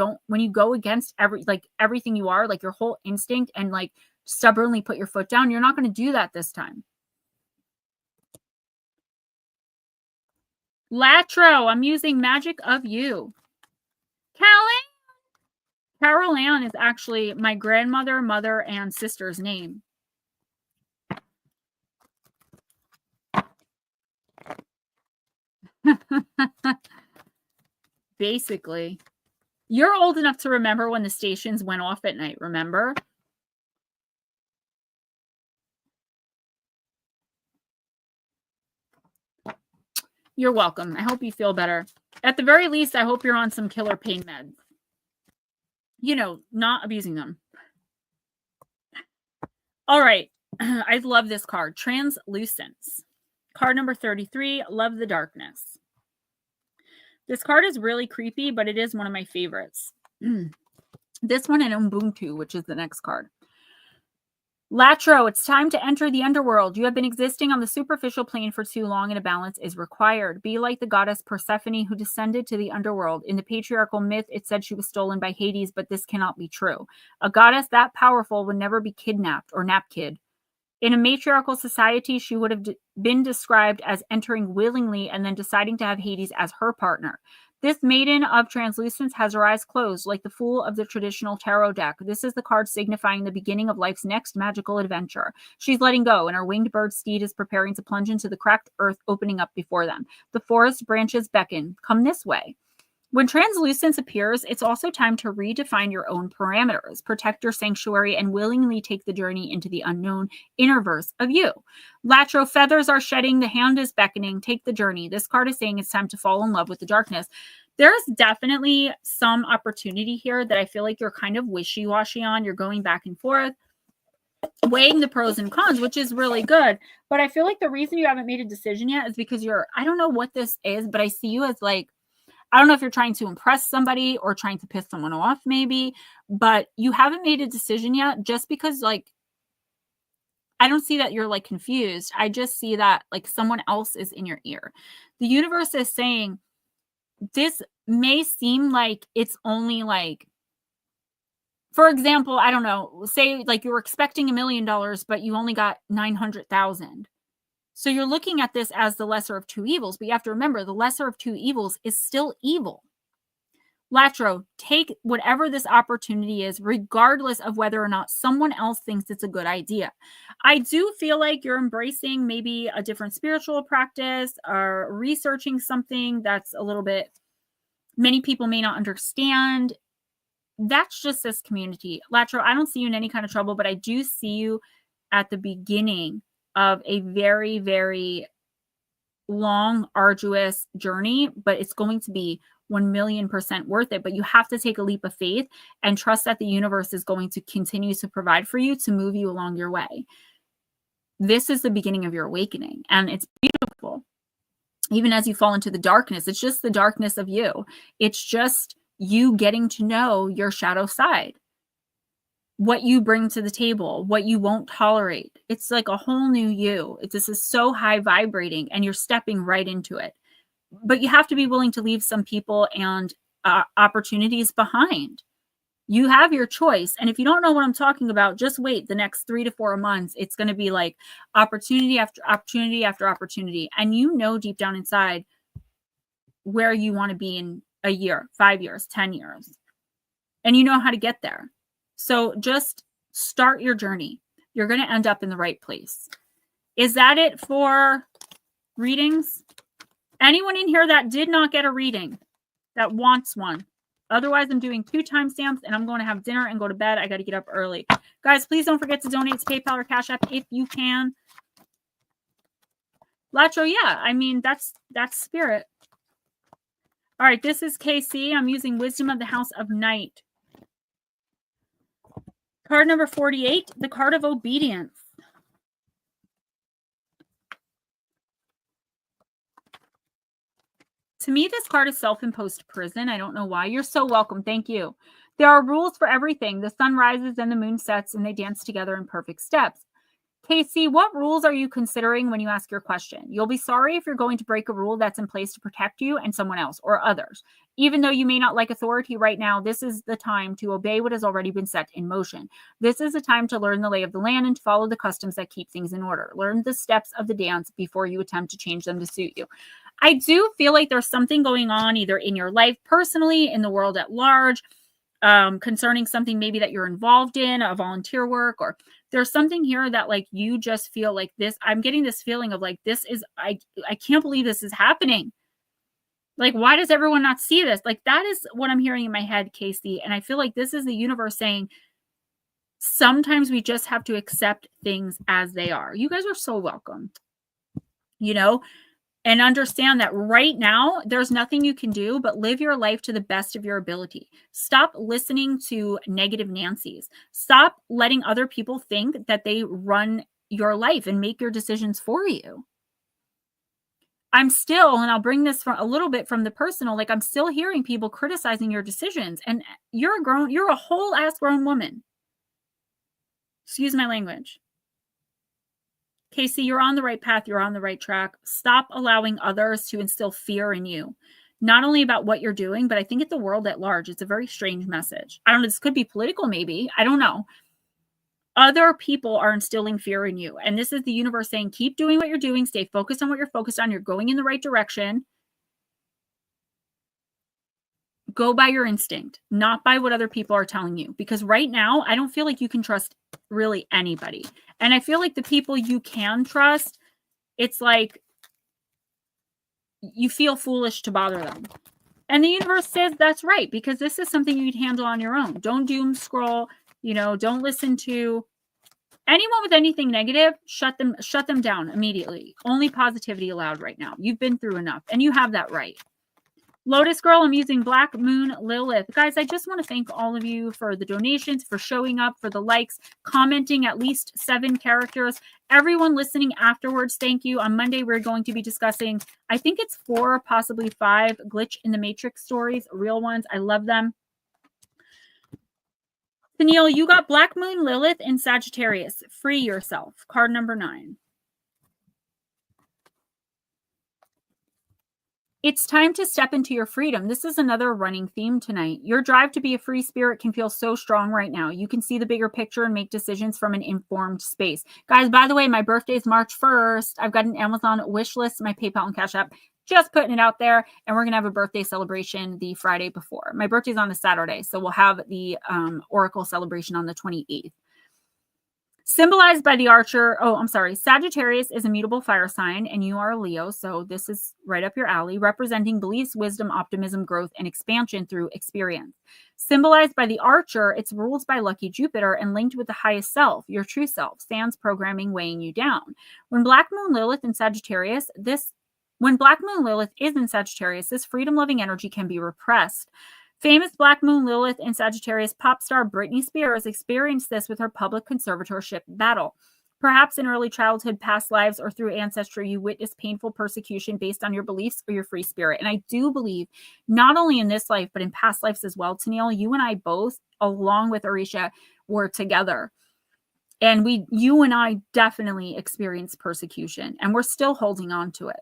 go against everything you are, like your whole instinct, and like stubbornly put your foot down. You're not going to do that this time. Latro, I'm using Magic of You. Carol Ann is actually my grandmother, mother, and sister's name. Basically. You're old enough to remember when the stations went off at night, remember? You're welcome. I hope you feel better. At the very least, I hope you're on some killer pain meds. You know, not abusing them. All right. I love this card. Translucence. Card number 33, Love the Darkness. This card is really creepy, but it is one of my favorites. This one and Ubuntu, which is the next card. Latro, it's time to enter the underworld. You have been existing on the superficial plane for too long, and a balance is required. Be like the goddess Persephone, who descended to the underworld. In the patriarchal myth, it said she was stolen by Hades, but this cannot be true. A goddess that powerful would never be kidnapped or napkid. In a matriarchal society, she would have been described as entering willingly and then deciding to have Hades as her partner. This maiden of translucence has her eyes closed, like the fool of the traditional tarot deck. This is the card signifying the beginning of life's next magical adventure. She's letting go, and her winged bird steed is preparing to plunge into the cracked earth opening up before them. The forest branches beckon. Come this way. When translucence appears, it's also time to redefine your own parameters, protect your sanctuary, and willingly take the journey into the unknown inner verse of you. Latro, feathers are shedding, the hand is beckoning, take the journey. This card is saying it's time to fall in love with the darkness. There's definitely some opportunity here that I feel like you're kind of wishy-washy on. You're going back and forth, weighing the pros and cons, which is really good. But I feel like the reason you haven't made a decision yet is because I don't know what this is, but I see you as like, I don't know if you're trying to impress somebody or trying to piss someone off maybe, but you haven't made a decision yet just because like, I don't see that you're like confused. I just see that like someone else is in your ear. The universe is saying this may seem like it's only like, for example, I don't know, say like you were expecting $1 million, but you only got 900,000. So you're looking at this as the lesser of two evils, but you have to remember the lesser of two evils is still evil. Latro, take whatever this opportunity is, regardless of whether or not someone else thinks it's a good idea. I do feel like you're embracing maybe a different spiritual practice or researching something that's a little bit, many people may not understand. That's just this community. Latro, I don't see you in any kind of trouble, but I do see you at the beginning of a very, very long, arduous journey, but it's going to be 1,000,000% worth it. But you have to take a leap of faith and trust that the universe is going to continue to provide for you to move you along your way. This is the beginning of your awakening, and it's beautiful. Even as you fall into the darkness, it's just the darkness of you. It's just you getting to know your shadow side, what you bring to the table, what you won't tolerate. It's like a whole new you. This is so high vibrating and you're stepping right into it. But you have to be willing to leave some people and opportunities behind. You have your choice. And if you don't know what I'm talking about, just wait the next 3 to 4 months. It's going to be like opportunity after opportunity after opportunity. And you know deep down inside where you want to be in a year, 5 years, 10 years. And you know how to get there. So just start your journey. You're going to end up in the right place. Is that it for readings? Anyone in here that did not get a reading that wants one? Otherwise, I'm doing 2 timestamps and I'm going to have dinner and go to bed. I got to get up early. Guys, please don't forget to donate to PayPal or Cash App if you can. Latro, yeah, I mean, that's spirit. All right, this is KC. I'm using Wisdom of the House of Night. Card number 48, the card of obedience. To me, this card is self-imposed prison. I don't know why. You're so welcome. Thank you. There are rules for everything. The sun rises and the moon sets, and they dance together in perfect steps. Casey, what rules are you considering when you ask your question? You'll be sorry if you're going to break a rule that's in place to protect you and someone else or others. Even though you may not like authority right now, this is the time to obey what has already been set in motion. This is a time to learn the lay of the land and to follow the customs that keep things in order. Learn the steps of the dance before you attempt to change them to suit you. I do feel like there's something going on either in your life personally, in the world at large, concerning something maybe that you're involved in, a volunteer work, or there's something here that like you just feel like this. I'm getting this feeling of like, this is, I can't believe this is happening. Like, why does everyone not see this? Like, that is what I'm hearing in my head, Casey. And I feel like this is the universe saying, sometimes we just have to accept things as they are. You guys are so welcome, you know, and understand that right now there's nothing you can do but live your life to the best of your ability. Stop listening to negative Nancy's. Stop letting other people think that they run your life and make your decisions for you. I'm still, and I'll bring this from a little bit from the personal, like I'm still hearing people criticizing your decisions, and you're a whole ass grown woman. Excuse my language. Casey, you're on the right path. You're on the right track. Stop allowing others to instill fear in you, not only about what you're doing, but I think it's the world at large. It's a very strange message. I don't know. This could be political, maybe. I don't know. Other people are instilling fear in you. And this is the universe saying, keep doing what you're doing. Stay focused on what you're focused on. You're going in the right direction. Go by your instinct, not by what other people are telling you. Because right now, I don't feel like you can trust really anybody. And I feel like the people you can trust, it's like you feel foolish to bother them. And the universe says that's right, because this is something you'd handle on your own. Don't doom scroll, don't listen to anyone with anything negative. Shut them down immediately. Only positivity allowed right now. You've been through enough and you have that right. Lotus Girl, I'm using Black Moon Lilith. Guys, I just want to thank all of you for the donations, for showing up, for the likes, commenting at least 7 characters. Everyone listening afterwards, thank you. On Monday, we're going to be discussing, I think it's 4, possibly 5 Glitch in the Matrix stories, real ones. I love them. Tennille, you got Black Moon Lilith in Sagittarius. Free yourself. Card number 9. It's time to step into your freedom. This is another running theme tonight. Your drive to be a free spirit can feel so strong right now. You can see the bigger picture and make decisions from an informed space. Guys, by the way, my birthday is March 1st. I've got an Amazon wish list, my PayPal and Cash App. Just putting it out there. And we're going to have a birthday celebration the Friday before. My birthday's on a Saturday, so we'll have the Oracle celebration on the 28th. Symbolized by the Archer. Oh, I'm sorry. Sagittarius is a mutable fire sign, and you are a Leo, so this is right up your alley, representing beliefs, wisdom, optimism, growth, and expansion through experience. Symbolized by the Archer, it's ruled by lucky Jupiter and linked with the highest self, your true self, sans programming weighing you down. When Black Moon Lilith in Sagittarius, when Black Moon Lilith is in Sagittarius, this freedom-loving energy can be repressed. Famous Black Moon Lilith in Sagittarius pop star Britney Spears experienced this with her public conservatorship battle. Perhaps in early childhood, past lives, or through ancestry, you witnessed painful persecution based on your beliefs or your free spirit. And I do believe, not only in this life, but in past lives as well, Tennille, you and I both, along with Arisha, were together. And you and I definitely experienced persecution, and we're still holding on to it.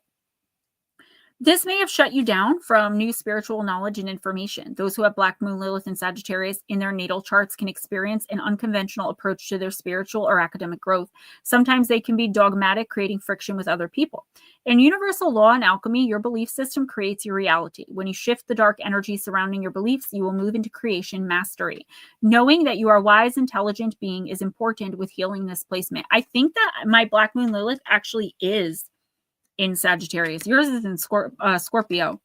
This may have shut you down from new spiritual knowledge and information. Those who have Black Moon Lilith and Sagittarius in their natal charts can experience an unconventional approach to their spiritual or academic growth. Sometimes they can be dogmatic, creating friction with other people. In universal law and alchemy, your belief system creates your reality. When you shift the dark energy surrounding your beliefs, you will move into creation mastery. Knowing that you are a wise, intelligent being is important with healing this placement. I think that my Black Moon Lilith actually is in Sagittarius. Yours is in Scorpio.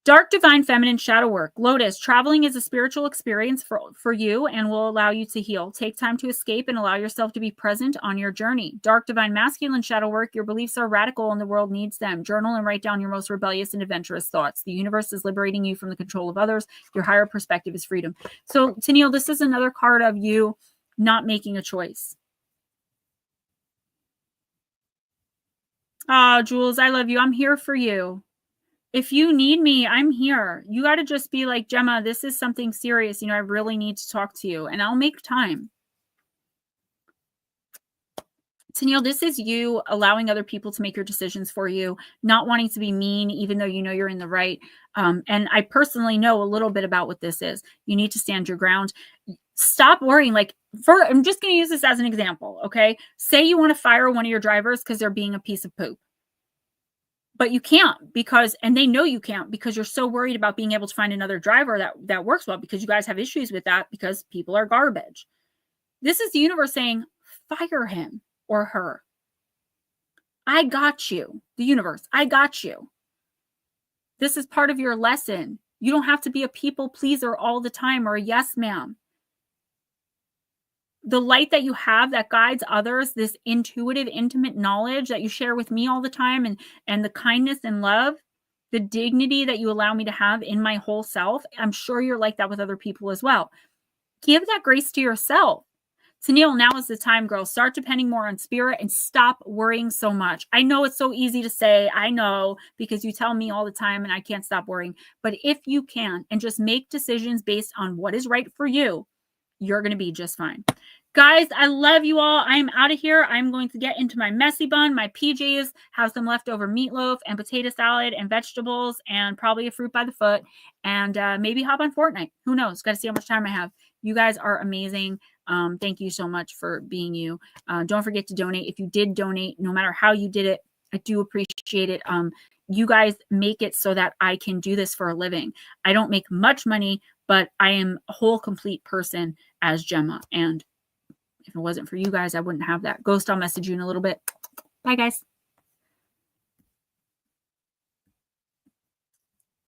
Dark divine feminine shadow work. Lotus, traveling is a spiritual experience for you and will allow you to heal. Take time to escape and allow yourself to be present on your journey. Dark divine masculine shadow work. Your beliefs are radical and the world needs them. Journal and write down your most rebellious and adventurous thoughts. The universe is liberating you from the control of others. Your higher perspective is freedom. So, Tennille, this is another card of you not making a choice. Oh, Jules, I love you. I'm here for you. If you need me, I'm here. You got to just be like, Gemma, this is something serious. I really need to talk to you, and I'll make time. Tennille, this is you allowing other people to make your decisions for you, not wanting to be mean, even though you know you're in the right. And I personally know a little bit about what this is. You need to stand your ground. Stop worrying. Like, I'm just going to use this as an example, okay? Say you want to fire one of your drivers because they're being a piece of poop. But you can't and they know you can't because you're so worried about being able to find another driver that works well, because you guys have issues with that because people are garbage. This is the universe saying, fire him or her. I got you. The universe, I got you. This is part of your lesson. You don't have to be a people pleaser all the time or a yes, ma'am. The light that you have that guides others, this intuitive, intimate knowledge that you share with me all the time, and the kindness and love, the dignity that you allow me to have in my whole self, I'm sure you're like that with other people as well. Give that grace to yourself. Tennille, now is the time, girls. Start depending more on spirit and stop worrying so much. I know it's so easy to say, I know, because you tell me all the time and I can't stop worrying. But if you can and just make decisions based on what is right for you, you're going to be just fine. Guys, I love you all. I'm out of here. I'm going to get into my messy bun, my PJs, have some leftover meatloaf and potato salad and vegetables and probably a fruit by the foot, and maybe hop on Fortnite. Who knows? Got to see how much time I have. You guys are amazing. Thank you so much for being you. Don't forget to donate. If you did donate, no matter how you did it, I do appreciate it. You guys make it so that I can do this for a living. I don't make much money, but I am a whole complete person as Gemma. And if it wasn't for you guys, I wouldn't have that. Ghost, I'll message you in a little bit. Bye, guys.